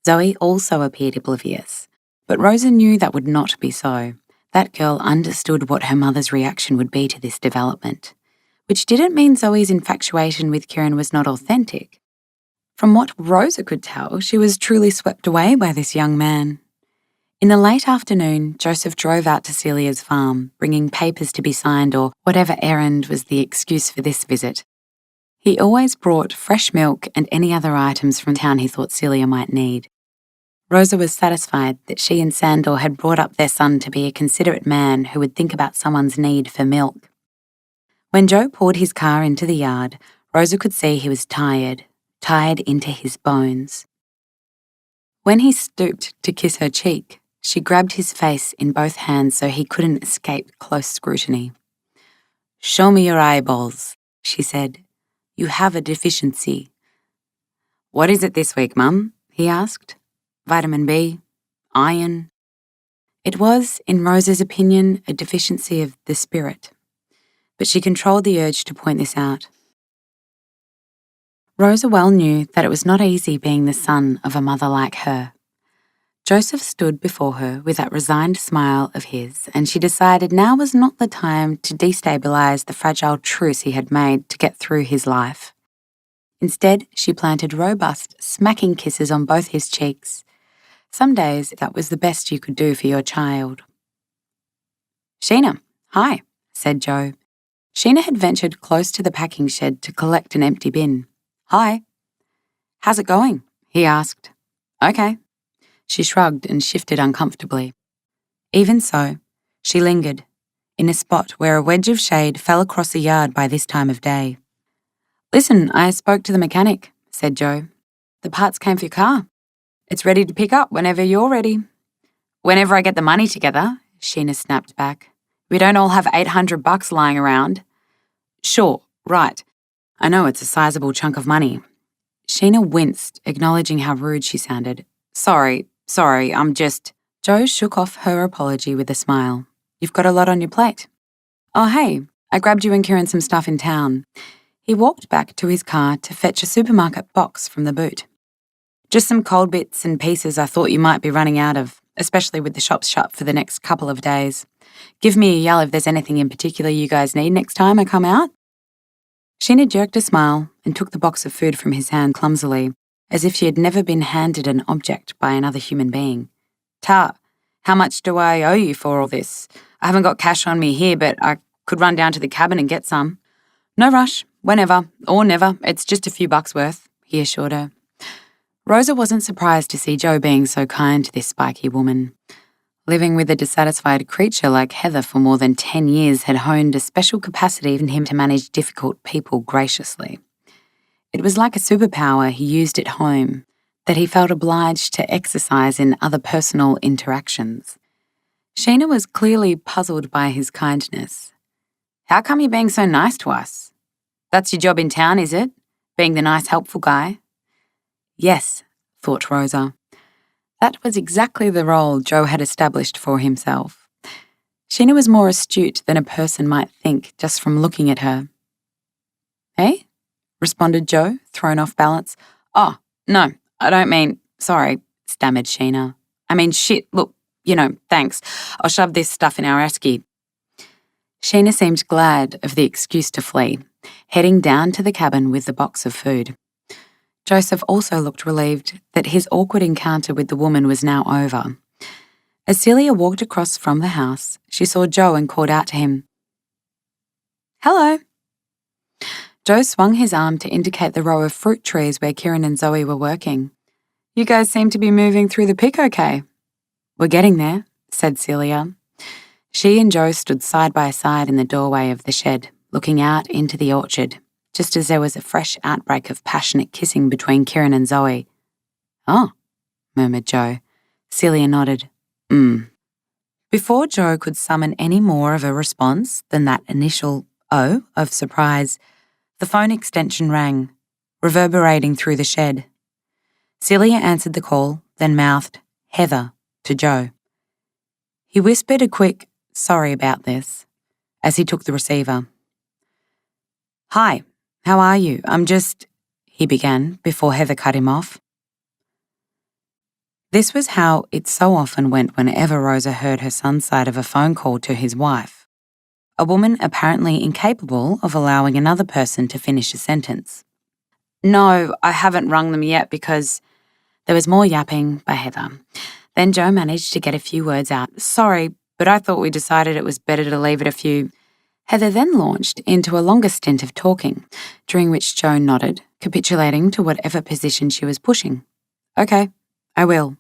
[SPEAKER 2] Zoe also appeared oblivious, but Rosa knew that would not be so. That girl understood what her mother's reaction would be to this development, which didn't mean Zoe's infatuation with Kieran was not authentic. From what Rosa could tell, she was truly swept away by this young man. In the late afternoon, Joseph drove out to Celia's farm, bringing papers to be signed or whatever errand was the excuse for this visit. He always brought fresh milk and any other items from town he thought Celia might need. Rosa was satisfied that she and Sandor had brought up their son to be a considerate man who would think about someone's need for milk. When Joe poured his car into the yard, Rosa could see he was tired into his bones. When he stooped to kiss her cheek, she grabbed his face in both hands so he couldn't escape close scrutiny. "Show me your eyeballs," she said. "You have a deficiency." "What is it this week, Mum?" he asked. "Vitamin B? Iron?" It was, in Rosa's opinion, a deficiency of the spirit, but she controlled the urge to point this out. Rosa well knew that it was not easy being the son of a mother like her. Joseph stood before her with that resigned smile of his, and she decided now was not the time to destabilise the fragile truce he had made to get through his life. Instead, she planted robust, smacking kisses on both his cheeks. Some days that was the best you could do for your child. "Sheena, hi," said Joe. Sheena had ventured close to the packing shed to collect an empty bin. "Hi." "How's it going?" he asked. "Okay." She shrugged and shifted uncomfortably. Even so, she lingered, in a spot where a wedge of shade fell across the yard by this time of day. "Listen, I spoke to the mechanic," said Joe. "The parts came for your car. It's ready to pick up whenever you're ready." "Whenever I get the money together," Sheena snapped back. "We don't all have $800 lying around." "Sure, right. I know it's a sizable chunk of money." Sheena winced, acknowledging how rude she sounded. Sorry, I'm just..." Joe shook off her apology with a smile. "You've got a lot on your plate." "Oh, hey, I grabbed you and Kieran some stuff in town." He walked back to his car to fetch a supermarket box from the boot. "Just some cold bits and pieces I thought you might be running out of, especially with the shops shut for the next couple of days. Give me a yell if there's anything in particular you guys need next time I come out." Sheena jerked a smile and took the box of food from his hand clumsily, as if she had never been handed an object by another human being. "Ta, how much do I owe you for all this? I haven't got cash on me here, but I could run down to the cabin and get some." "No rush, whenever, or never, it's just a few bucks worth," he assured her. Rosa wasn't surprised to see Joe being so kind to this spiky woman. Living with a dissatisfied creature like Heather for more than 10 years had honed a special capacity in him to manage difficult people graciously. It was like a superpower he used at home that he felt obliged to exercise in other personal interactions. Sheena was clearly puzzled by his kindness. "How come you're being so nice to us? That's your job in town, is it? being the nice, helpful guy? Yes, thought Rosa. That was exactly the role Joe had established for himself. Sheena was more astute than a person might think just from looking at her. Eh? Responded Joe, thrown off balance. Oh, no, I don't mean, sorry, stammered Sheena. I mean, shit, look, thanks. I'll shove this stuff in our esky. Sheena seemed glad of the excuse to flee, heading down to the cabin with the box of food. Joseph also looked relieved that his awkward encounter with the woman was now over. As Celia walked across from the house, she saw Joe and called out to him. Hello. Joe swung his arm to indicate the row of fruit trees where Kieran and Zoe were working. You guys seem to be moving through the pick okay. We're getting there, said Celia. She and Joe stood side by side in the doorway of the shed, looking out into the orchard, just as there was a fresh outbreak of passionate kissing between Kieran and Zoe. Oh, murmured Joe. Celia nodded. Before Joe could summon any more of a response than that initial "oh" of surprise, the phone extension rang, reverberating through the shed. Celia answered the call, then mouthed, Heather, to Joe. He whispered a quick, sorry about this, as he took the receiver. Hi, how are you? He began before Heather cut him off. This was how it so often went whenever Rosa heard her son's side of a phone call to his wife. A woman apparently incapable of allowing another person to finish a sentence. No, I haven't rung them yet because there was more yapping by Heather. Then Joe managed to get a few words out. Sorry, but I thought we decided it was better to leave it a few. Heather then launched into a longer stint of talking, during which Joe nodded, capitulating to whatever position she was pushing. Okay, I will.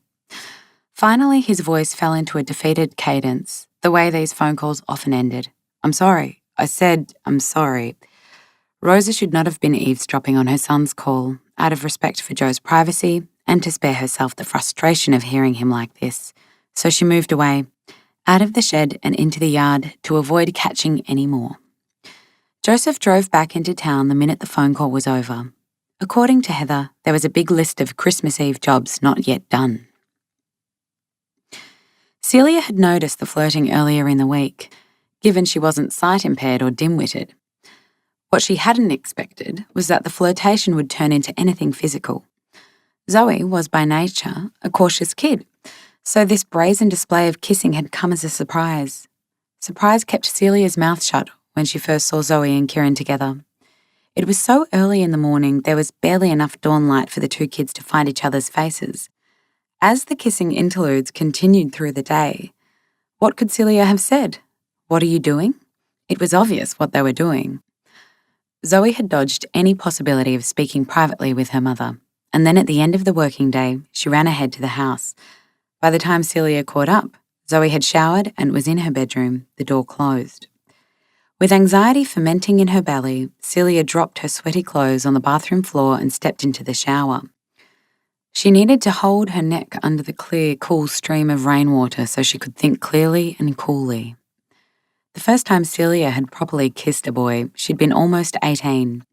[SPEAKER 2] Finally, his voice fell into a defeated cadence, the way these phone calls often ended. I'm sorry. I said I'm sorry. Rosa should not have been eavesdropping on her son's call, out of respect for Joe's privacy and to spare herself the frustration of hearing him like this. So she moved away, out of the shed and into the yard to avoid catching any more. Joseph drove back into town the minute the phone call was over. According to Heather, there was a big list of Christmas Eve jobs not yet done. Celia had noticed the flirting earlier in the week, given she wasn't sight-impaired or dim-witted. What she hadn't expected was that the flirtation would turn into anything physical. Zoe was by nature a cautious kid, so this brazen display of kissing had come as a surprise. Surprise kept Celia's mouth shut when she first saw Zoe and Kieran together. It was so early in the morning there was barely enough dawn light for the two kids to find each other's faces. As the kissing interludes continued through the day, what could Celia have said? What are you doing? It was obvious what they were doing. Zoe had dodged any possibility of speaking privately with her mother, and then at the end of the working day, she ran ahead to the house. By the time Celia caught up, Zoe had showered and was in her bedroom, the door closed. With anxiety fermenting in her belly, Celia dropped her sweaty clothes on the bathroom floor and stepped into the shower. She needed to hold her neck under the clear, cool stream of rainwater so she could think clearly and coolly. The first time Celia had properly kissed a boy, she'd been almost 18.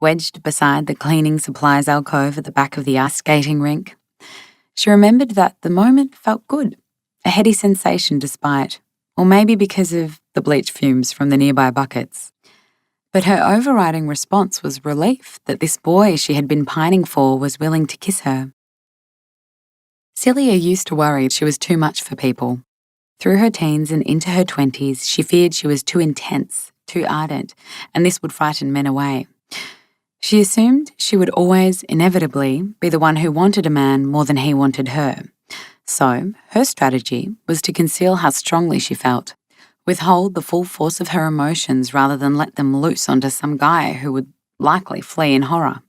[SPEAKER 2] Wedged beside the cleaning supplies alcove at the back of the ice skating rink, she remembered that the moment felt good, a heady sensation despite, or maybe because of the bleach fumes from the nearby buckets. But her overriding response was relief that this boy she had been pining for was willing to kiss her. Celia used to worry she was too much for people. Through her teens and into her 20s, she feared she was too intense, too ardent, and this would frighten men away. She assumed she would always, inevitably, be the one who wanted a man more than he wanted her. So, her strategy was to conceal how strongly she felt, withhold the full force of her emotions rather than let them loose onto some guy who would likely flee in horror.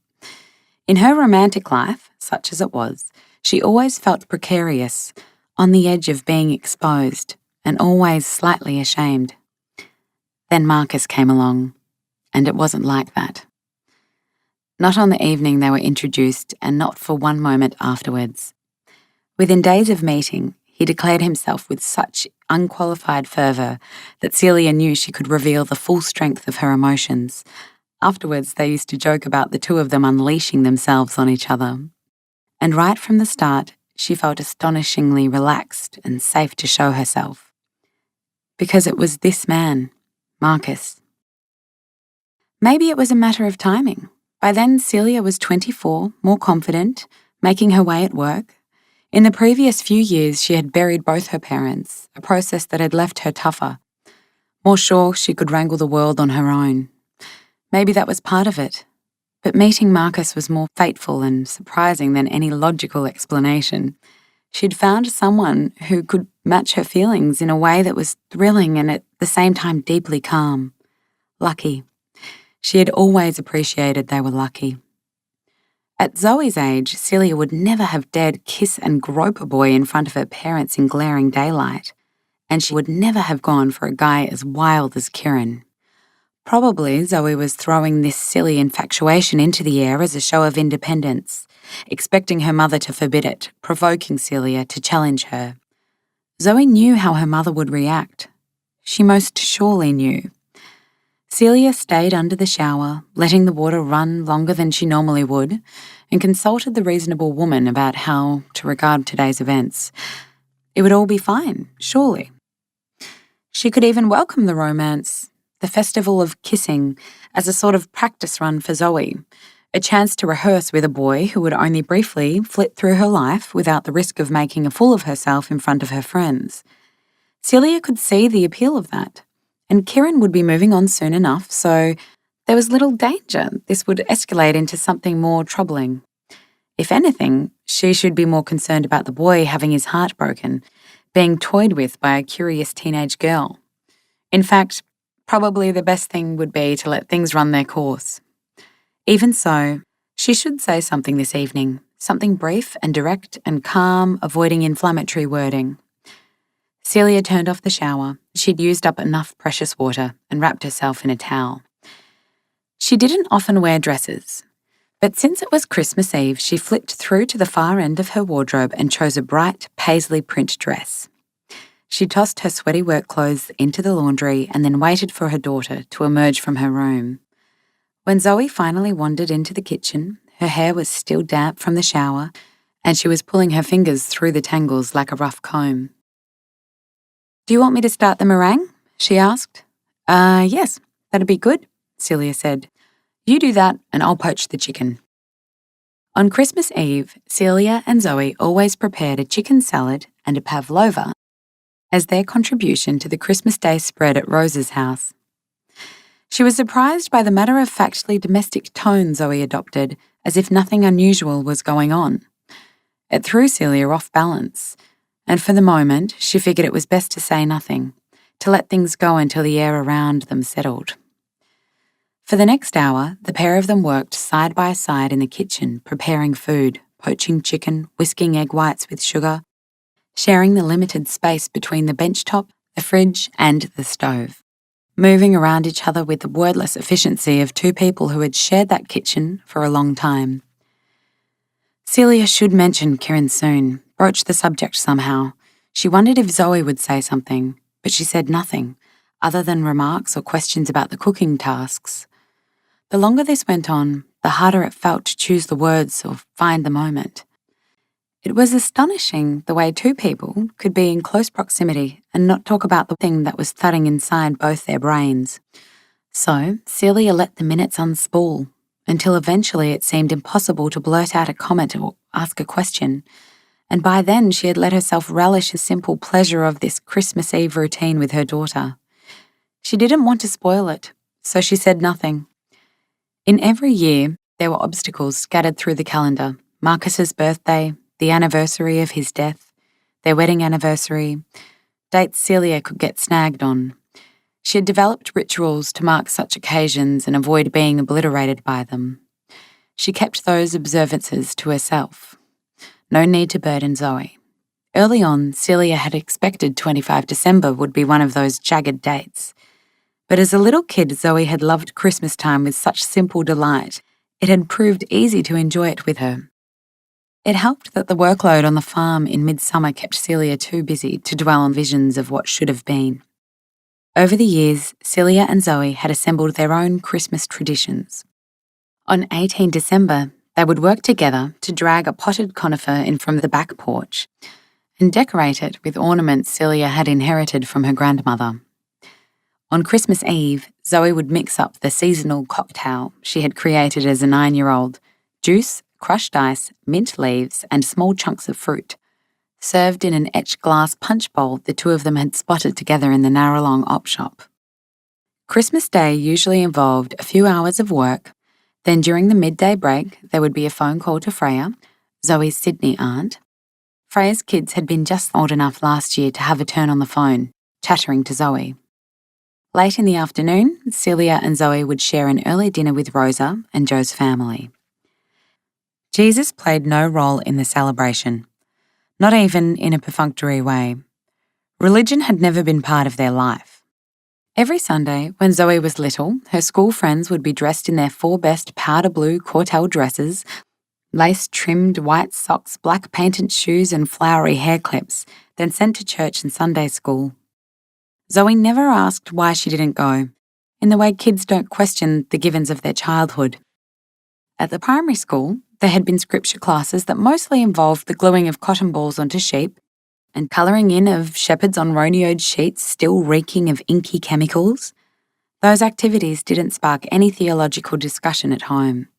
[SPEAKER 2] In her romantic life, such as it was, she always felt precarious, on the edge of being exposed, and always slightly ashamed. Then Marcus came along, and it wasn't like that. Not on the evening they were introduced, and not for one moment afterwards. Within days of meeting, he declared himself with such unqualified fervour that Celia knew she could reveal the full strength of her emotions, Afterwards, they used to joke about the two of them unleashing themselves on each other. And right from the start, she felt astonishingly relaxed and safe to show herself. Because it was this man, Marcus. Maybe it was a matter of timing. By then, Celia was 24, more confident, making her way at work. In the previous few years, she had buried both her parents, a process that had left her tougher, more sure she could wrangle the world on her own. Maybe that was part of it. But meeting Marcus was more fateful and surprising than any logical explanation. She'd found someone who could match her feelings in a way that was thrilling and at the same time deeply calm. Lucky. She had always appreciated they were lucky. At Zoe's age, Celia would never have dared kiss and grope a boy in front of her parents in glaring daylight, and she would never have gone for a guy as wild as Kieran. Probably Zoe was throwing this silly infatuation into the air as a show of independence, expecting her mother to forbid it, provoking Celia to challenge her. Zoe knew how her mother would react. She most surely knew. Celia stayed under the shower, letting the water run longer than she normally would, and consulted the reasonable woman about how to regard today's events. It would all be fine, surely. She could even welcome the romance, the festival of kissing, as a sort of practice run for Zoe, a chance to rehearse with a boy who would only briefly flit through her life without the risk of making a fool of herself in front of her friends. Celia could see the appeal of that. And Kieran would be moving on soon enough, so there was little danger this would escalate into something more troubling. If anything, she should be more concerned about the boy having his heart broken, being toyed with by a curious teenage girl. In fact, probably the best thing would be to let things run their course. Even so, she should say something this evening, something brief and direct and calm, avoiding inflammatory wording. Celia turned off the shower. She'd used up enough precious water and wrapped herself in a towel. She didn't often wear dresses, but since it was Christmas Eve, she flipped through to the far end of her wardrobe and chose a bright paisley print dress. She tossed her sweaty work clothes into the laundry and then waited for her daughter to emerge from her room. When Zoe finally wandered into the kitchen, her hair was still damp from the shower, and she was pulling her fingers through the tangles like a rough comb. "Do you want me to start the meringue?" she asked. Yes, that'd be good," Celia said. "You do that and I'll poach the chicken." On Christmas Eve, Celia and Zoe always prepared a chicken salad and a pavlova as their contribution to the Christmas Day spread at Rose's house. She was surprised by the matter-of-factly domestic tone Zoe adopted, as if nothing unusual was going on. It threw Celia off balance, and for the moment, she figured it was best to say nothing, to let things go until the air around them settled. For the next hour, the pair of them worked side by side in the kitchen, preparing food, poaching chicken, whisking egg whites with sugar, sharing the limited space between the benchtop, the fridge, and the stove, moving around each other with the wordless efficiency of two people who had shared that kitchen for a long time. Celia should mention Kieran soon, broach the subject somehow. She wondered if Zoe would say something, but she said nothing, other than remarks or questions about the cooking tasks. The longer this went on, the harder it felt to choose the words or find the moment. It was astonishing the way two people could be in close proximity and not talk about the thing that was thudding inside both their brains. So Celia let the minutes unspool, until eventually it seemed impossible to blurt out a comment or ask a question. And by then she had let herself relish the simple pleasure of this Christmas Eve routine with her daughter. She didn't want to spoil it, so she said nothing. In every year, there were obstacles scattered through the calendar. Marcus's birthday, the anniversary of his death, their wedding anniversary, dates Celia could get snagged on. She had developed rituals to mark such occasions and avoid being obliterated by them. She kept those observances to herself. No need to burden Zoe. Early on, Celia had expected 25 December would be one of those jagged dates. But as a little kid, Zoe had loved Christmas time with such simple delight. It had proved easy to enjoy it with her. It helped that the workload on the farm in midsummer kept Celia too busy to dwell on visions of what should have been. Over the years, Celia and Zoe had assembled their own Christmas traditions. On 18 December, they would work together to drag a potted conifer in from the back porch and decorate it with ornaments Celia had inherited from her grandmother. On Christmas Eve, Zoe would mix up the seasonal cocktail she had created as a 9-year-old: juice, crushed ice, mint leaves, and small chunks of fruit, served in an etched glass punch bowl the two of them had spotted together in the Narralong op shop. Christmas Day usually involved a few hours of work. Then during the midday break, there would be a phone call to Freya, Zoe's Sydney aunt. Freya's kids had been just old enough last year to have a turn on the phone, chattering to Zoe. Late in the afternoon, Celia and Zoe would share an early dinner with Rosa and Joe's family. Jesus played no role in the celebration, not even in a perfunctory way. Religion had never been part of their life. Every Sunday, when Zoe was little, her school friends would be dressed in their 4 best powder blue Cortel dresses, lace-trimmed white socks, black painted shoes and flowery hair clips, then sent to church and Sunday school. Zoe never asked why she didn't go, in the way kids don't question the givens of their childhood. At the primary school, there had been scripture classes that mostly involved the gluing of cotton balls onto sheep and colouring in of shepherds on rodeoed sheets still reeking of inky chemicals. Those activities didn't spark any theological discussion at home.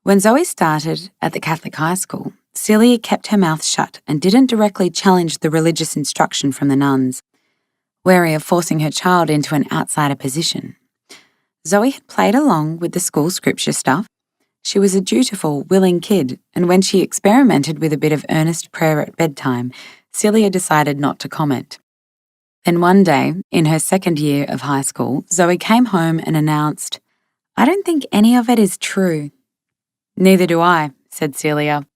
[SPEAKER 2] When Zoe started at the Catholic high school, Celia kept her mouth shut and didn't directly challenge the religious instruction from the nuns, wary of forcing her child into an outsider position. Zoe had played along with the school scripture stuff. She was a dutiful, willing kid, and when she experimented with a bit of earnest prayer at bedtime, Celia decided not to comment. Then one day, in her 2nd year of high school, Zoe came home and announced, "I don't think any of it is true." "Neither do I," said Celia.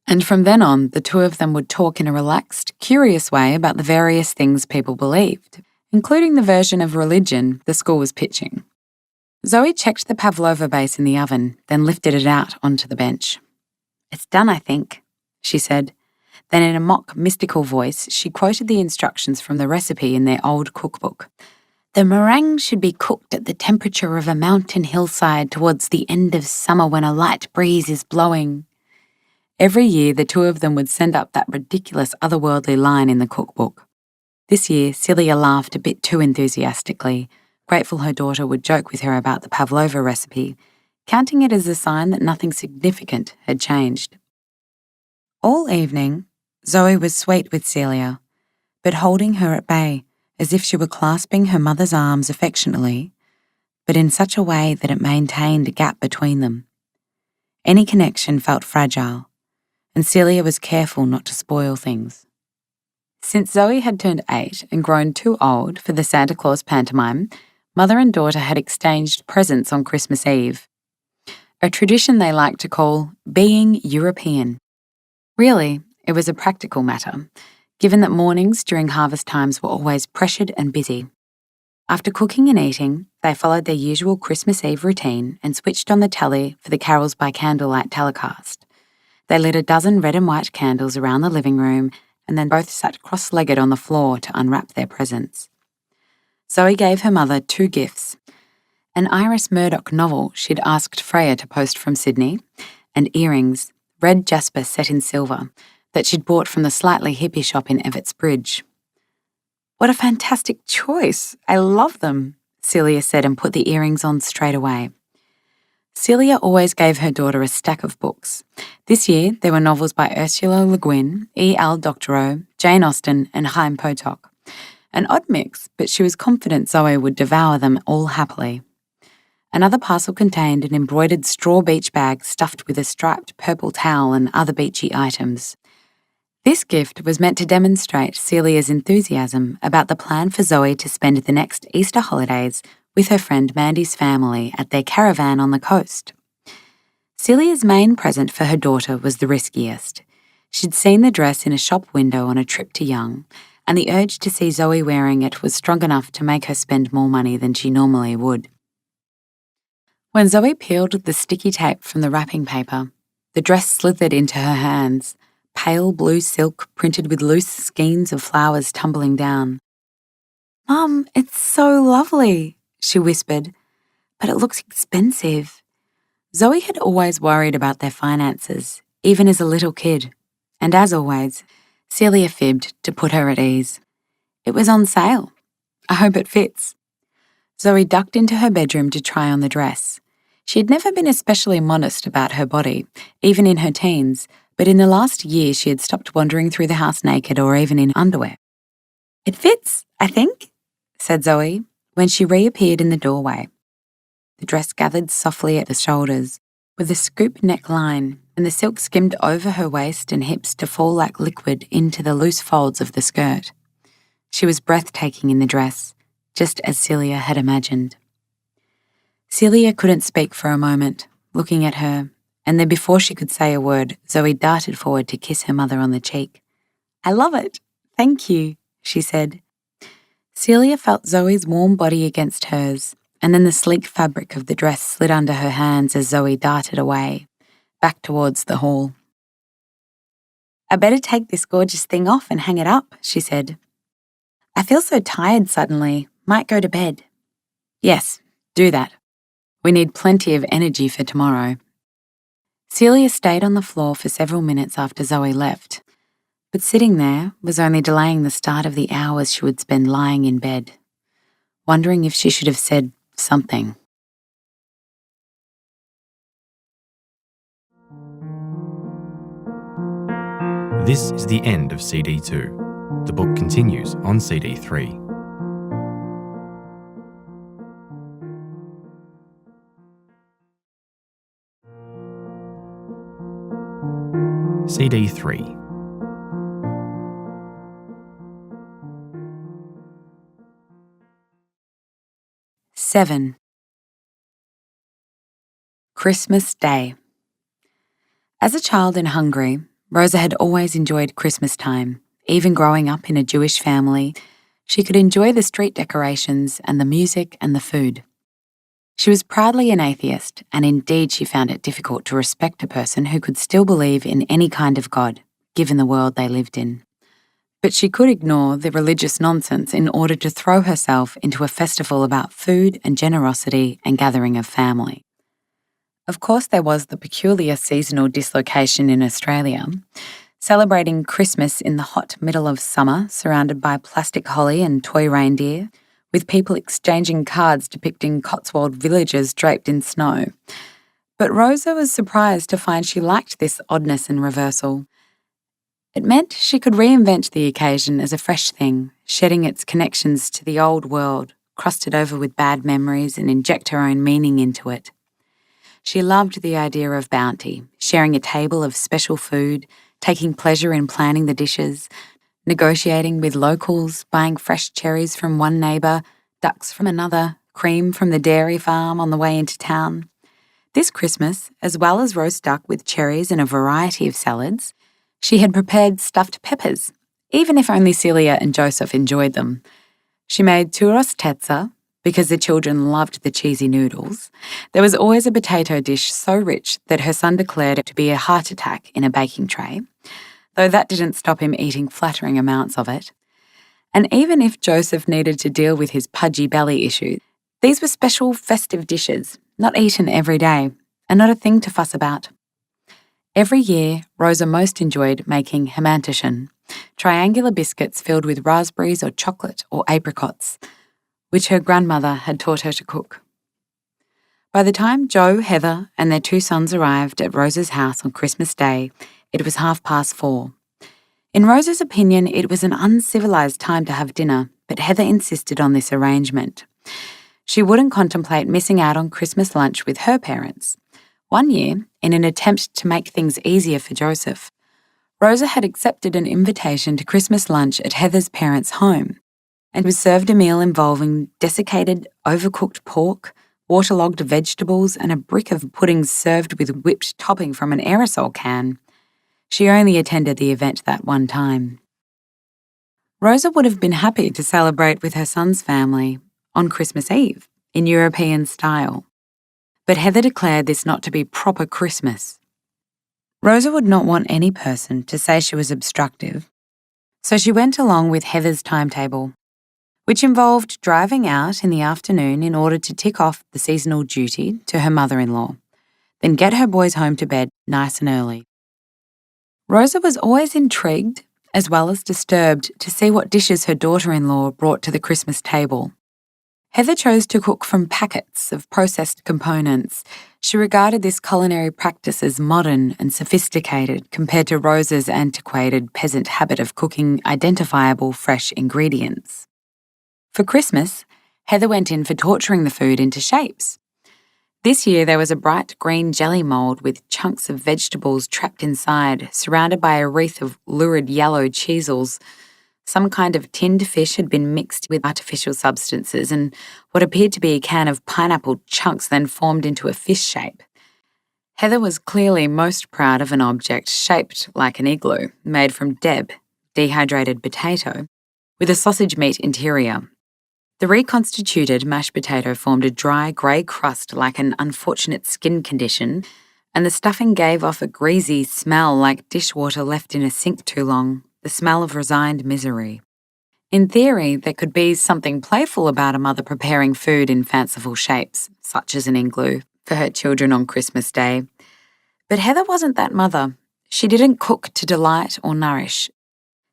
[SPEAKER 2] And from then on, the two of them would talk in a relaxed, curious way about the various things people believed, including the version of religion the school was pitching. Zoe checked the pavlova base in the oven, then lifted it out onto the bench. "It's done, I think," she said. Then in a mock mystical voice, she quoted the instructions from the recipe in their old cookbook. "The meringue should be cooked at the temperature of a mountain hillside towards the end of summer when a light breeze is blowing." Every year, the two of them would send up that ridiculous otherworldly line in the cookbook. This year, Celia laughed a bit too enthusiastically, grateful her daughter would joke with her about the pavlova recipe, counting it as a sign that nothing significant had changed. All evening, Zoe was sweet with Celia, but holding her at bay, as if she were clasping her mother's arms affectionately, but in such a way that it maintained a gap between them. Any connection felt fragile, and Celia was careful not to spoil things. Since Zoe had turned 8 and grown too old for the Santa Claus pantomime, mother and daughter had exchanged presents on Christmas Eve, a tradition they liked to call being European. Really, it was a practical matter, given that mornings during harvest times were always pressured and busy. After cooking and eating, they followed their usual Christmas Eve routine and switched on the telly for the Carols by Candlelight telecast. They lit a dozen red and white candles around the living room and then both sat cross-legged on the floor to unwrap their presents. Zoe gave her mother 2 gifts: an Iris Murdoch novel she'd asked Freya to post from Sydney, and earrings, red jasper set in silver, that she'd bought from the slightly hippie shop in Evetts Bridge. "What a fantastic choice! I love them," Celia said and put the earrings on straight away. Celia always gave her daughter a stack of books. This year, there were novels by Ursula Le Guin, E.L. Doctorow, Jane Austen, and Chaim Potok. An odd mix, but she was confident Zoe would devour them all happily. Another parcel contained an embroidered straw beach bag stuffed with a striped purple towel and other beachy items. This gift was meant to demonstrate Celia's enthusiasm about the plan for Zoe to spend the next Easter holidays with her friend Mandy's family at their caravan on the coast. Celia's main present for her daughter was the riskiest. She'd seen the dress in a shop window on a trip to Young, and the urge to see Zoe wearing it was strong enough to make her spend more money than she normally would. When Zoe peeled the sticky tape from the wrapping paper, the dress slithered into her hands, pale blue silk printed with loose skeins of flowers tumbling down. "Mum, it's so lovely," she whispered, "but it looks expensive." Zoe had always worried about their finances, even as a little kid, and as always, Celia fibbed to put her at ease. "It was on sale. I hope it fits." Zoe ducked into her bedroom to try on the dress. She had never been especially modest about her body, even in her teens, but in the last year she had stopped wandering through the house naked or even in underwear. "It fits, I think," said Zoe, when she reappeared in the doorway. The dress gathered softly at the shoulders, with a scoop neckline, and the silk skimmed over her waist and hips to fall like liquid into the loose folds of the skirt. She was breathtaking in the dress, just as Celia had imagined. Celia couldn't speak for a moment, looking at her, and then before she could say a word, Zoe darted forward to kiss her mother on the cheek. "I love it. Thank you," she said. Celia felt Zoe's warm body against hers, and then the sleek fabric of the dress slid under her hands as Zoe darted away, back towards the hall. "I better take this gorgeous thing off and hang it up," she said. "I feel so tired suddenly. Might go to bed." "Yes, do that. We need plenty of energy for tomorrow." Celia stayed on the floor for several minutes after Zoe left, but sitting there was only delaying the start of the hours she would spend lying in bed, wondering if she should have said something.
[SPEAKER 1] This is the end of CD2. The book continues on CD3. CD3.
[SPEAKER 2] Seven. Christmas Day. As a child in Hungary, Rosa had always enjoyed Christmas time. Even growing up in a Jewish family, she could enjoy the street decorations and the music and the food. She was proudly an atheist, and indeed she found it difficult to respect a person who could still believe in any kind of God, given the world they lived in. But she could ignore the religious nonsense in order to throw herself into a festival about food and generosity and gathering of family. Of course, there was the peculiar seasonal dislocation in Australia, celebrating Christmas in the hot middle of summer, surrounded by plastic holly and toy reindeer, with people exchanging cards depicting Cotswold villages draped in snow. But Rosa was surprised to find she liked this oddness and reversal. It meant she could reinvent the occasion as a fresh thing, shedding its connections to the old world, crusted over with bad memories, and inject her own meaning into it. She loved the idea of bounty, sharing a table of special food, taking pleasure in planning the dishes, negotiating with locals, buying fresh cherries from one neighbour, ducks from another, cream from the dairy farm on the way into town. This Christmas, as well as roast duck with cherries and a variety of salads, she had prepared stuffed peppers, even if only Celia and Joseph enjoyed them. She made churros tetza, because the children loved the cheesy noodles. There was always a potato dish so rich that her son declared it to be a heart attack in a baking tray, though that didn't stop him eating flattering amounts of it. And even if Joseph needed to deal with his pudgy belly issue, these were special festive dishes, not eaten every day, and not a thing to fuss about. Every year, Rosa most enjoyed making Hamantaschen, triangular biscuits filled with raspberries or chocolate or apricots, which her grandmother had taught her to cook. By the time Joe, Heather, and their two sons arrived at Rosa's house on Christmas Day, it was 4:30. In Rosa's opinion, it was an uncivilized time to have dinner, but Heather insisted on this arrangement. She wouldn't contemplate missing out on Christmas lunch with her parents. One year, in an attempt to make things easier for Joseph, Rosa had accepted an invitation to Christmas lunch at Heather's parents' home and was served a meal involving desiccated, overcooked pork, waterlogged vegetables, and a brick of puddings served with whipped topping from an aerosol can. She only attended the event that one time. Rosa would have been happy to celebrate with her son's family on Christmas Eve in European style, but Heather declared this not to be proper Christmas. Rosa would not want any person to say she was obstructive, so she went along with Heather's timetable. which involved driving out in the afternoon in order to tick off the seasonal duty to her mother-in-law, then get her boys home to bed nice and early. Rosa was always intrigued as well as disturbed to see what dishes her daughter-in-law brought to the Christmas table. Heather chose to cook from packets of processed components. She regarded this culinary practice as modern and sophisticated compared to Rosa's antiquated peasant habit of cooking identifiable fresh ingredients. For Christmas, Heather went in for torturing the food into shapes. This year there was a bright green jelly mould with chunks of vegetables trapped inside, surrounded by a wreath of lurid yellow cheesels. Some kind of tinned fish had been mixed with artificial substances, and what appeared to be a can of pineapple chunks then formed into a fish shape. Heather was clearly most proud of an object shaped like an igloo, made from deb, dehydrated potato, with a sausage meat interior. The reconstituted mashed potato formed a dry grey crust like an unfortunate skin condition, and the stuffing gave off a greasy smell like dishwater left in a sink too long, the smell of resigned misery. In theory, there could be something playful about a mother preparing food in fanciful shapes, such as an igloo, for her children on Christmas Day. But Heather wasn't that mother. She didn't cook to delight or nourish.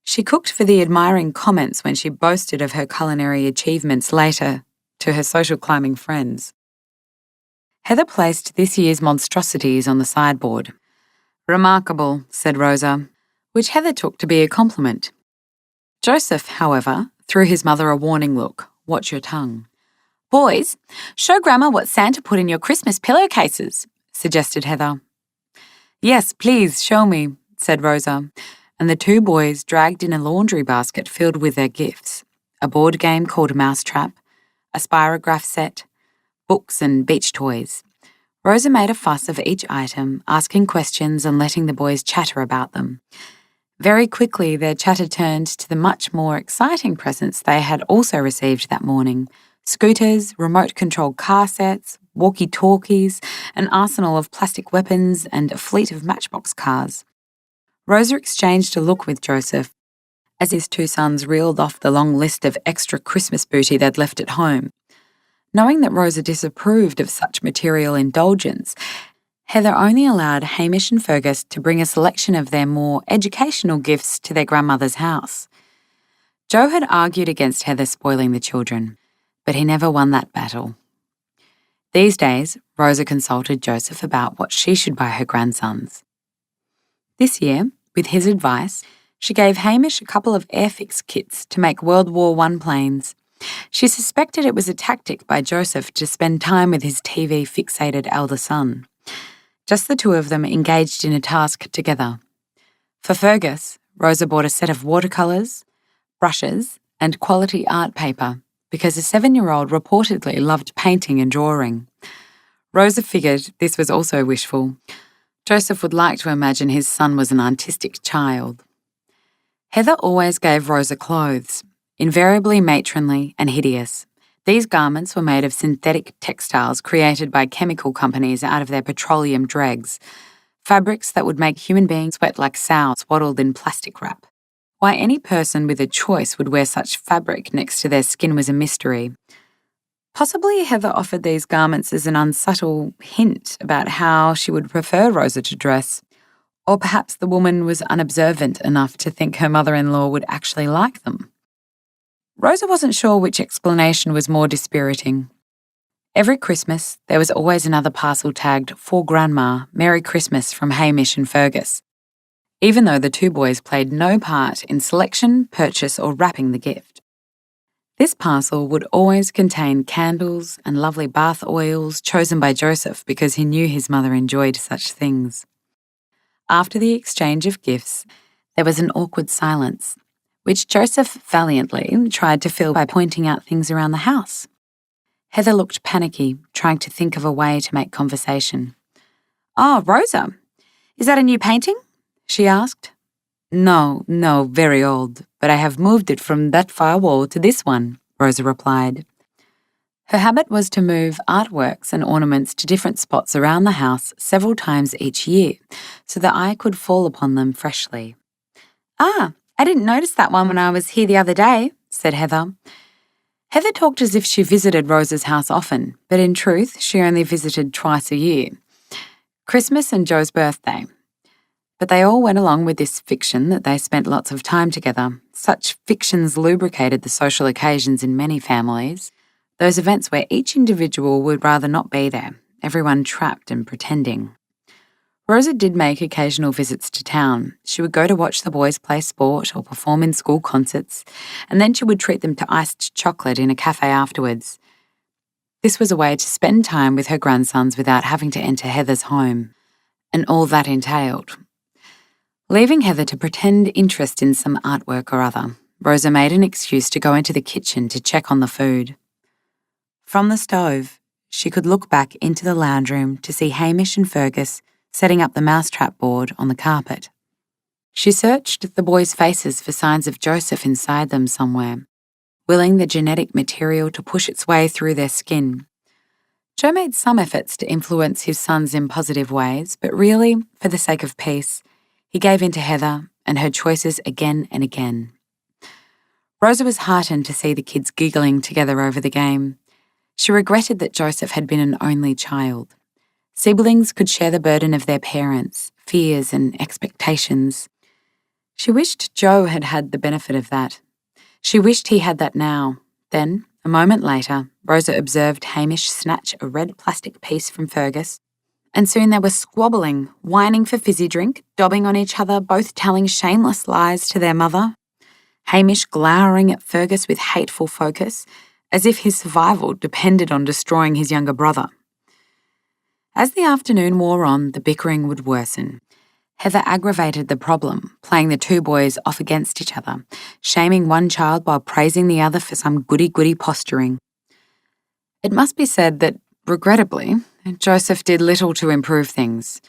[SPEAKER 2] She cooked for the admiring comments when she boasted of her culinary achievements later to her social climbing friends. Heather placed this year's monstrosities on the sideboard. "Remarkable," said Rosa, which Heather took to be a compliment. Joseph, however, threw his mother a warning look. "Watch your tongue." "Boys, show Grandma what Santa put in your Christmas pillowcases," suggested Heather. "Yes, please, show me," said Rosa, and the two boys dragged in a laundry basket filled with their gifts: a board game called Mousetrap, a spirograph set, books and beach toys. Rosa made a fuss of each item, asking questions and letting the boys chatter about them. Very quickly, their chatter turned to the much more exciting presents they had also received that morning: scooters, remote-controlled car sets, walkie-talkies, an arsenal of plastic weapons, and a fleet of matchbox cars. Rosa exchanged a look with Joseph as his two sons reeled off the long list of extra Christmas booty they'd left at home. Knowing that Rosa disapproved of such material indulgence, Heather only allowed Hamish and Fergus to bring a selection of their more educational gifts to their grandmother's house. Joe had argued against Heather spoiling the children, but he never won that battle. These days, Rosa consulted Joseph about what she should buy her grandsons. This year, with his advice, she gave Hamish a couple of Airfix kits to make World War I planes. She suspected it was a tactic by Joseph to spend time with his TV-fixated elder son. Just the two of them engaged in a task together. For Fergus, Rosa bought a set of watercolours, brushes, and quality art paper because a 7-year-old reportedly loved painting and drawing. Rosa figured this was also wishful. Joseph would like to imagine his son was an artistic child. Heather always gave Rosa clothes, invariably matronly and hideous. These garments were made of synthetic textiles created by chemical companies out of their petroleum dregs, fabrics that would make human beings sweat like sows swaddled in plastic wrap. Why any person with a choice would wear such fabric next to their skin was a mystery. Possibly Heather offered these garments as an unsubtle hint about how she would prefer Rosa to dress, or perhaps the woman was unobservant enough to think her mother-in-law would actually like them. Rosa wasn't sure which explanation was more dispiriting. Every Christmas, there was always another parcel tagged "For Grandma, Merry Christmas" from Hamish and Fergus, even though the two boys played no part in selection, purchase, or wrapping the gift. This parcel would always contain candles and lovely bath oils chosen by Joseph because he knew his mother enjoyed such things. After the exchange of gifts, there was an awkward silence, which Joseph valiantly tried to fill by pointing out things around the house. Heather looked panicky, trying to think of a way to make conversation. "Oh, Rosa, is that a new painting?" she asked. No, very old, but I have moved it from that far wall to this one," Rosa replied. Her habit was to move artworks and ornaments to different spots around the house several times each year, so the eye could fall upon them freshly. "Ah, I didn't notice that one when I was here the other day," said Heather. Heather talked as if she visited Rose's house often, but in truth, she only visited twice a year. Christmas and Joe's birthday. But they all went along with this fiction that they spent lots of time together. Such fictions lubricated the social occasions in many families. Those events where each individual would rather not be there, everyone trapped and pretending. Rosa did make occasional visits to town. She would go to watch the boys play sport or perform in school concerts, and then she would treat them to iced chocolate in a cafe afterwards. This was a way to spend time with her grandsons without having to enter Heather's home, and all that entailed. Leaving Heather to pretend interest in some artwork or other, Rosa made an excuse to go into the kitchen to check on the food. From the stove, she could look back into the lounge room to see Hamish and Fergus setting up the mousetrap board on the carpet. She searched the boys' faces for signs of Joseph inside them somewhere, willing the genetic material to push its way through their skin. Joe made some efforts to influence his sons in positive ways, but really, for the sake of peace, he gave in to Heather and her choices again and again. Rosa was heartened to see the kids giggling together over the game. She regretted that Joseph had been an only child. Siblings could share the burden of their parents' fears and expectations. She wished Joe had had the benefit of that. She wished he had that now. Then, a moment later, Rosa observed Hamish snatch a red plastic piece from Fergus, and soon they were squabbling, whining for fizzy drink, dobbing on each other, both telling shameless lies to their mother. Hamish glowering at Fergus with hateful focus, as if his survival depended on destroying his younger brother. As the afternoon wore on, the bickering would worsen. Heather aggravated the problem, playing the two boys off against each other, shaming one child while praising the other for some goody-goody posturing. It must be said that, regrettably, Joseph did little to improve things,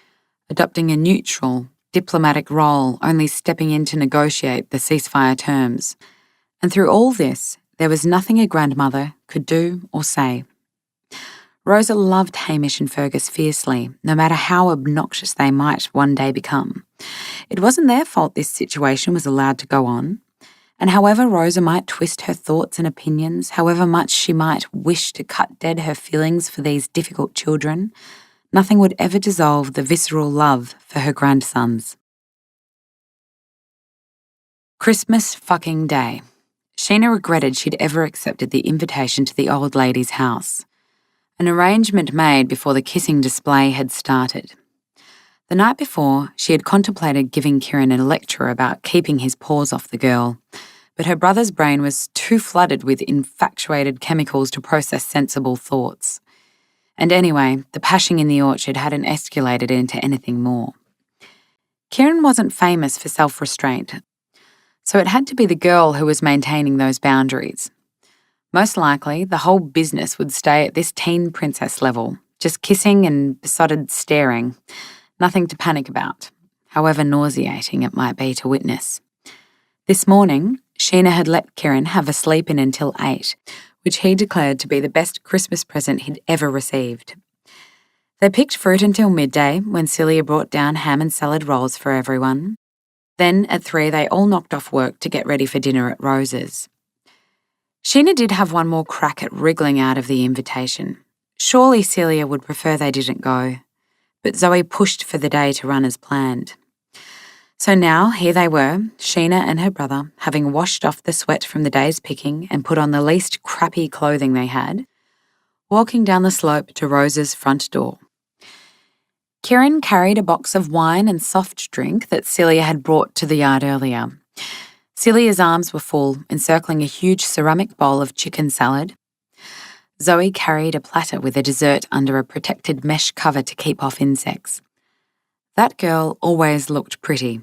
[SPEAKER 2] adopting a neutral, diplomatic role, only stepping in to negotiate the ceasefire terms. And through all this, there was nothing a grandmother could do or say. Rosa loved Hamish and Fergus fiercely, no matter how obnoxious they might one day become. It wasn't their fault this situation was allowed to go on, and however Rosa might twist her thoughts and opinions, however much she might wish to cut dead her feelings for these difficult children, nothing would ever dissolve the visceral love for her grandsons. Christmas fucking Day. Sheena regretted she'd ever accepted the invitation to the old lady's house. An arrangement made before the kissing display had started. The night before, she had contemplated giving Kieran a lecture about keeping his paws off the girl, but her brother's brain was too flooded with infatuated chemicals to process sensible thoughts. And anyway, the pashing in the orchard hadn't escalated into anything more. Kieran wasn't famous for self-restraint, so it had to be the girl who was maintaining those boundaries. Most likely, the whole business would stay at this teen princess level, just kissing and besotted staring. Nothing to panic about, however nauseating it might be to witness. This morning, Sheena had let Kieran have a sleep in until 8, which he declared to be the best Christmas present he'd ever received. They picked fruit until midday, when Celia brought down ham and salad rolls for everyone. Then, at 3, they all knocked off work to get ready for dinner at Rose's. Sheena did have one more crack at wriggling out of the invitation. Surely Celia would prefer they didn't go, but Zoe pushed for the day to run as planned. So now, here they were, Sheena and her brother, having washed off the sweat from the day's picking and put on the least crappy clothing they had, walking down the slope to Rose's front door. Kieran carried a box of wine and soft drink that Celia had brought to the yard earlier. Celia's arms were full, encircling a huge ceramic bowl of chicken salad. Zoe carried a platter with a dessert under a protected mesh cover to keep off insects. That girl always looked pretty,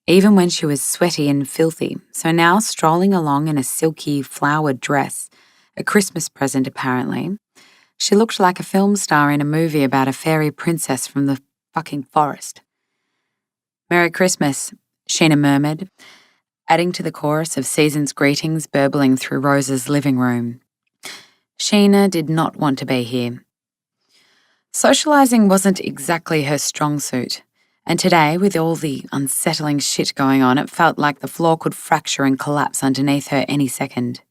[SPEAKER 2] even when she was sweaty and filthy, so now strolling along in a silky, flowered dress, a Christmas present apparently, she looked like a film star in a movie about a fairy princess from the fucking forest. "Merry Christmas," Sheena murmured, adding to the chorus of season's greetings burbling through Rosa's living room. Sheena did not want to be here. Socialising wasn't exactly her strong suit, and today, with all the unsettling shit going on, it felt like the floor could fracture and collapse underneath her any second.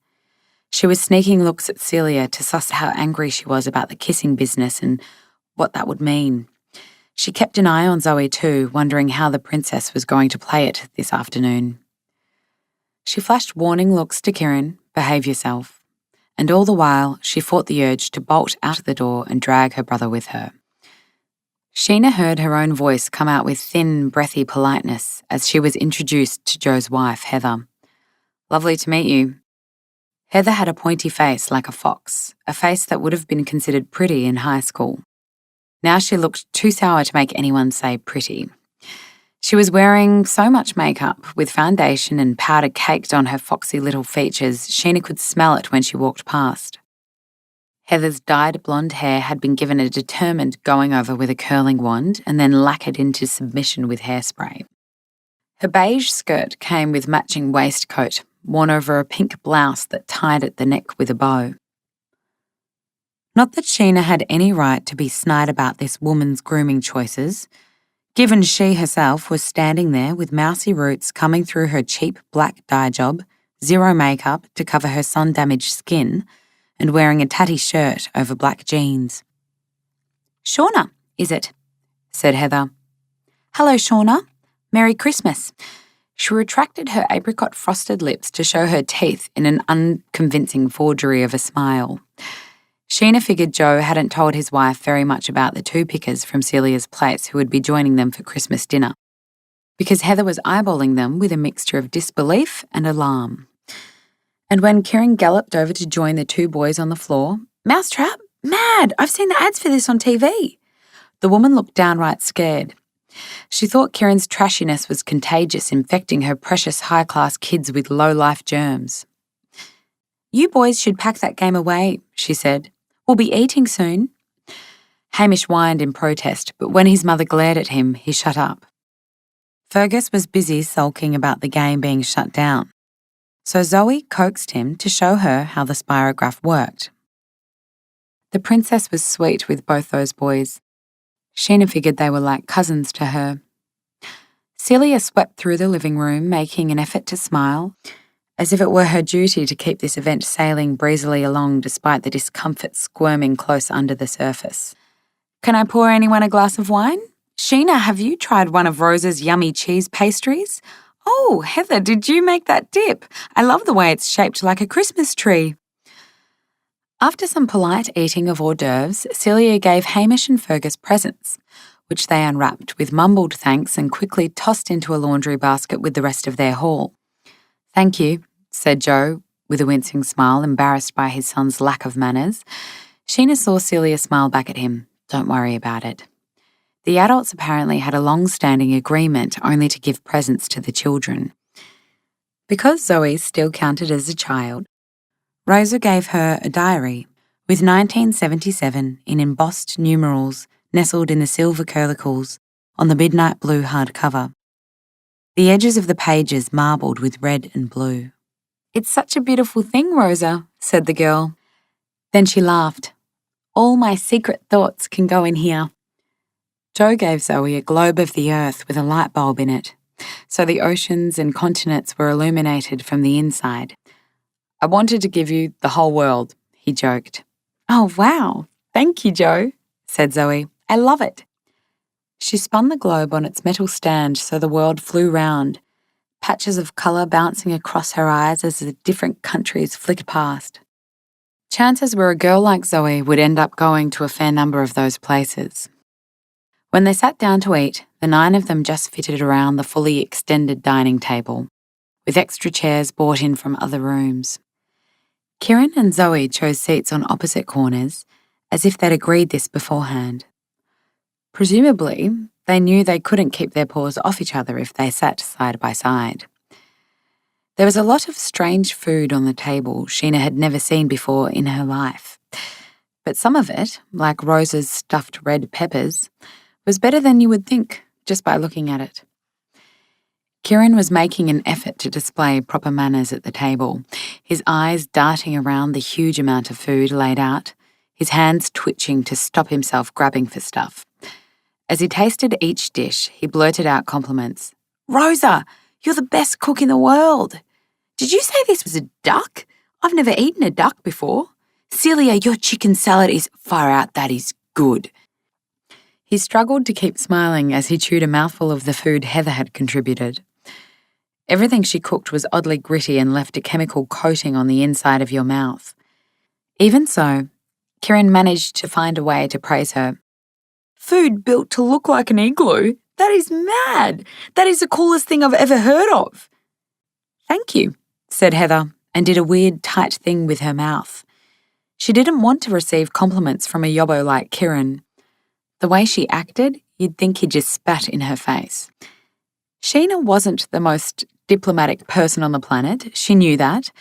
[SPEAKER 2] She was sneaking looks at Celia to suss how angry she was about the kissing business and what that would mean. She kept an eye on Zoe too, wondering how the princess was going to play it this afternoon. She flashed warning looks to Kieran, behave yourself, and all the while she fought the urge to bolt out of the door and drag her brother with her. Sheena heard her own voice come out with thin, breathy politeness as she was introduced to Joe's wife, Heather. Lovely to meet you. Heather had a pointy face like a fox, a face that would have been considered pretty in high school. Now she looked too sour to make anyone say pretty. She was wearing so much makeup, with foundation and powder caked on her foxy little features, Sheena could smell it when she walked past. Heather's dyed blonde hair had been given a determined going over with a curling wand and then lacquered into submission with hairspray. Her beige skirt came with matching waistcoat, worn over a pink blouse that tied at the neck with a bow. Not that Sheena had any right to be snide about this woman's grooming choices, given she herself was standing there with mousy roots coming through her cheap black dye job, zero makeup to cover her sun-damaged skin, and wearing a tatty shirt over black jeans. "Shauna, is it?" said Heather. "Hello, Shauna. Merry Christmas." She retracted her apricot frosted lips to show her teeth in an unconvincing forgery of a smile. Sheena figured Joe hadn't told his wife very much about the two pickers from Celia's place who would be joining them for Christmas dinner, because Heather was eyeballing them with a mixture of disbelief and alarm. And when Kieran galloped over to join the two boys on the floor, "Mousetrap? Mad! I've seen the ads for this on TV." The woman looked downright scared. She thought Kieran's trashiness was contagious, infecting her precious high-class kids with low-life germs. "You boys should pack that game away," she said. "We'll be eating soon." Hamish whined in protest, but when his mother glared at him, he shut up. Fergus was busy sulking about the game being shut down, so Zoe coaxed him to show her how the spirograph worked. The princess was sweet with both those boys. Sheena figured they were like cousins to her. Celia swept through the living room, making an effort to smile, as if it were her duty to keep this event sailing breezily along despite the discomfort squirming close under the surface. "Can I pour anyone a glass of wine? Sheena, have you tried one of Rosa's yummy cheese pastries? Oh, Heather, did you make that dip? I love the way it's shaped like a Christmas tree." After some polite eating of hors d'oeuvres, Celia gave Hamish and Fergus presents, which they unwrapped with mumbled thanks and quickly tossed into a laundry basket with the rest of their haul. "Thank you," said Joe, with a wincing smile, embarrassed by his son's lack of manners. Sheena saw Celia smile back at him. Don't worry about it. The adults apparently had a long-standing agreement only to give presents to the children. Because Zoe still counted as a child, Rosa gave her a diary with 1977 in embossed numerals nestled in the silver curlicles on the midnight blue hardcover. The edges of the pages marbled with red and blue. "It's such a beautiful thing, Rosa," said the girl. Then she laughed. "All my secret thoughts can go in here." Joe gave Zoe a globe of the earth with a light bulb in it, so the oceans and continents were illuminated from the inside. "I wanted to give you the whole world," he joked. "Oh, wow. Thank you, Joe," said Zoe. "I love it." She spun the globe on its metal stand so the world flew round, patches of colour bouncing across her eyes as the different countries flicked past. Chances were a girl like Zoe would end up going to a fair number of those places. When they sat down to eat, the 9 of them just fitted around the fully extended dining table, with extra chairs brought in from other rooms. Kieran and Zoe chose seats on opposite corners, as if they'd agreed this beforehand. Presumably, they knew they couldn't keep their paws off each other if they sat side by side. There was a lot of strange food on the table Sheena had never seen before in her life, but some of it, like Rosa's stuffed red peppers, was better than you would think just by looking at it. Kieran was making an effort to display proper manners at the table, his eyes darting around the huge amount of food laid out, his hands twitching to stop himself grabbing for stuff. As he tasted each dish, he blurted out compliments. "Rosa, you're the best cook in the world. Did you say this was a duck? I've never eaten a duck before. Celia, your chicken salad is far out, that is good. He struggled to keep smiling as he chewed a mouthful of the food Heather had contributed. Everything she cooked was oddly gritty and left a chemical coating on the inside of your mouth. Even so, Kieran managed to find a way to praise her. Food built to look like an igloo? That is mad! That is the coolest thing I've ever heard of. Thank you, said Heather, and did a weird tight thing with her mouth. She didn't want to receive compliments from a yobbo like Kieran. The way she acted, you'd think he'd just spat in her face. Sheena wasn't the most diplomatic person on the planet, she knew that,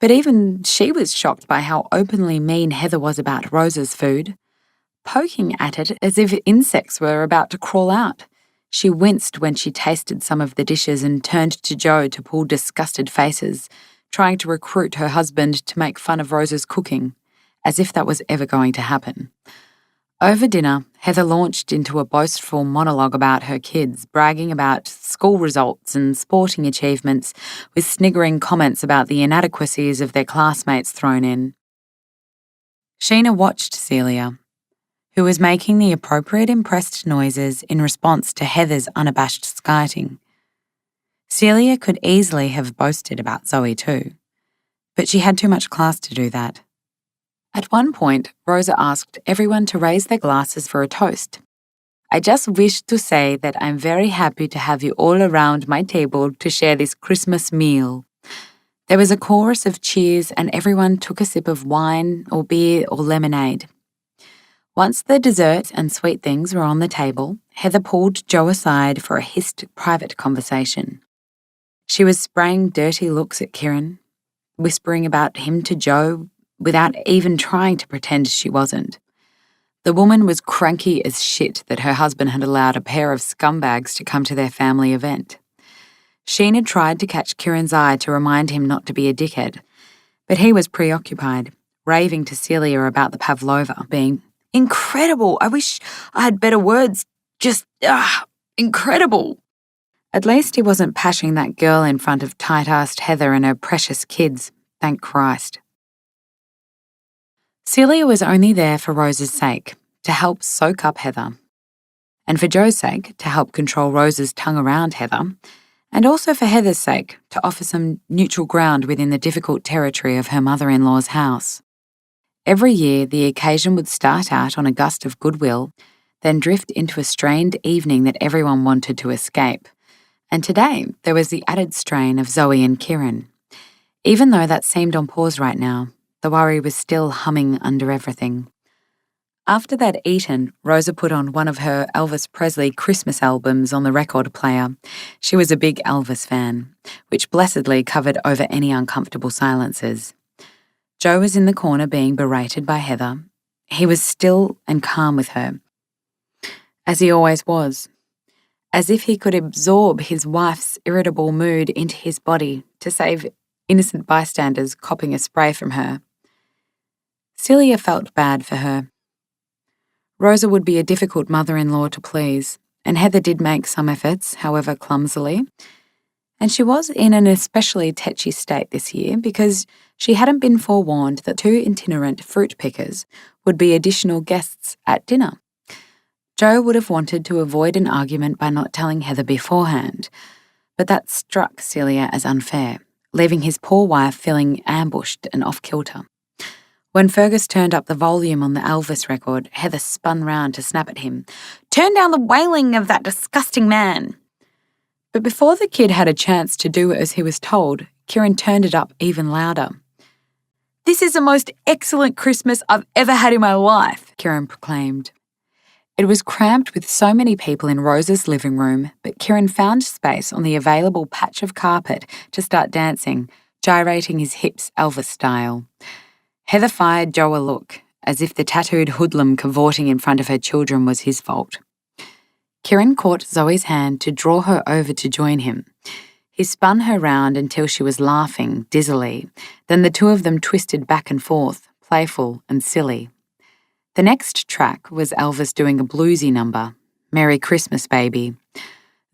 [SPEAKER 2] but even she was shocked by how openly mean Heather was about Rosa's food, poking at it as if insects were about to crawl out. She winced when she tasted some of the dishes and turned to Joe to pull disgusted faces, trying to recruit her husband to make fun of Rosa's cooking, as if that was ever going to happen. Over dinner, Heather launched into a boastful monologue about her kids, bragging about school results and sporting achievements, with sniggering comments about the inadequacies of their classmates thrown in. Sheena watched Celia, who was making the appropriate impressed noises in response to Heather's unabashed skiting. Celia could easily have boasted about Zoe too, but she had too much class to do that. At one point, Rosa asked everyone to raise their glasses for a toast. I just wish to say that I'm very happy to have you all around my table to share this Christmas meal. There was a chorus of cheers and everyone took a sip of wine or beer or lemonade. Once the dessert and sweet things were on the table, Heather pulled Joe aside for a hissed private conversation. She was spraying dirty looks at Kieran, whispering about him to Joe, without even trying to pretend she wasn't. The woman was cranky as shit that her husband had allowed a pair of scumbags to come to their family event. Sheena tried to catch Kieran's eye to remind him not to be a dickhead, but he was preoccupied, raving to Celia about the pavlova, being incredible. I wish I had better words. Just, incredible. At least he wasn't pashing that girl in front of tight-assed Heather and her precious kids, thank Christ. Celia was only there for Rosa's sake, to help soak up Heather, and for Joe's sake, to help control Rosa's tongue around Heather, and also for Heather's sake, to offer some neutral ground within the difficult territory of her mother-in-law's house. Every year, the occasion would start out on a gust of goodwill, then drift into a strained evening that everyone wanted to escape. And today, there was the added strain of Zoe and Kieran. Even though that seemed on pause right now, the worry was still humming under everything. After they'd eaten, Rosa put on one of her Elvis Presley Christmas albums on the record player. She was a big Elvis fan, which blessedly covered over any uncomfortable silences. Joe was in the corner being berated by Heather. He was still and calm with her, as he always was, as if he could absorb his wife's irritable mood into his body to save innocent bystanders copping a spray from her. Celia felt bad for her. Rosa would be a difficult mother-in-law to please, and Heather did make some efforts, however clumsily, and she was in an especially tetchy state this year because she hadn't been forewarned that 2 itinerant fruit pickers would be additional guests at dinner. Joe would have wanted to avoid an argument by not telling Heather beforehand, but that struck Celia as unfair, leaving his poor wife feeling ambushed and off-kilter. When Fergus turned up the volume on the Elvis record, Heather spun round to snap at him. "Turn down the wailing of that disgusting man!" But before the kid had a chance to do as he was told, Kieran turned it up even louder. "This is the most excellent Christmas I've ever had in my life," Kieran proclaimed. It was cramped with so many people in Rosa's living room, but Kieran found space on the available patch of carpet to start dancing, gyrating his hips Elvis style. Heather fired Joe a look, as if the tattooed hoodlum cavorting in front of her children was his fault. Kieran caught Zoe's hand to draw her over to join him. He spun her round until she was laughing dizzily, then the two of them twisted back and forth, playful and silly. The next track was Elvis doing a bluesy number, Merry Christmas, Baby.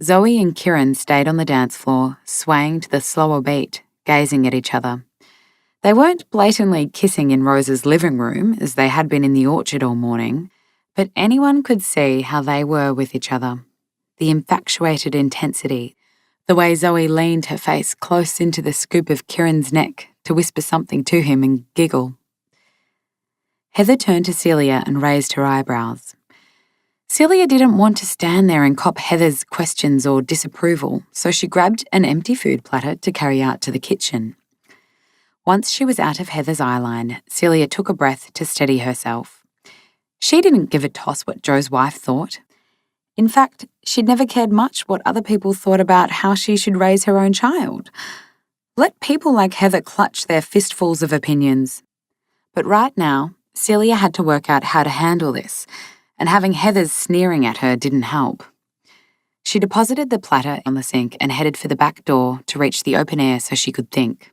[SPEAKER 2] Zoe and Kieran stayed on the dance floor, swaying to the slower beat, gazing at each other. They weren't blatantly kissing in Rose's living room as they had been in the orchard all morning, but anyone could see how they were with each other. The infatuated intensity, the way Zoe leaned her face close into the scoop of Kieran's neck to whisper something to him and giggle. Heather turned to Celia and raised her eyebrows. Celia didn't want to stand there and cop Heather's questions or disapproval, so she grabbed an empty food platter to carry out to the kitchen. Once she was out of Heather's eyeline, Celia took a breath to steady herself. She didn't give a toss what Joe's wife thought. In fact, she'd never cared much what other people thought about how she should raise her own child. Let people like Heather clutch their fistfuls of opinions. But right now, Celia had to work out how to handle this, and having Heather's sneering at her didn't help. She deposited the platter on the sink and headed for the back door to reach the open air so she could think.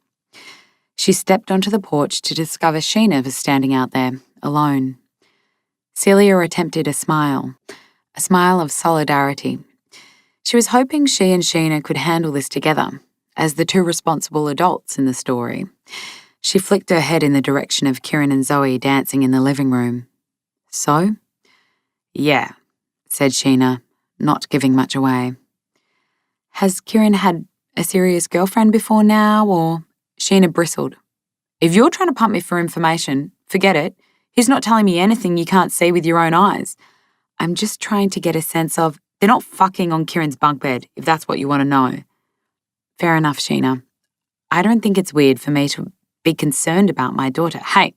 [SPEAKER 2] She stepped onto the porch to discover Sheena was standing out there, alone. Celia attempted a smile of solidarity. She was hoping she and Sheena could handle this together, as the two responsible adults in the story. She flicked her head in the direction of Kieran and Zoe dancing in the living room. So? Yeah, said Sheena, not giving much away. Has Kieran had a serious girlfriend before now, or? Sheena bristled. If you're trying to pump me for information, forget it. He's not telling me anything you can't see with your own eyes. I'm just trying to get a sense of, they're not fucking on Kieran's bunk bed, if that's what you want to know. Fair enough, Sheena. I don't think it's weird for me to be concerned about my daughter. Hey,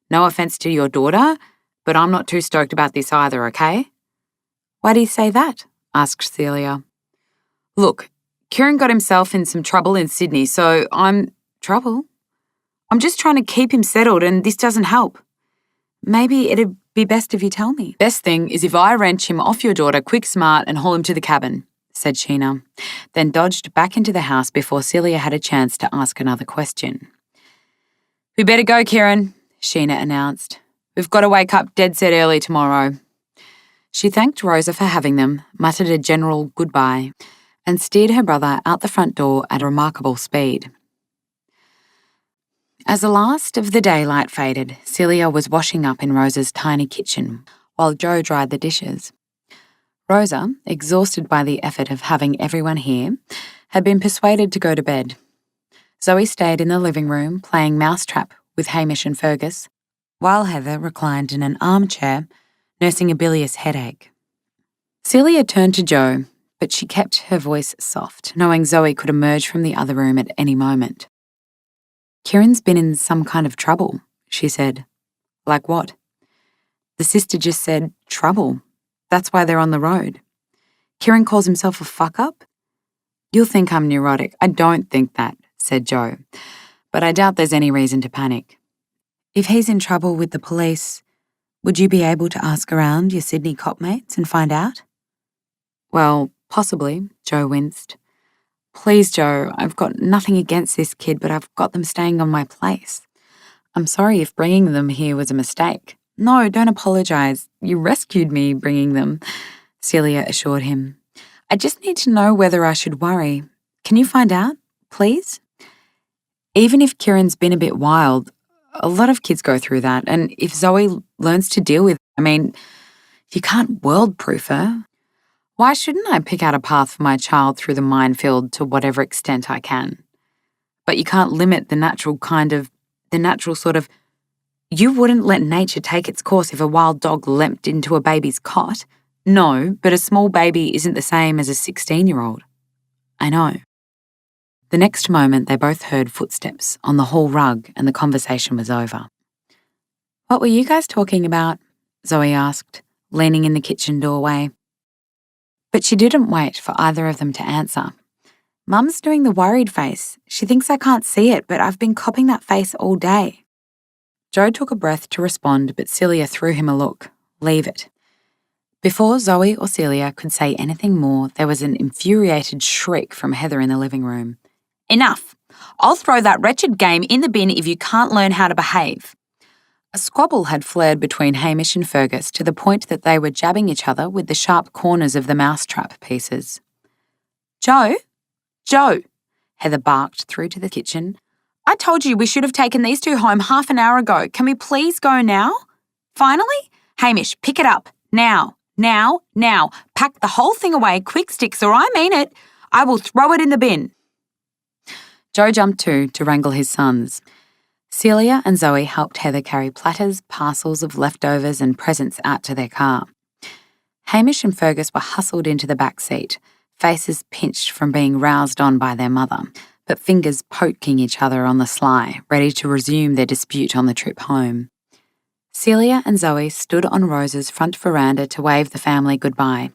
[SPEAKER 2] no offense to your daughter, but I'm not too stoked about this either, okay? Why do you say that? Asked Celia. Look, Kieran got himself in some trouble in Sydney, so Trouble? I'm just trying to keep him settled and this doesn't help. Maybe it'd be best if you tell me. Best thing is if I wrench him off your daughter quick smart and haul him to the cabin, said Sheena, then dodged back into the house before Celia had a chance to ask another question. We better go, Kieran, Sheena announced. We've got to wake up dead set early tomorrow. She thanked Rosa for having them, muttered a general goodbye, and steered her brother out the front door at remarkable speed. As the last of the daylight faded, Celia was washing up in Rosa's tiny kitchen while Joe dried the dishes. Rosa, exhausted by the effort of having everyone here, had been persuaded to go to bed. Zoe stayed in the living room playing mousetrap with Hamish and Fergus, while Heather reclined in an armchair, nursing a bilious headache. Celia turned to Joe, but she kept her voice soft, knowing Zoe could emerge from the other room at any moment. Kieran's been in some kind of trouble, she said. Like what? The sister just said, trouble. That's why they're on the road. Kieran calls himself a fuck-up? You'll think I'm neurotic. I don't think that, said Joe, but I doubt there's any reason to panic. If he's in trouble with the police, would you be able to ask around your Sydney cop mates and find out? Well, possibly, Joe winced. Please, Joe, I've got nothing against this kid, but I've got them staying on my place. I'm sorry if bringing them here was a mistake. No, don't apologise. You rescued me bringing them, Celia assured him. I just need to know whether I should worry. Can you find out, please? Even if Kieran's been a bit wild, a lot of kids go through that, and if Zoe learns to deal with it, if you can't world-proof her, why shouldn't I pick out a path for my child through the minefield to whatever extent I can? But you can't limit the natural sort of, you wouldn't let nature take its course if a wild dog leapt into a baby's cot. No, but a small baby isn't the same as a 16-year-old. I know. The next moment they both heard footsteps on the hall rug and the conversation was over. What were you guys talking about? Zoe asked, leaning in the kitchen doorway. But she didn't wait for either of them to answer. Mum's doing the worried face. She thinks I can't see it, but I've been copping that face all day. Joe took a breath to respond, but Celia threw him a look. Leave it. Before Zoe or Celia could say anything more, there was an infuriated shriek from Heather in the living room. Enough! I'll throw that wretched game in the bin if you can't learn how to behave. A squabble had flared between Hamish and Fergus to the point that they were jabbing each other with the sharp corners of the mousetrap pieces. Joe? Joe! Heather barked through to the kitchen. I told you we should have taken these two home half an hour ago. Can we please go now? Finally? Hamish, pick it up. Now. Now. Now. Pack the whole thing away, quick sticks, or I mean it. I will throw it in the bin. Joe jumped too to wrangle his sons. Celia and Zoe helped Heather carry platters, parcels of leftovers and presents out to their car. Hamish and Fergus were hustled into the back seat, faces pinched from being roused on by their mother, but fingers poking each other on the sly, ready to resume their dispute on the trip home. Celia and Zoe stood on Rose's front veranda to wave the family goodbye.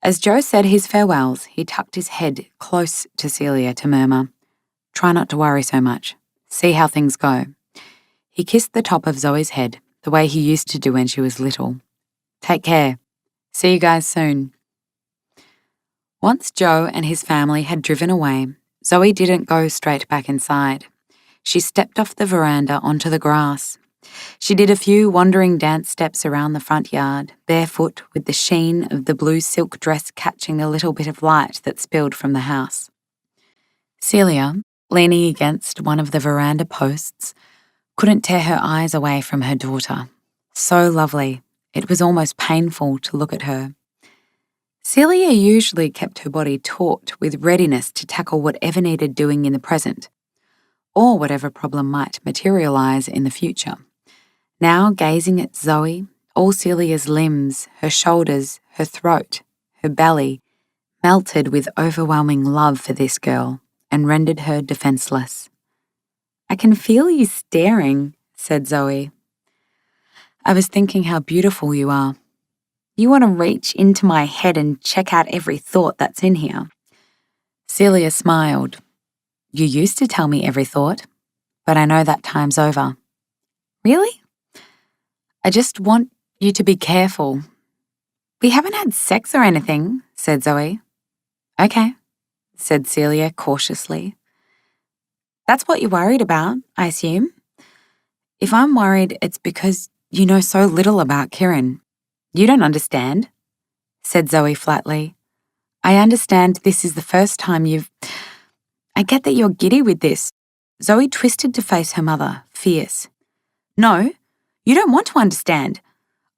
[SPEAKER 2] As Joe said his farewells, he tucked his head close to Celia to murmur, "Try not to worry so much. See how things go." He kissed the top of Zoe's head, the way he used to do when she was little. "Take care. See you guys soon." Once Joe and his family had driven away, Zoe didn't go straight back inside. She stepped off the veranda onto the grass. She did a few wandering dance steps around the front yard, barefoot with the sheen of the blue silk dress catching the little bit of light that spilled from the house. Celia, leaning against one of the veranda posts, couldn't tear her eyes away from her daughter. So lovely, it was almost painful to look at her. Celia usually kept her body taut with readiness to tackle whatever needed doing in the present, or whatever problem might materialise in the future. Now, gazing at Zoe, all Celia's limbs, her shoulders, her throat, her belly, melted with overwhelming love for this girl and rendered her defenceless. "I can feel you staring," said Zoe. "I was thinking how beautiful you are. You want to reach into my head and check out every thought that's in here." Celia smiled. "You used to tell me every thought, but I know that time's over." "Really?" "I just want you to be careful." "We haven't had sex or anything," said Zoe. "Okay," said Celia cautiously. "That's what you're worried about, I assume?" "If I'm worried, it's because you know so little about Kieran. You don't understand," said Zoe flatly. "I understand this is the first time I get that you're giddy with this." Zoe twisted to face her mother, fierce. "No, you don't want to understand.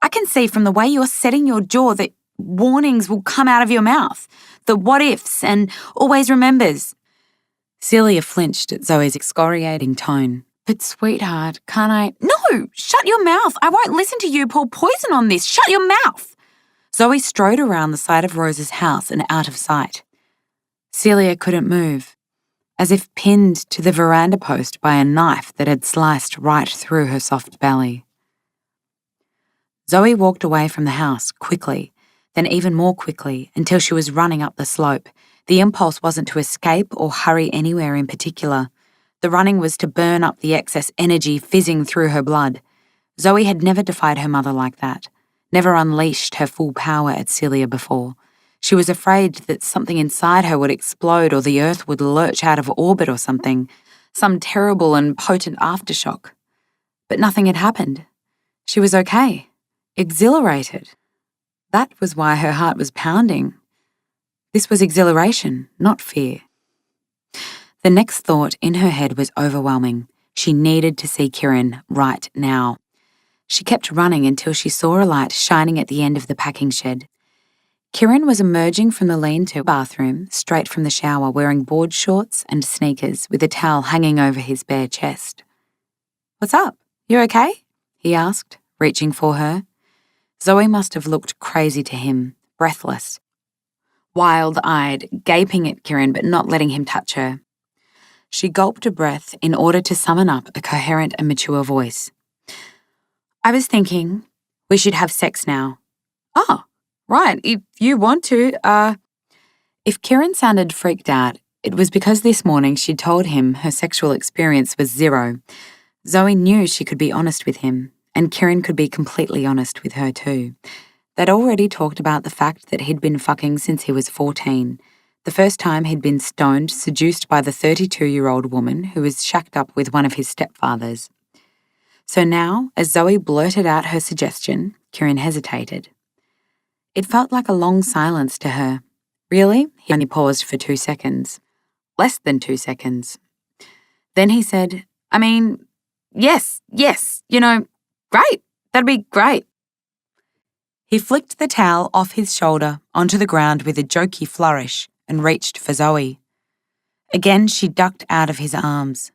[SPEAKER 2] I can see from the way you're setting your jaw that warnings will come out of your mouth, the what-ifs and always remembers." Celia flinched at Zoe's excoriating tone. "But sweetheart, can't I—" "No! Shut your mouth! I won't listen to you pour poison on this! Shut your mouth!" Zoe strode around the side of Rose's house and out of sight. Celia couldn't move, as if pinned to the veranda post by a knife that had sliced right through her soft belly. Zoe walked away from the house quickly, then even more quickly until she was running up the slope. The impulse wasn't to escape or hurry anywhere in particular. The running was to burn up the excess energy fizzing through her blood. Zoe had never defied her mother like that, never unleashed her full power at Celia before. She was afraid that something inside her would explode or the earth would lurch out of orbit or something, some terrible and potent aftershock. But nothing had happened. She was okay, exhilarated. That was why her heart was pounding. This was exhilaration, not fear. The next thought in her head was overwhelming. She needed to see Kieran right now. She kept running until she saw a light shining at the end of the packing shed. Kieran was emerging from the lean-to bathroom, straight from the shower, wearing board shorts and sneakers with a towel hanging over his bare chest. "What's up? You okay?" he asked, reaching for her. Zoe must have looked crazy to him, breathless, wild-eyed, gaping at Kieran but not letting him touch her. She gulped a breath in order to summon up a coherent and mature voice. "I was thinking we should have sex now." "Oh, right, if you want to, If Kieran sounded freaked out, it was because this morning she'd told him her sexual experience was zero. Zoe knew she could be honest with him, and Kieran could be completely honest with her too. They'd already talked about the fact that he'd been fucking since he was 14, the first time he'd been stoned, seduced by the 32-year-old woman who was shacked up with one of his stepfathers. So now, as Zoe blurted out her suggestion, Kieran hesitated. It felt like a long silence to her. Really? He only paused for 2 seconds. Less than 2 seconds. Then he said, yes, great, that'd be great. He flicked the towel off his shoulder onto the ground with a jokey flourish and reached for Zoe. Again, she ducked out of his arms.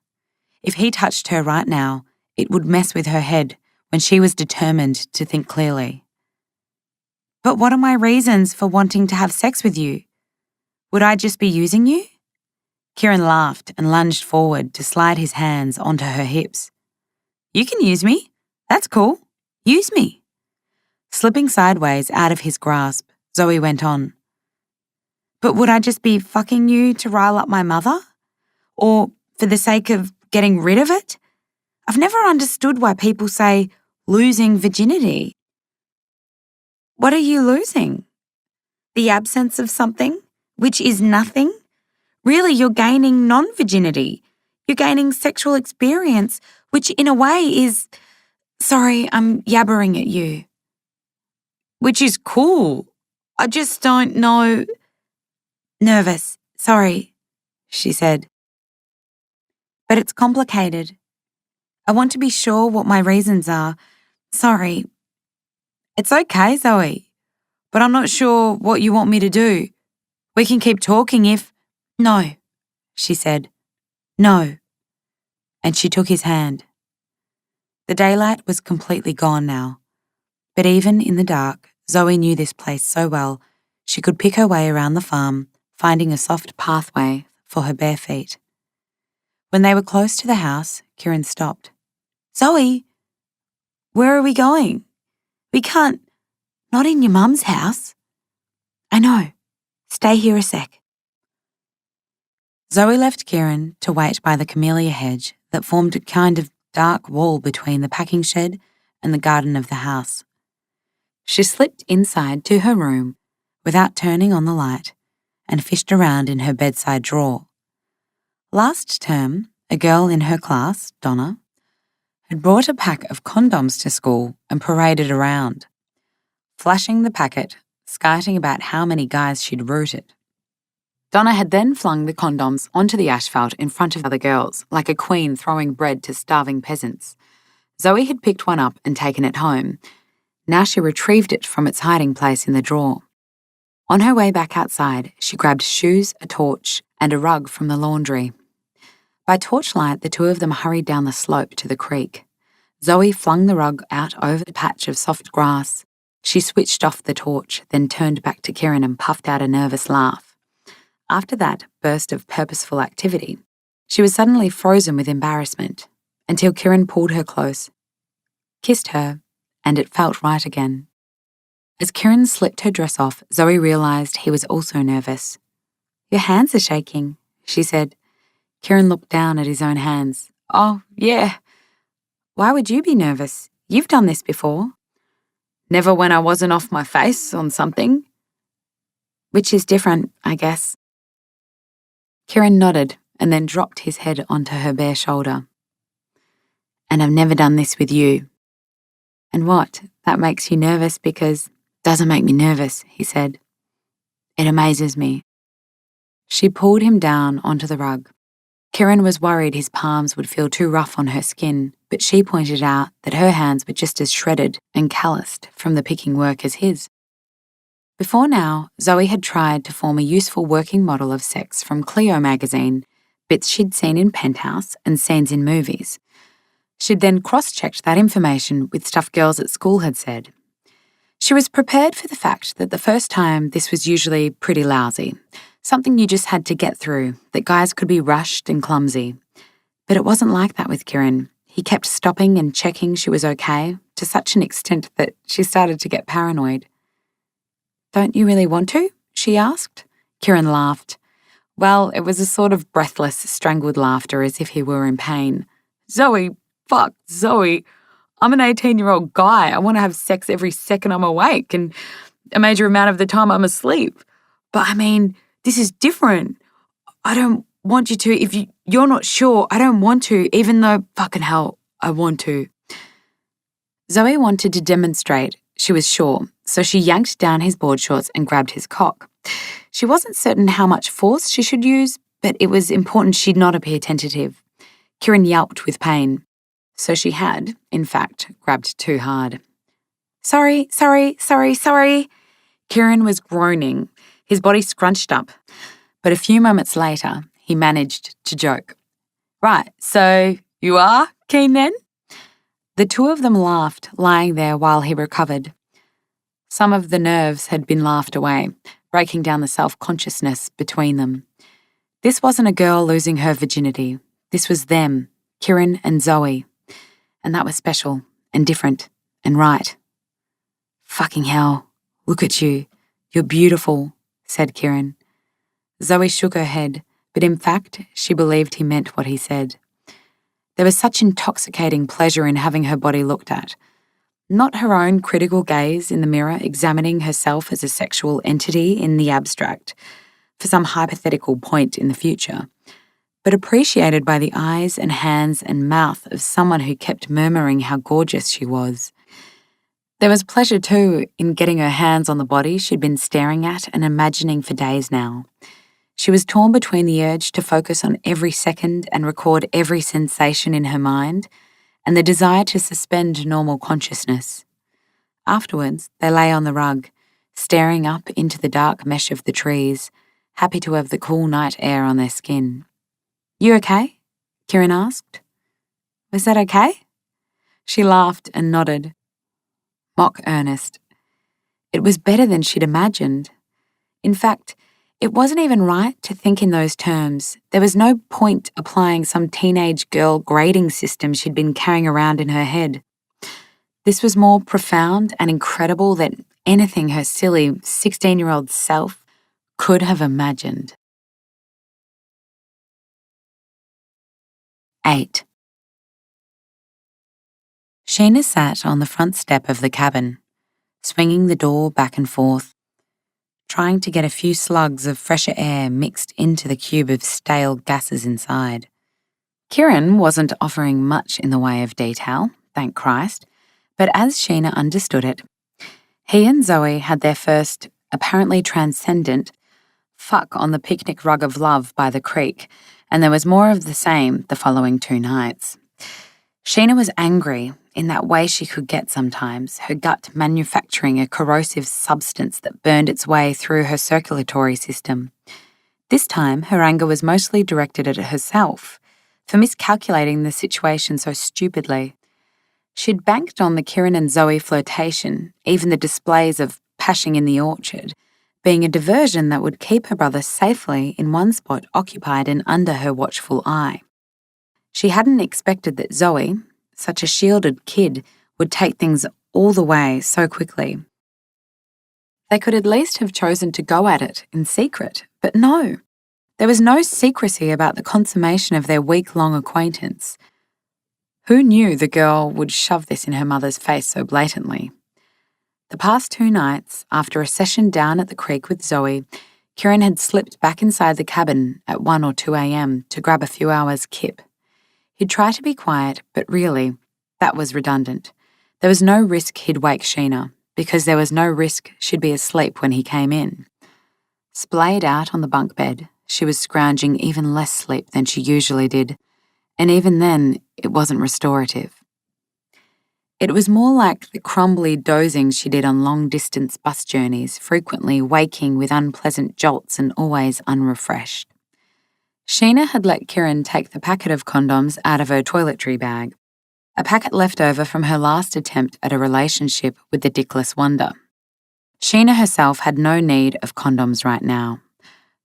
[SPEAKER 2] If he touched her right now, it would mess with her head when she was determined to think clearly. But what are my reasons for wanting to have sex with you? Would I just be using you? Kieran laughed and lunged forward to slide his hands onto her hips. You can use me. That's cool. Use me. Slipping sideways out of his grasp, Zoe went on. But would I just be fucking you to rile up my mother? Or for the sake of getting rid of it? I've never understood why people say losing virginity. What are you losing? The absence of something, which is nothing? Really, you're gaining non-virginity. You're gaining sexual experience, which in a way is... Sorry, I'm yabbering at you. Which is cool. I just don't know... Nervous, sorry, she said. But it's complicated. I want to be sure what my reasons are. Sorry. It's okay, Zoe, but I'm not sure what you want me to do. We can keep talking if... No, she said. No. And she took his hand. The daylight was completely gone now, but even in the dark, Zoe knew this place so well she could pick her way around the farm, finding a soft pathway for her bare feet. When they were close to the house, Kieran stopped. Zoe, where are we going? We can't... Not in your mum's house. I know. Stay here a sec. Zoe left Kieran to wait by the camellia hedge that formed a kind of dark wall between the packing shed and the garden of the house. She slipped inside to her room without turning on the light and fished around in her bedside drawer. Last term, a girl in her class, Donna, had brought a pack of condoms to school and paraded around, flashing the packet, skiting about how many guys she'd rooted. Donna had then flung the condoms onto the asphalt in front of other girls, like a queen throwing bread to starving peasants. Zoe had picked one up and taken it home. Now she retrieved it from its hiding place in the drawer. On her way back outside, she grabbed shoes, a torch, and a rug from the laundry. By torchlight, the two of them hurried down the slope to the creek. Zoe flung the rug out over the patch of soft grass. She switched off the torch, then turned back to Kieran and puffed out a nervous laugh. After that burst of purposeful activity, she was suddenly frozen with embarrassment until Kieran pulled her close, kissed her, and it felt right again. As Kieran slipped her dress off, Zoe realised he was also nervous. Your hands are shaking, she said. Kieran looked down at his own hands. Oh, yeah. Why would you be nervous? You've done this before. Never when I wasn't off my face on something. Which is different, I guess. Kieran nodded and then dropped his head onto her bare shoulder. And I've never done this with you. And what? That makes you nervous because... Doesn't make me nervous, he said. It amazes me. She pulled him down onto the rug. Kieran was worried his palms would feel too rough on her skin, but she pointed out that her hands were just as shredded and calloused from the picking work as his. Before now, Zoe had tried to form a useful working model of sex from Cleo magazine, bits she'd seen in Penthouse and scenes in movies. She'd then cross-checked that information with stuff girls at school had said. She was prepared for the fact that the first time this was usually pretty lousy, something you just had to get through, that guys could be rushed and clumsy. But it wasn't like that with Kieran. He kept stopping and checking she was okay, to such an extent that she started to get paranoid. Don't you really want to? She asked. Kieran laughed. Well, it was a sort of breathless, strangled laughter as if he were in pain. Zoe, fuck, Zoe. I'm an 18-year-old guy. I want to have sex every second I'm awake and a major amount of the time I'm asleep. But I mean, this is different. I don't want you to. If you're not sure, I don't want to, even though, fucking hell, I want to. Zoe wanted to demonstrate she was sure, so she yanked down his board shorts and grabbed his cock. She wasn't certain how much force she should use, but it was important she'd not appear tentative. Kieran yelped with pain. So she had, in fact, grabbed too hard. Sorry. Kieran was groaning, his body scrunched up. But a few moments later, he managed to joke. Right, so you are keen then? The two of them laughed, lying there while he recovered. Some of the nerves had been laughed away, breaking down the self-consciousness between them. This wasn't a girl losing her virginity. This was them, Kieran and Zoe. And that was special and different and right. Fucking hell, look at you. You're beautiful, said Kieran. Zoe shook her head, but in fact, she believed he meant what he said. There was such intoxicating pleasure in having her body looked at. Not her own critical gaze in the mirror examining herself as a sexual entity in the abstract, for some hypothetical point in the future, but appreciated by the eyes and hands and mouth of someone who kept murmuring how gorgeous she was. There was pleasure, too, in getting her hands on the body she'd been staring at and imagining for days now. She was torn between the urge to focus on every second and record every sensation in her mind, and the desire to suspend normal consciousness. Afterwards, they lay on the rug, staring up into the dark mesh of the trees, happy to have the cool night air on their skin. You okay? Kieran asked. Was that okay? She laughed and nodded. Mock earnest. It was better than she'd imagined. In fact, it wasn't even right to think in those terms. There was no point applying some teenage girl grading system she'd been carrying around in her head. This was more profound and incredible than anything her silly 16-year-old self could have imagined. 8. Sheena sat on the front step of the cabin, swinging the door back and forth, trying to get a few slugs of fresher air mixed into the cube of stale gases inside. Kieran wasn't offering much in the way of detail, thank Christ, but as Sheena understood it, he and Zoe had their first, apparently transcendent, fuck on the picnic rug of love by the creek, and there was more of the same the following 2 nights. Sheena was angry in that way she could get sometimes, her gut manufacturing a corrosive substance that burned its way through her circulatory system. This time, her anger was mostly directed at herself for miscalculating the situation so stupidly. She'd banked on the Kieran and Zoe flirtation, even the displays of pashing in the orchard, being a diversion that would keep her brother safely in one spot occupied and under her watchful eye. She hadn't expected that Zoe, such a shielded kid, would take things all the way so quickly. They could at least have chosen to go at it in secret, but no. There was no secrecy about the consummation of their week-long acquaintance. Who knew the girl would shove this in her mother's face so blatantly? The past 2 nights, after a session down at the creek with Zoe, Kieran had slipped back inside the cabin at 1 or 2 a.m. to grab a few hours' kip. He'd try to be quiet, but really, that was redundant. There was no risk he'd wake Sheena, because there was no risk she'd be asleep when he came in. Splayed out on the bunk bed, she was scrounging even less sleep than she usually did, and even then, it wasn't restorative. It was more like the crumbly dozing she did on long-distance bus journeys, frequently waking with unpleasant jolts and always unrefreshed. Sheena had let Kieran take the packet of condoms out of her toiletry bag, a packet left over from her last attempt at a relationship with the dickless wonder. Sheena herself had no need of condoms right now.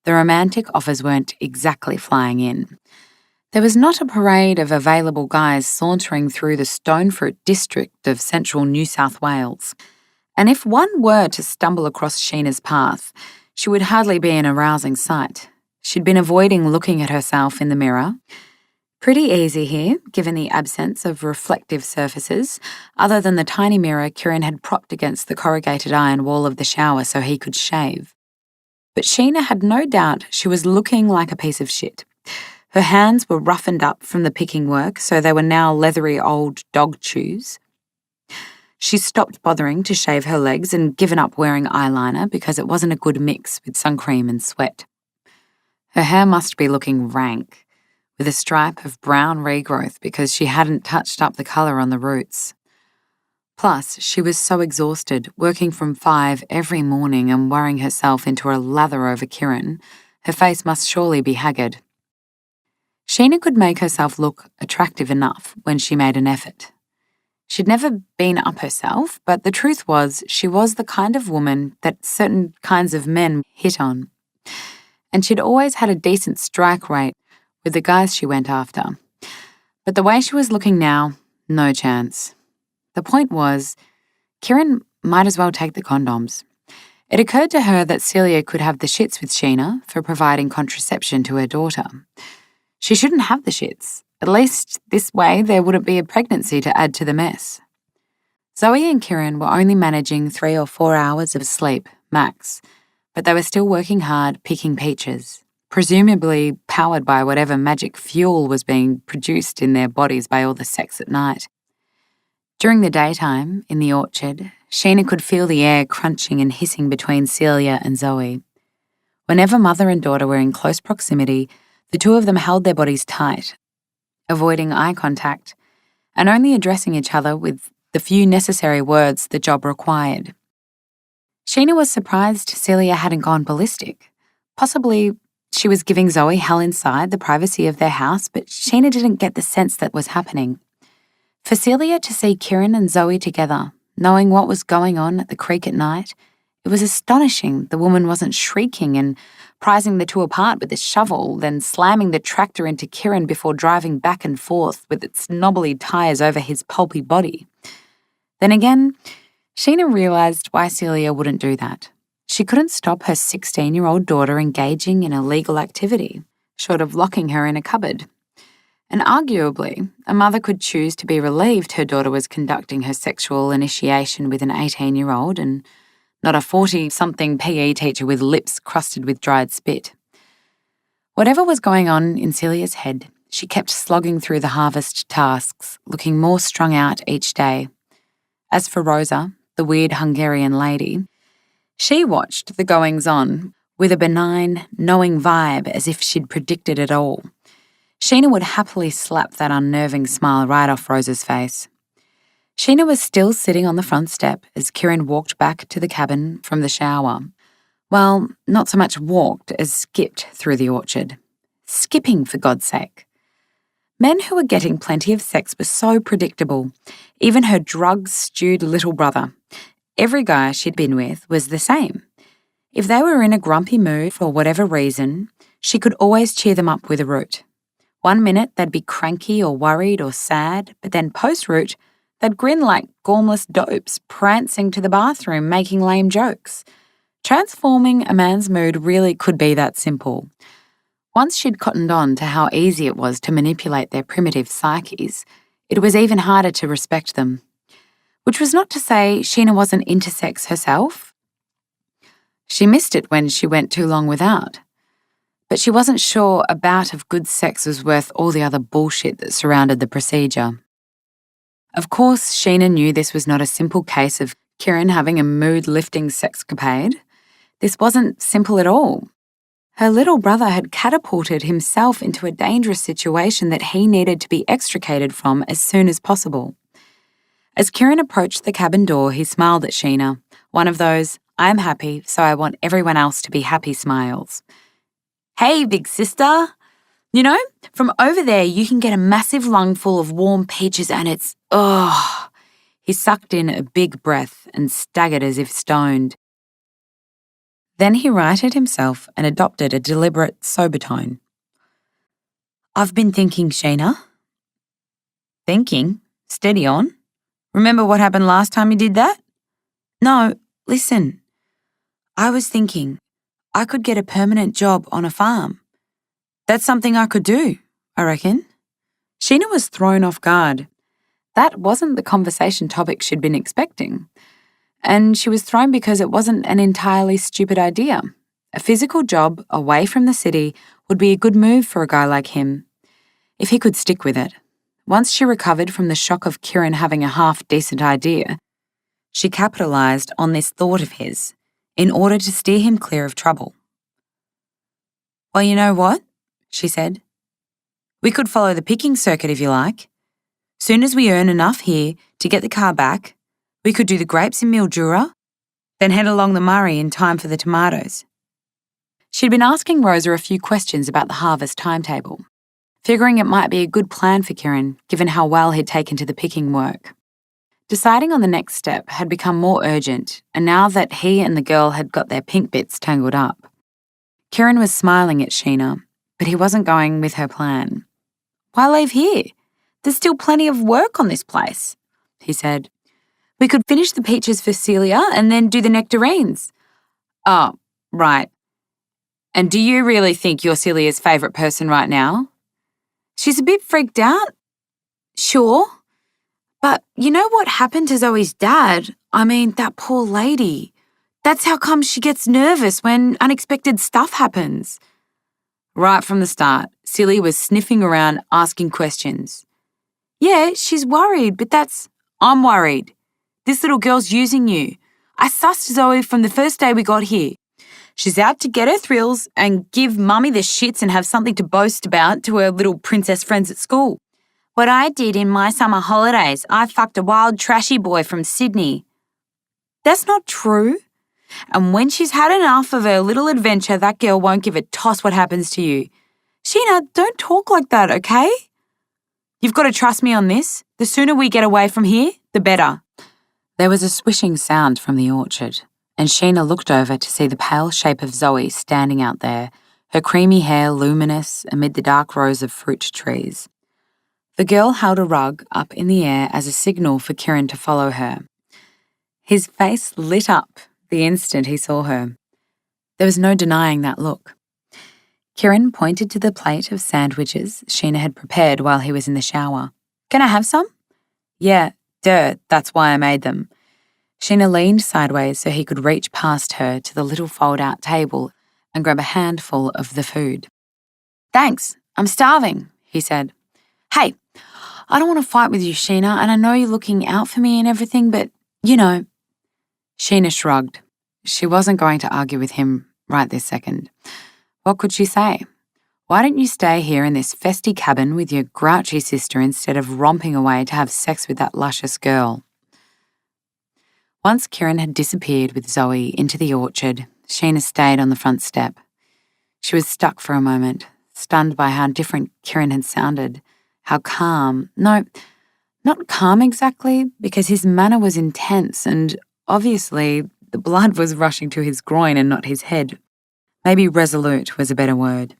[SPEAKER 2] The romantic offers weren't exactly flying in. There was not a parade of available guys sauntering through the Stonefruit district of central New South Wales, and if one were to stumble across Sheena's path, she would hardly be an arousing sight. She'd been avoiding looking at herself in the mirror. Pretty easy here, given the absence of reflective surfaces, other than the tiny mirror Kieran had propped against the corrugated iron wall of the shower so he could shave. But Sheena had no doubt she was looking like a piece of shit. Her hands were roughened up from the picking work, so they were now leathery old dog chews. She stopped bothering to shave her legs and given up wearing eyeliner because it wasn't a good mix with sun cream and sweat. Her hair must be looking rank, with a stripe of brown regrowth because she hadn't touched up the colour on the roots. Plus, she was so exhausted, working from 5 every morning and worrying herself into a lather over Kieran, her face must surely be haggard. Sheena could make herself look attractive enough when she made an effort. She'd never been up herself, but the truth was she was the kind of woman that certain kinds of men hit on. And she'd always had a decent strike rate with the guys she went after. But the way she was looking now, no chance. The point was, Kieran might as well take the condoms. It occurred to her that Celia could have the shits with Sheena for providing contraception to her daughter. She shouldn't have the shits. At least this way there wouldn't be a pregnancy to add to the mess. Zoe and Kieran were only managing 3 or 4 hours of sleep, max, but they were still working hard picking peaches, presumably powered by whatever magic fuel was being produced in their bodies by all the sex at night. During the daytime, in the orchard, Sheena could feel the air crunching and hissing between Celia and Zoe. Whenever mother and daughter were in close proximity, the two of them held their bodies tight, avoiding eye contact, and only addressing each other with the few necessary words the job required. Sheena was surprised Celia hadn't gone ballistic. Possibly she was giving Zoe hell inside the privacy of their house, but Sheena didn't get the sense that was happening. For Celia to see Kieran and Zoe together, knowing what was going on at the creek at night, it was astonishing the woman wasn't shrieking and prizing the two apart with a shovel, then slamming the tractor into Kieran before driving back and forth with its knobbly tyres over his pulpy body. Then again, Sheena realised why Celia wouldn't do that. She couldn't stop her 16-year-old daughter engaging in illegal activity, short of locking her in a cupboard. And arguably, a mother could choose to be relieved her daughter was conducting her sexual initiation with an 18-year-old and not a 40-something PE teacher with lips crusted with dried spit. Whatever was going on in Celia's head, she kept slogging through the harvest tasks, looking more strung out each day. As for Rosa, the weird Hungarian lady, she watched the goings-on with a benign, knowing vibe as if she'd predicted it all. Sheena would happily slap that unnerving smile right off Rosa's face. Sheena was still sitting on the front step as Kieran walked back to the cabin from the shower. Well, not so much walked as skipped through the orchard. Skipping, for God's sake. Men who were getting plenty of sex were so predictable. Even her drug-stewed little brother. Every guy she'd been with was the same. If they were in a grumpy mood for whatever reason, she could always cheer them up with a root. 1 minute they'd be cranky or worried or sad, but then post-root, they'd grin like gormless dopes, prancing to the bathroom, making lame jokes. Transforming a man's mood really could be that simple. Once she'd cottoned on to how easy it was to manipulate their primitive psyches, it was even harder to respect them. Which was not to say Sheena wasn't intersex herself. She missed it when she went too long without. But she wasn't sure a bout of good sex was worth all the other bullshit that surrounded the procedure. Of course, Sheena knew this was not a simple case of Kieran having a mood-lifting sexcapade. This wasn't simple at all. Her little brother had catapulted himself into a dangerous situation that he needed to be extricated from as soon as possible. As Kieran approached the cabin door, he smiled at Sheena, one of those, "I'm happy, so I want everyone else to be happy" smiles. "Hey, big sister. You know, from over there you can get a massive lungful of warm peaches and it's, oh." He sucked in a big breath and staggered as if stoned. Then he righted himself and adopted a deliberate, sober tone. "I've been thinking, Sheena." "Thinking? Steady on. Remember what happened last time you did that?" "No, listen. I was thinking I could get a permanent job on a farm. That's something I could do, I reckon." Sheena was thrown off guard. That wasn't the conversation topic she'd been expecting. And she was thrown because it wasn't an entirely stupid idea. A physical job away from the city would be a good move for a guy like him, if he could stick with it. Once she recovered from the shock of Kieran having a half-decent idea, she capitalised on this thought of his in order to steer him clear of trouble. "Well, you know what?" she said. We could follow the picking circuit if you like. Soon as we earn enough here to get the car back, we could do the grapes in Mildura, then head along the Murray in time for the tomatoes. She'd been asking Rosa a few questions about the harvest timetable, figuring it might be a good plan for Kieran given how well he'd taken to the picking work. Deciding on the next step had become more urgent, and now that he and the girl had got their pink bits tangled up. Kieran was smiling at Sheena, but he wasn't going with her plan. "Why leave here? There's still plenty of work on this place," he said. "We could finish the peaches for Celia and then do the nectarines." "Oh, right. And do you really think you're Celia's favourite person right now?" "She's a bit freaked out." "Sure. But you know what happened to Zoe's dad? I mean, that poor lady. That's how come she gets nervous when unexpected stuff happens." Right from the start, Celia was sniffing around asking questions. "Yeah, she's worried, but I'm worried. This little girl's using you. I sussed Zoe from the first day we got here. She's out to get her thrills and give Mummy the shits and have something to boast about to her little princess friends at school. What I did in my summer holidays, I fucked a wild trashy boy from Sydney." "That's not true. And when she's had enough of her little adventure, that girl won't give a toss what happens to you. Sheena, don't talk like that, okay? You've got to trust me on this. The sooner we get away from here, the better." There was a swishing sound from the orchard, and Sheena looked over to see the pale shape of Zoe standing out there, her creamy hair luminous amid the dark rows of fruit trees. The girl held a rug up in the air as a signal for Kieran to follow her. His face lit up the instant he saw her. There was no denying that look. Kieran pointed to the plate of sandwiches Sheena had prepared while he was in the shower. "Can I have some?" "Yeah, that's why I made them." Sheena leaned sideways so he could reach past her to the little fold-out table and grab a handful of the food. "Thanks, I'm starving," he said. "Hey, I don't want to fight with you, Sheena, and I know you're looking out for me and everything, but, you know." Sheena shrugged. She wasn't going to argue with him right this second. What could she say? Why don't you stay here in this festy cabin with your grouchy sister instead of romping away to have sex with that luscious girl? Once Kieran had disappeared with Zoe into the orchard, Sheena stayed on the front step. She was stuck for a moment, stunned by how different Kieran had sounded, how calm. No, not calm exactly, because his manner was intense and, obviously, the blood was rushing to his groin and not his head. Maybe resolute was a better word.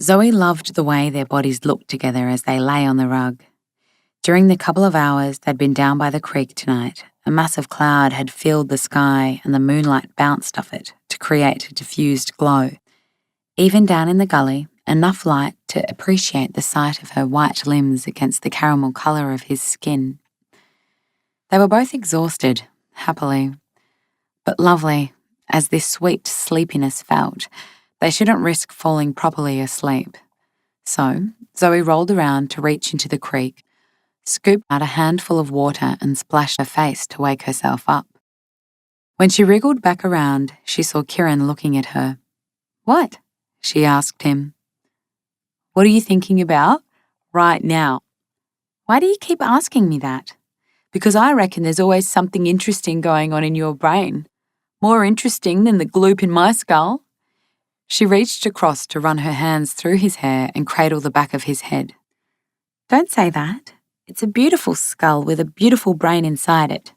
[SPEAKER 2] Zoe loved the way their bodies looked together as they lay on the rug. During the couple of hours they'd been down by the creek tonight, a massive cloud had filled the sky and the moonlight bounced off it to create a diffused glow. Even down in the gully, enough light to appreciate the sight of her white limbs against the caramel colour of his skin. They were both exhausted, happily, but lovely, as this sweet sleepiness felt. They shouldn't risk falling properly asleep. So, Zoe rolled around to reach into the creek, scooped out a handful of water and splashed her face to wake herself up. When she wriggled back around, she saw Kieran looking at her. "What?" she asked him. "What are you thinking about right now?" "Why do you keep asking me that?" "Because I reckon there's always something interesting going on in your brain. More interesting than the gloop in my skull." She reached across to run her hands through his hair and cradle the back of his head. "Don't say that. It's a beautiful skull with a beautiful brain inside it."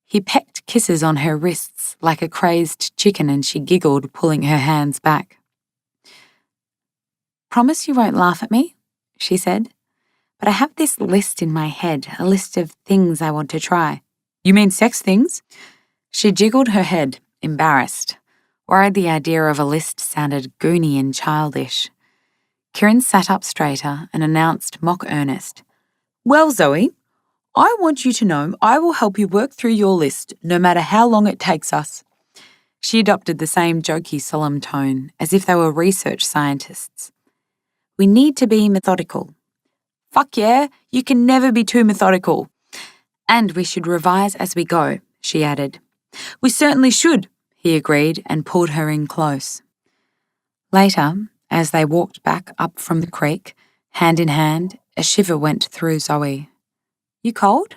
[SPEAKER 2] He pecked kisses on her wrists like a crazed chicken and she giggled, pulling her hands back. "Promise you won't laugh at me?" she said. "But I have this list in my head, a list of things I want to try." "You mean sex things?" She jiggled her head, embarrassed, worried the idea of a list sounded goony and childish. Kieran sat up straighter and announced mock earnest, "Well, Zoe, I want you to know I will help you work through your list, no matter how long it takes us." She adopted the same jokey, solemn tone, as if they were research scientists. "We need to be methodical." "Fuck yeah, you can never be too methodical." "And we should revise as we go," she added. "We certainly should," he agreed and pulled her in close. Later, As they walked back up from the creek, hand in hand, a shiver went through Zoe. "You cold?"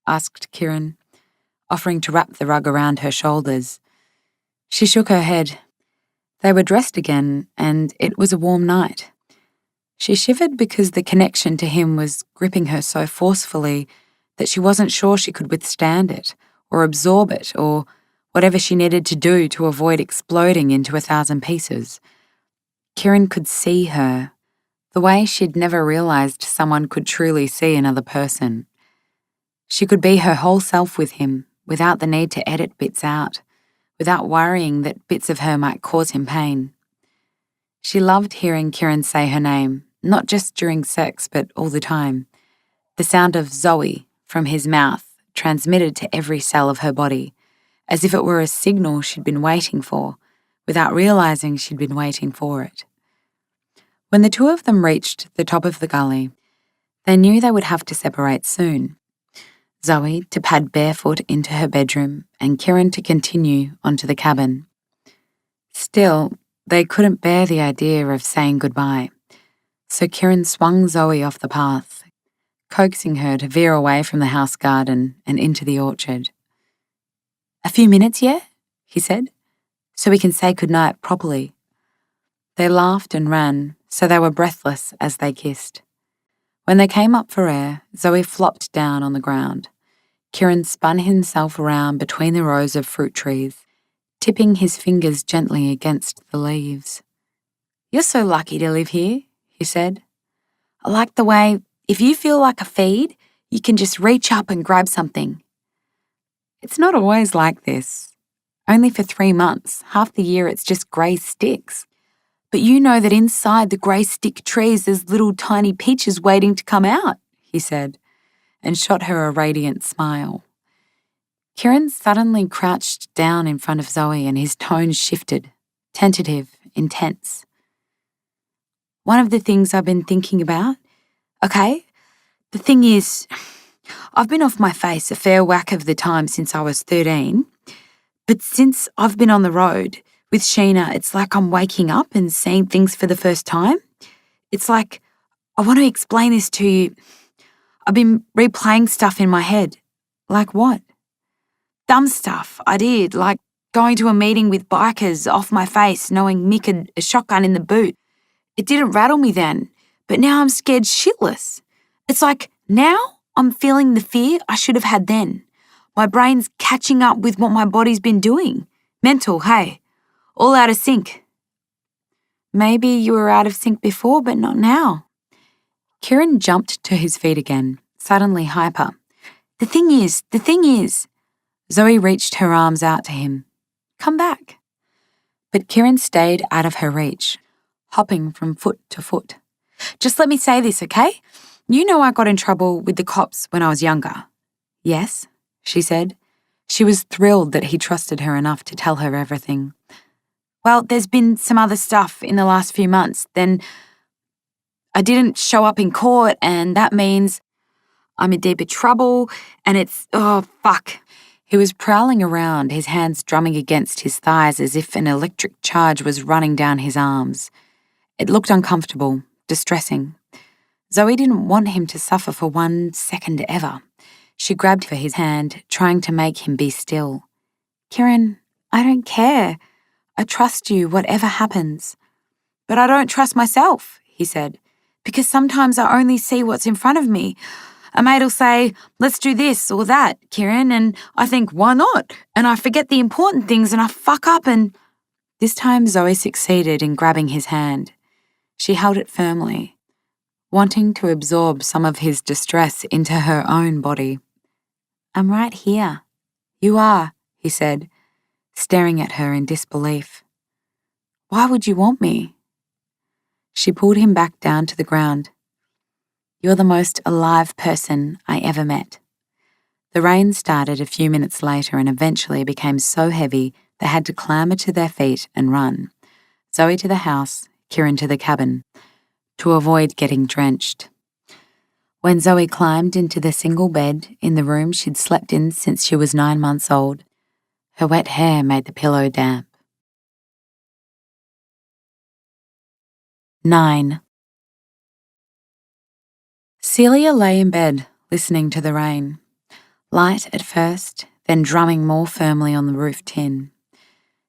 [SPEAKER 2] asked Kieran, offering to wrap the rug around her shoulders. She shook her head. They were dressed again, and it was a warm night. She shivered because the connection to him was gripping her so forcefully that she wasn't sure she could withstand it, or absorb it, or whatever she needed to do to avoid exploding into 1,000 pieces. Kieran could see her, the way she'd never realised someone could truly see another person. She could be her whole self with him, without the need to edit bits out, without worrying that bits of her might cause him pain. She loved hearing Kieran say her name, not just during sex, but all the time. The sound of Zoe from his mouth transmitted to every cell of her body, as if it were a signal she'd been waiting for, without realising she'd been waiting for it. When the two of them reached the top of the gully, they knew they would have to separate soon. Zoe to pad barefoot into her bedroom and Kieran to continue onto the cabin. Still, they couldn't bear the idea of saying goodbye, so Kieran swung Zoe off the path, coaxing her to veer away from the house garden and into the orchard. "A few minutes, yeah?" he said, "so we can say goodnight properly." They laughed and ran, so they were breathless as they kissed. When they came up for air, Zoe flopped down on the ground. Kieran spun himself around between the rows of fruit trees, tipping his fingers gently against the leaves. "You're so lucky to live here," he said. "I like the way, if you feel like a feed, you can just reach up and grab something." "It's not always like this. Only for 3 months. Half the year it's just grey sticks. But you know that inside the grey stick trees there's little tiny peaches waiting to come out," he said, and shot her a radiant smile. Kieran suddenly crouched down in front of Zoe and his tone shifted, tentative, intense. "One of the things I've been thinking about, okay? The thing is, I've been off my face a fair whack of the time since I was 13, but since I've been on the road with Sheena, it's like I'm waking up and seeing things for the first time. It's like, I want to explain this to you. I've been replaying stuff in my head." "Like what?" "Dumb stuff I did, like going to a meeting with bikers off my face, knowing Mick had a shotgun in the boot. It didn't rattle me then, but now I'm scared shitless. It's like now I'm feeling the fear I should have had then. My brain's catching up with what my body's been doing. Mental, hey? All out of sync." "Maybe you were out of sync before, but not now." Kieran jumped to his feet again, suddenly hyper. The thing is. Zoe reached her arms out to him. "Come back." But Kieran stayed out of her reach, hopping from foot to foot. "Just let me say this, okay? You know I got in trouble with the cops when I was younger." "Yes," she said. She was thrilled that he trusted her enough to tell her everything. "Well, there's been some other stuff in the last few months. Then I didn't show up in court, and that means I'm in deeper trouble, and it's, oh, fuck." He was prowling around, his hands drumming against his thighs as if an electric charge was running down his arms. It looked uncomfortable, distressing. Zoe didn't want him to suffer for 1 second ever. She grabbed for his hand, trying to make him be still. "Kieran, I don't care. I trust you, whatever happens." "But I don't trust myself," he said, "because sometimes I only see what's in front of me. A mate'll say, let's do this or that, Kieran, and I think, why not? And I forget the important things and I fuck up and..." This time Zoe succeeded in grabbing his hand. She held it firmly, wanting to absorb some of his distress into her own body. "I'm right here." "You are," he said, staring at her in disbelief. "Why would you want me?" She pulled him back down to the ground. "You're the most alive person I ever met." The rain started a few minutes later and eventually became so heavy they had to clamber to their feet and run. Zoe to the house, Kieran to the cabin, to avoid getting drenched. When Zoe climbed into the single bed in the room she'd slept in since she was 9 months old, her wet hair made the pillow damp. 9. Celia lay in bed, listening to the rain. Light at first, then drumming more firmly on the roof tin.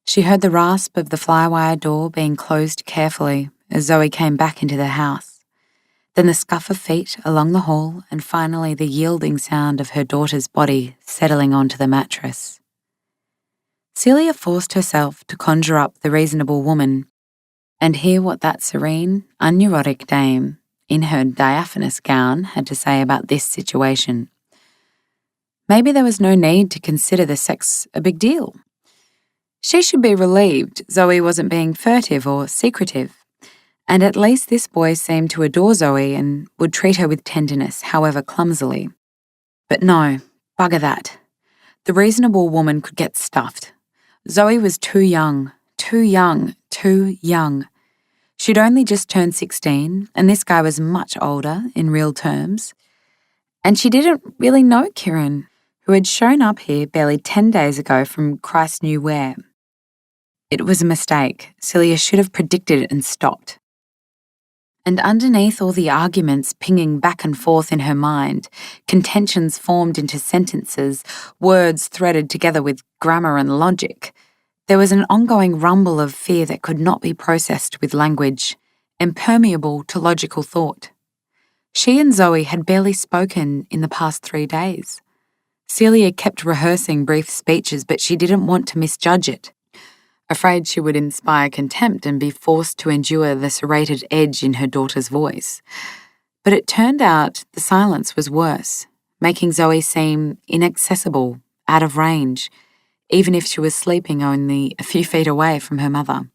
[SPEAKER 2] She heard the rasp of the flywire door being closed carefully as Zoe came back into the house. Then the scuff of feet along the hall, and finally the yielding sound of her daughter's body settling onto the mattress. Celia forced herself to conjure up the reasonable woman and hear what that serene, unneurotic dame in her diaphanous gown had to say about this situation. Maybe there was no need to consider the sex a big deal. She should be relieved Zoe wasn't being furtive or secretive, and at least this boy seemed to adore Zoe and would treat her with tenderness, however clumsily. But no, bugger that. The reasonable woman could get stuffed. Zoe was too young. She'd only just turned 16, and this guy was much older in real terms. And she didn't really know Kieran, who had shown up here barely 10 days ago from Christ knew where. It was a mistake. Celia should have predicted it and stopped. And underneath all the arguments pinging back and forth in her mind, contentions formed into sentences, words threaded together with grammar and logic, there was an ongoing rumble of fear that could not be processed with language, impermeable to logical thought. She and Zoe had barely spoken in the past 3 days. Celia kept rehearsing brief speeches, but she didn't want to misjudge it. Afraid she would inspire contempt and be forced to endure the serrated edge in her daughter's voice. But it turned out the silence was worse, making Zoe seem inaccessible, out of range, even if she was sleeping only a few feet away from her mother.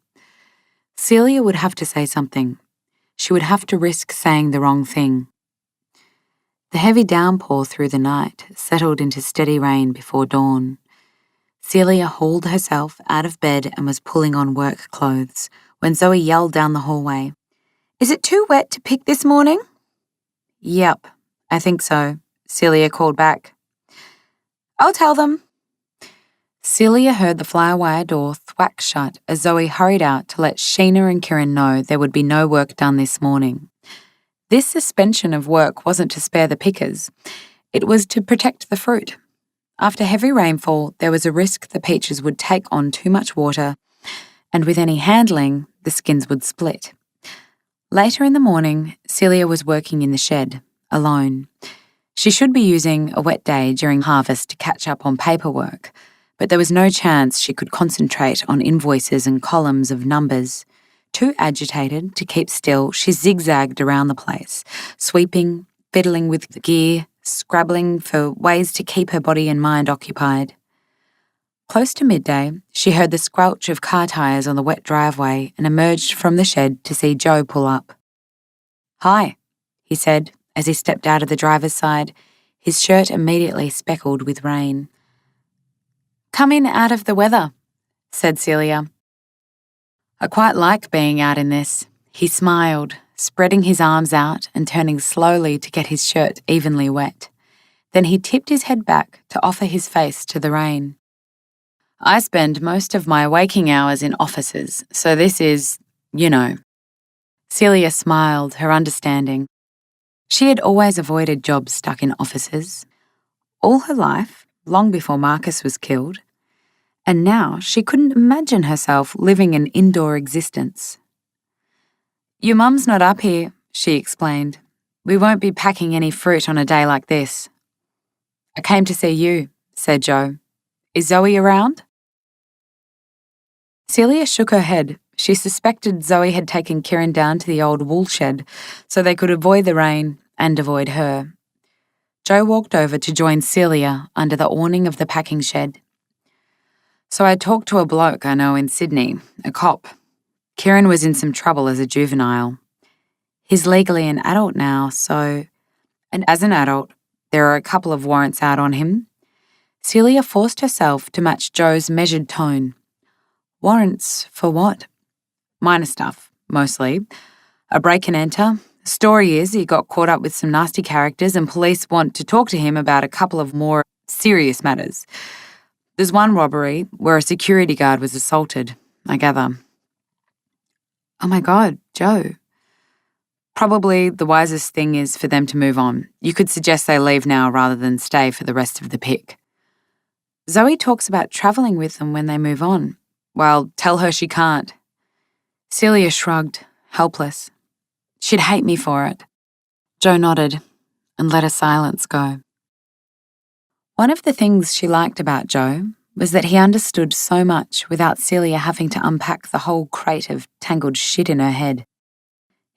[SPEAKER 2] Celia would have to say something. She would have to risk saying the wrong thing. The heavy downpour through the night settled into steady rain before dawn. Celia hauled herself out of bed and was pulling on work clothes when Zoe yelled down the hallway, "Is it too wet to pick this morning?" "Yep, I think so," Celia called back. "I'll tell them." Celia heard the flywire door thwack shut as Zoe hurried out to let Sheena and Kieran know there would be no work done this morning. This suspension of work wasn't to spare the pickers. It was to protect the fruit. After heavy rainfall, there was a risk the peaches would take on too much water, and with any handling, the skins would split. Later in the morning, Celia was working in the shed, alone. She should be using a wet day during harvest to catch up on paperwork, but there was no chance she could concentrate on invoices and columns of numbers. Too agitated to keep still, she zigzagged around the place, sweeping, fiddling with the gear, scrabbling for ways to keep her body and mind occupied. Close to midday, she heard the squelch of car tires on the wet driveway and emerged from the shed to see Joe pull up. "Hi," he said as he stepped out of the driver's side, his shirt immediately speckled with rain. "Come in out of the weather," said Celia. "I quite like being out in this," he smiled, spreading his arms out and turning slowly to get his shirt evenly wet. Then he tipped his head back to offer his face to the rain. "I spend most of my waking hours in offices, so this is, you know." Celia smiled, her understanding. She had always avoided jobs stuck in offices. All her life, long before Marcus was killed. And now she couldn't imagine herself living an indoor existence. "Your mum's not up here," she explained. "We won't be packing any fruit on a day like this." "I came to see you," said Joe. "Is Zoe around?" Celia shook her head. She suspected Zoe had taken Kieran down to the old wool shed so they could avoid the rain and avoid her. Joe walked over to join Celia under the awning of the packing shed. "So I talked to a bloke I know in Sydney, a cop. Kieran was in some trouble as a juvenile. He's legally an adult now, and as an adult, there are a couple of warrants out on him." Celia forced herself to match Joe's measured tone. "Warrants for what?" "Minor stuff, mostly. A break and enter. Story is he got caught up with some nasty characters and police want to talk to him about a couple of more serious matters. There's one robbery where a security guard was assaulted, I gather." "Oh my God, Joe." Probably the wisest thing is for them to move on. You could suggest they leave now rather than stay for the rest of the pick. Zoe talks about travelling with them when they move on. Well, tell her she can't. Celia shrugged, helpless. She'd hate me for it. Jo nodded and let a silence go. One of the things she liked about Jo was that he understood so much without Celia having to unpack the whole crate of tangled shit in her head.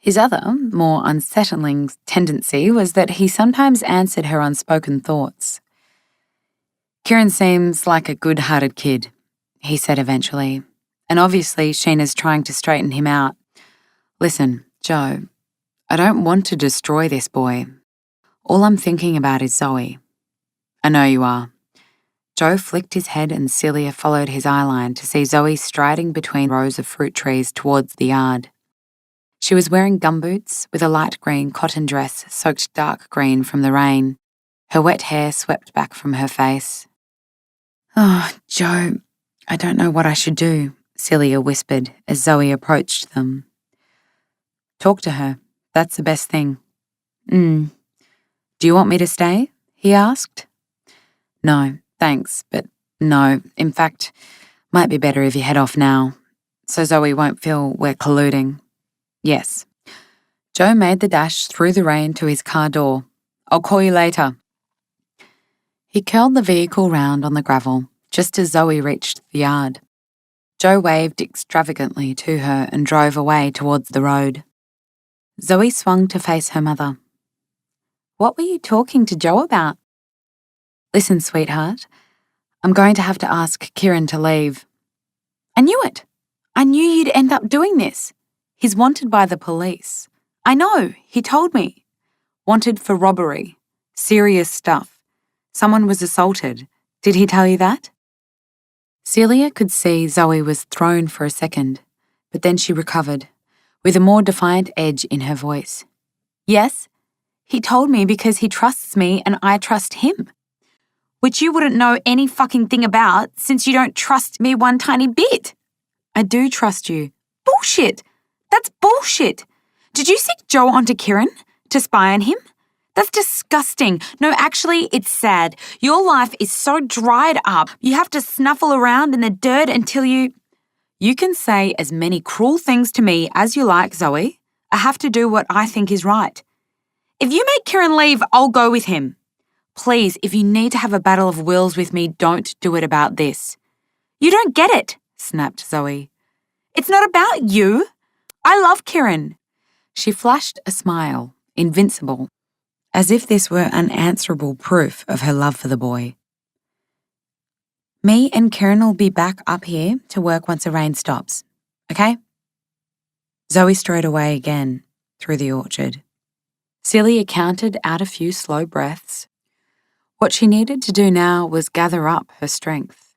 [SPEAKER 2] His other, more unsettling tendency was that he sometimes answered her unspoken thoughts. Kieran seems like a good-hearted kid, he said eventually, and obviously Sheena's trying to straighten him out. Listen, Jo, I don't want to destroy this boy. All I'm thinking about is Zoe. I know you are. Jo flicked his head and Celia followed his eyeline to see Zoe striding between rows of fruit trees towards the yard. She was wearing gumboots with a light green cotton dress soaked dark green from the rain, her wet hair swept back from her face. Oh, Jo, I don't know what I should do, Celia whispered as Zoe approached them. Talk to her. That's the best thing. Do you want me to stay? He asked. No, thanks, but no. In fact, might be better if you head off now, so Zoe won't feel we're colluding. Yes. Jo made the dash through the rain to his car door. I'll call you later. He curled the vehicle round on the gravel just as Zoe reached the yard. Jo waved extravagantly to her and drove away towards the road. Zoe swung to face her mother. What were you talking to Jo about? Listen, sweetheart, I'm going to have to ask Kieran to leave. I knew it. I knew you'd end up doing this. He's wanted by the police. I know, he told me. Wanted for robbery. Serious stuff. Someone was assaulted. Did he tell you that? Celia could see Zoe was thrown for a second, but then she recovered, with a more defiant edge in her voice. Yes, he told me because he trusts me and I trust him. Which you wouldn't know any fucking thing about since you don't trust me one tiny bit. I do trust you. Bullshit. That's bullshit. Did you stick Jo onto Kieran to spy on him? That's disgusting. No, actually, it's sad. Your life is so dried up. You have to snuffle around in the dirt until you... You can say as many cruel things to me as you like, Zoe. I have to do what I think is right. If you make Kieran leave, I'll go with him. Please, if you need to have a battle of wills with me, don't do it about this. You don't get it, snapped Zoe. It's not about you. I love Kieran. She flashed a smile, invincible, as if this were unanswerable proof of her love for the boy. Me and Kieran will be back up here to work once the rain stops, okay? Zoe strode away again through the orchard. Celia counted out a few slow breaths. What she needed to do now was gather up her strength,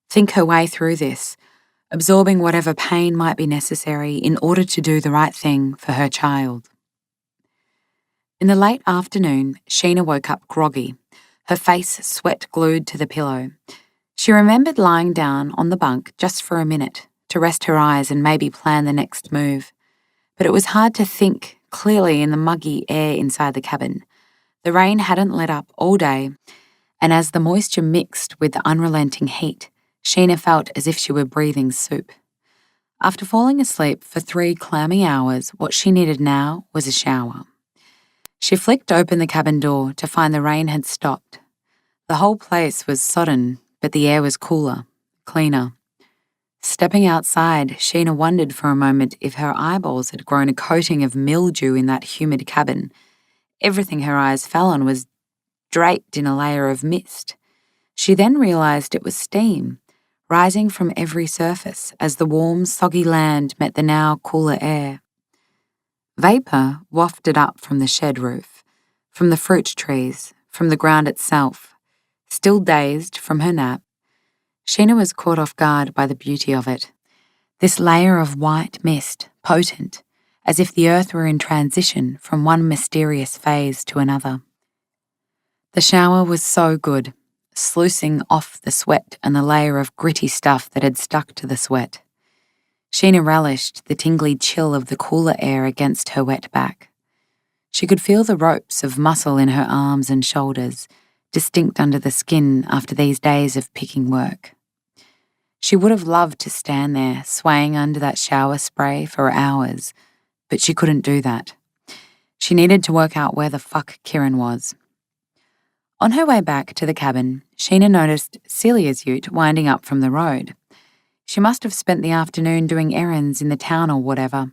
[SPEAKER 2] think her way through this, absorbing whatever pain might be necessary in order to do the right thing for her child. In the late afternoon, Sheena woke up groggy, her face sweat glued to the pillow. She remembered lying down on the bunk just for a minute to rest her eyes and maybe plan the next move. But it was hard to think clearly in the muggy air inside the cabin. The rain hadn't let up all day, and as the moisture mixed with the unrelenting heat, Sheena felt as if she were breathing soup. After falling asleep for 3 clammy hours, what she needed now was a shower. She flicked open the cabin door to find the rain had stopped. The whole place was sodden, but the air was cooler, cleaner. Stepping outside, Sheena wondered for a moment if her eyeballs had grown a coating of mildew in that humid cabin. Everything her eyes fell on was draped in a layer of mist. She then realised it was steam, rising from every surface as the warm, soggy land met the now cooler air. Vapour wafted up from the shed roof, from the fruit trees, from the ground itself. Still dazed from her nap, Sheena was caught off guard by the beauty of it. This layer of white mist, potent, as if the earth were in transition from one mysterious phase to another. The shower was so good, sluicing off the sweat and the layer of gritty stuff that had stuck to the sweat. Sheena relished the tingly chill of the cooler air against her wet back. She could feel the ropes of muscle in her arms and shoulders, distinct under the skin after these days of picking work. She would have loved to stand there, swaying under that shower spray for hours, but she couldn't do that. She needed to work out where the fuck Kieran was. On her way back to the cabin, Sheena noticed Celia's ute winding up from the road. She must have spent the afternoon doing errands in the town or whatever.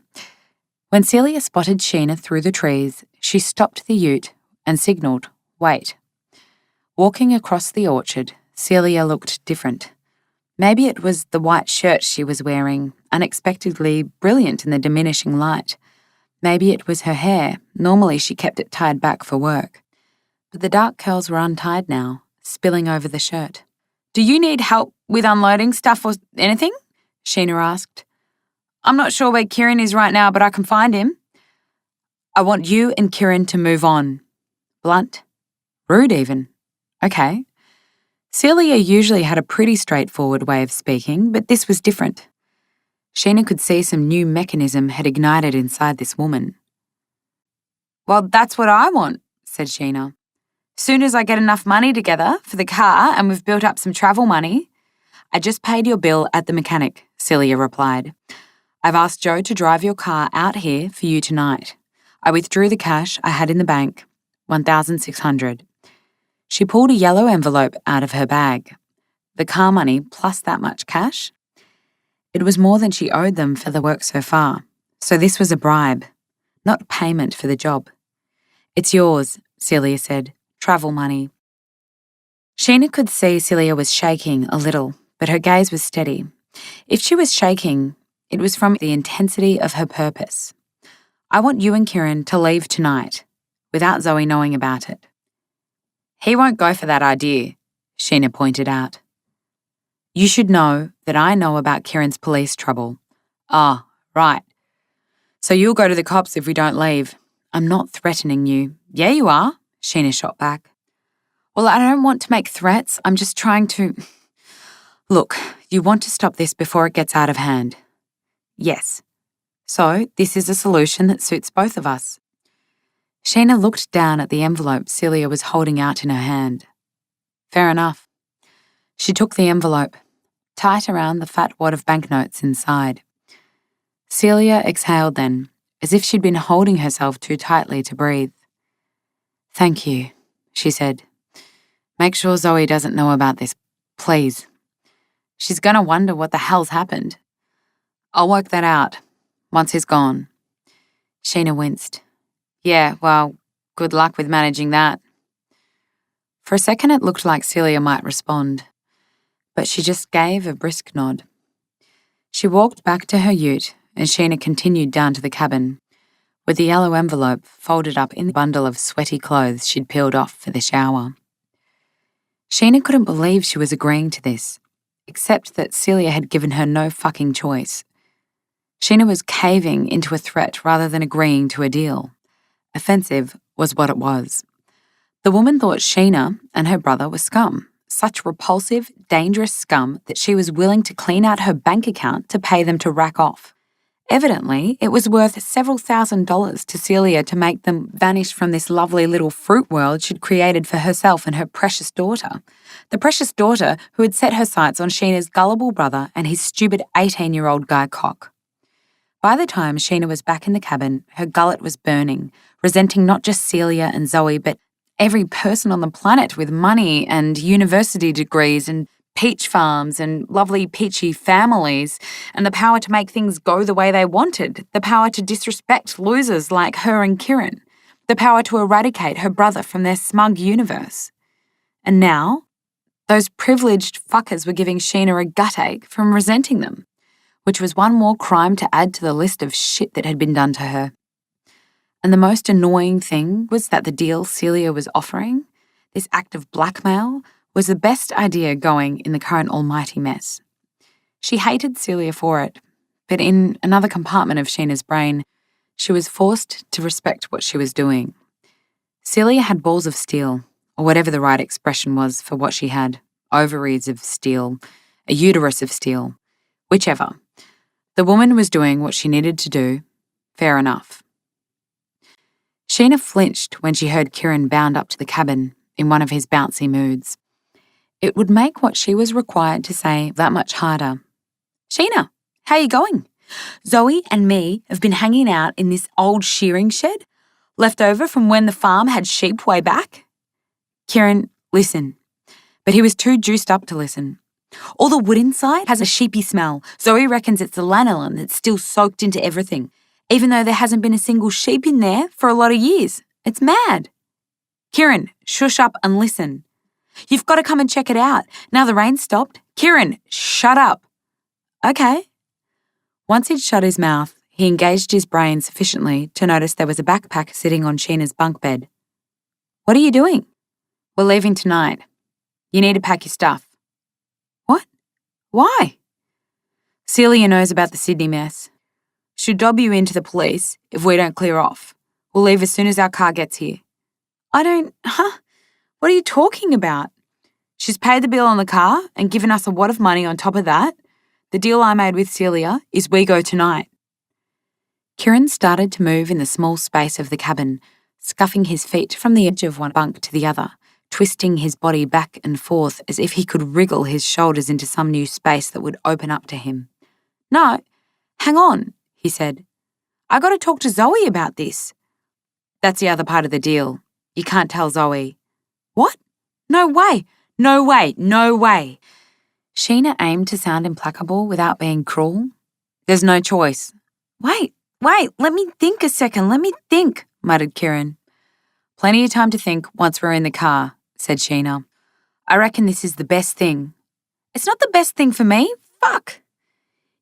[SPEAKER 2] When Celia spotted Sheena through the trees, she stopped the ute and signalled, "Wait." Walking across the orchard, Celia looked different. Maybe it was the white shirt she was wearing, unexpectedly brilliant in the diminishing light. Maybe it was her hair. Normally she kept it tied back for work. But the dark curls were untied now, spilling over the shirt. "Do you need help with unloading stuff or anything?" Sheena asked. "I'm not sure where Kieran is right now, but I can find him." "I want you and Kieran to move on." Blunt. Rude even. Okay. Celia usually had a pretty straightforward way of speaking, but this was different. Sheena could see some new mechanism had ignited inside this woman. "Well, that's what I want," said Sheena. "Soon as I get enough money together for the car and we've built up some travel money." "I just paid your bill at the mechanic," Celia replied. "I've asked Joe to drive your car out here for you tonight. I withdrew the cash I had in the bank, $1,600. She pulled a yellow envelope out of her bag. The car money plus that much cash? It was more than she owed them for the work so far, so this was a bribe, not payment for the job. "It's yours," Celia said. "Travel money." Sheena could see Celia was shaking a little, but her gaze was steady. If she was shaking, it was from the intensity of her purpose. "I want you and Kieran to leave tonight, without Zoe knowing about it." "He won't go for that idea," Sheena pointed out. "You should know that I know about Kieran's police trouble." "Ah, right. So you'll go to the cops if we don't leave." "I'm not threatening you." "Yeah, you are," Sheena shot back. "Well, I don't want to make threats. I'm just trying to..." "Look, you want to stop this before it gets out of hand." "Yes. So this is a solution that suits both of us." Sheena looked down at the envelope Celia was holding out in her hand. "Fair enough." She took the envelope, tight around the fat wad of banknotes inside. Celia exhaled then, as if she'd been holding herself too tightly to breathe. "Thank you," she said. "Make sure Zoe doesn't know about this, please. She's gonna wonder what the hell's happened." "I'll work that out, once he's gone." Sheena winced. "Yeah, well, good luck with managing that." For a second it looked like Celia might respond, but she just gave a brisk nod. She walked back to her ute and Sheena continued down to the cabin, with the yellow envelope folded up in the bundle of sweaty clothes she'd peeled off for the shower. Sheena couldn't believe she was agreeing to this, except that Celia had given her no fucking choice. Sheena was caving into a threat rather than agreeing to a deal. Offensive was what it was. The woman thought Sheena and her brother were scum, such repulsive, dangerous scum that she was willing to clean out her bank account to pay them to rack off. Evidently, it was worth several $1,000s to Celia to make them vanish from this lovely little fruit world she'd created for herself and her precious daughter. The precious daughter who had set her sights on Sheena's gullible brother and his stupid 18-year-old Guy Cock. By the time Sheena was back in the cabin, her gullet was burning, resenting not just Celia and Zoe, but every person on the planet with money and university degrees and peach farms and lovely peachy families, and the power to make things go the way they wanted, the power to disrespect losers like her and Kieran, the power to eradicate her brother from their smug universe. And now, those privileged fuckers were giving Sheena a gut ache from resenting them, which was one more crime to add to the list of shit that had been done to her. And the most annoying thing was that the deal Celia was offering, this act of blackmail, was the best idea going in the current almighty mess. She hated Celia for it, but in another compartment of Sheena's brain, she was forced to respect what she was doing. Celia had balls of steel, or whatever the right expression was for what she had, ovaries of steel, a uterus of steel, whichever. The woman was doing what she needed to do, fair enough. Sheena flinched when she heard Kieran bound up to the cabin in one of his bouncy moods. It would make what she was required to say that much harder. "Sheena, how you going? Zoe and me have been hanging out in this old shearing shed, left over from when the farm had sheep way back." Kieran, listen. But he was too juiced up to listen. "All the wood inside has a sheepy smell. Zoe reckons it's the lanolin that's still soaked into everything, even though there hasn't been a single sheep in there for a lot of years. It's mad." "Kieran, shush up and listen. You've got to come and check it out. Now the rain's stopped. Kieran, shut up." "Okay." Once he'd shut his mouth, he engaged his brain sufficiently to notice there was a backpack sitting on Sheena's bunk bed. "What are you doing?" "We're leaving tonight. You need to pack your stuff." "What? Why?" "Celia knows about the Sydney mess. She'll dob you into the police if we don't clear off. We'll leave as soon as our car gets here." What are you talking about?" "She's paid the bill on the car and given us a wad of money on top of that. The deal I made with Celia is we go tonight." Kieran started to move in the small space of the cabin, scuffing his feet from the edge of one bunk to the other, twisting his body back and forth as if he could wriggle his shoulders into some new space that would open up to him. "No, hang on," he said. "I got to talk to Zoe about this." "That's the other part of the deal. You can't tell Zoe." "What? No way, no way, no way." Sheena aimed to sound implacable without being cruel. "There's no choice." Wait, let me think a second, let me think," muttered Kieran. "Plenty of time to think once we're in the car," said Sheena. "I reckon this is the best thing." "It's not the best thing for me. Fuck."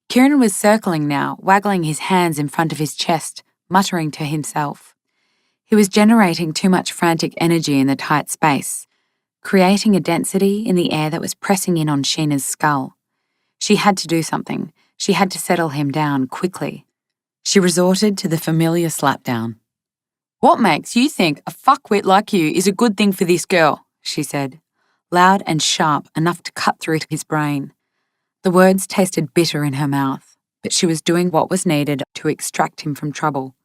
[SPEAKER 2] Kieran was circling now, waggling his hands in front of his chest, muttering to himself. He was generating too much frantic energy in the tight space, creating a density in the air that was pressing in on Sheena's skull. She had to do something. She had to settle him down quickly. She resorted to the familiar slapdown. "What makes you think a fuckwit like you is a good thing for this girl?" she said, loud and sharp enough to cut through to his brain. The words tasted bitter in her mouth, but she was doing what was needed to extract him from trouble.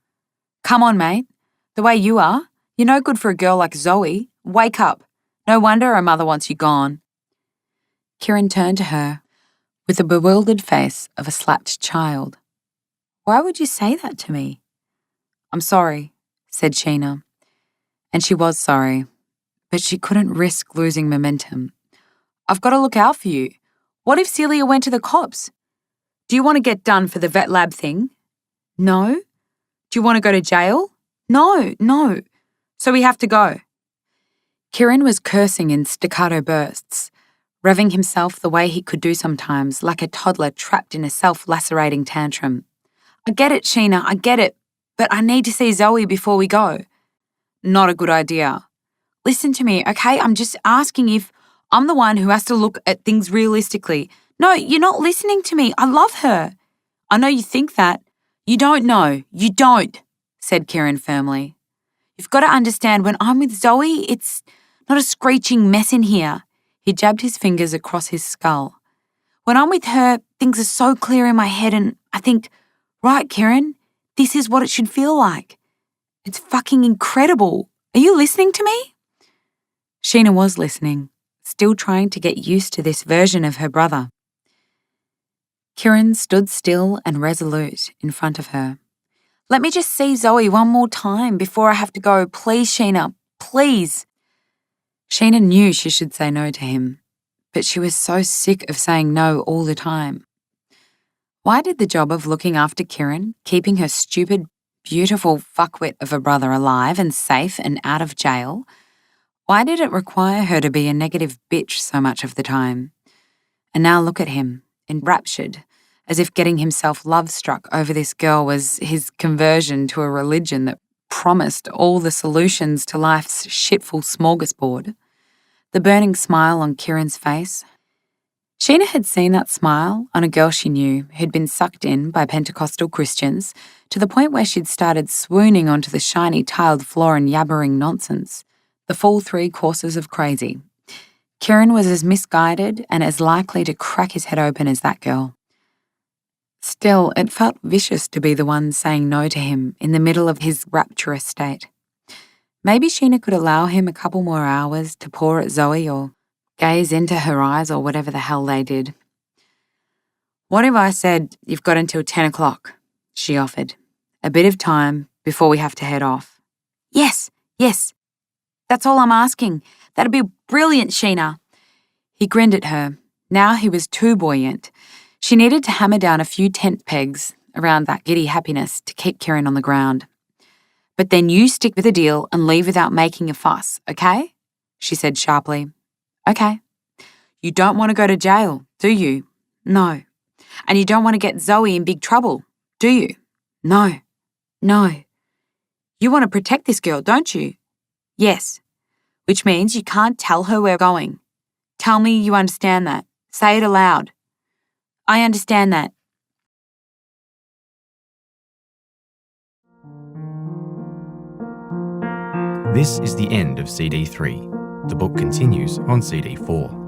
[SPEAKER 2] "Come on, mate. The way you are, you're no good for a girl like Zoe. Wake up. No wonder her mother wants you gone." Kieran turned to her with the bewildered face of a slapped child. "Why would you say that to me?" "I'm sorry," said Sheena. And she was sorry, but she couldn't risk losing momentum. "I've got to look out for you. What if Celia went to the cops? Do you want to get done for the vet lab thing?" "No." "Do you want to go to jail?" No. "So we have to go." Kieran was cursing in staccato bursts, revving himself the way he could do sometimes, like a toddler trapped in a self-lacerating tantrum. "I get it, Sheena, I get it, but I need to see Zoe before we go." "Not a good idea." "Listen to me, okay? I'm just asking if I'm the one who has to look at things realistically." "No, you're not listening to me. I love her." "I know you think that." "You don't know. You don't," said Kieran firmly. "You've got to understand, when I'm with Zoe, it's not a screeching mess in here." He jabbed his fingers across his skull. "When I'm with her, things are so clear in my head and I think, right, Kieran, this is what it should feel like. It's fucking incredible. Are you listening to me?" Sheena was listening, still trying to get used to this version of her brother. Kieran stood still and resolute in front of her. "Let me just see Zoe one more time before I have to go. Please, Sheena, please." Sheena knew she should say no to him, but she was so sick of saying no all the time. Why did the job of looking after Kieran, keeping her stupid, beautiful fuckwit of a brother alive and safe and out of jail, why did it require her to be a negative bitch so much of the time? And now look at him, enraptured, as if getting himself love-struck over this girl was his conversion to a religion that promised all the solutions to life's shitful smorgasbord. The burning smile on Kieran's face. Sheena had seen that smile on a girl she knew who'd been sucked in by Pentecostal Christians to the point where she'd started swooning onto the shiny tiled floor and yabbering nonsense. The full 3 courses of crazy. Kieran was as misguided and as likely to crack his head open as that girl. Still, it felt vicious to be the one saying no to him in the middle of his rapturous state. Maybe Sheena could allow him a couple more hours to pore at Zoe or gaze into her eyes or whatever the hell they did. What if I said you've got until 10 o'clock? She offered. A bit of time before we have to head off. Yes. That's all I'm asking. That'd be brilliant, Sheena. He grinned at her. Now he was too buoyant. She needed to hammer down a few tent pegs around that giddy happiness to keep Kieran on the ground. But then you stick with the deal and leave without making a fuss, okay? She said sharply. Okay. You don't want to go to jail, do you? No. And you don't want to get Zoe in big trouble, do you? No. You want to protect this girl, don't you? Yes. Which means you can't tell her we're going. Tell me you understand that. Say it aloud. I understand that.
[SPEAKER 1] This is the end of CD3. The book continues on CD4.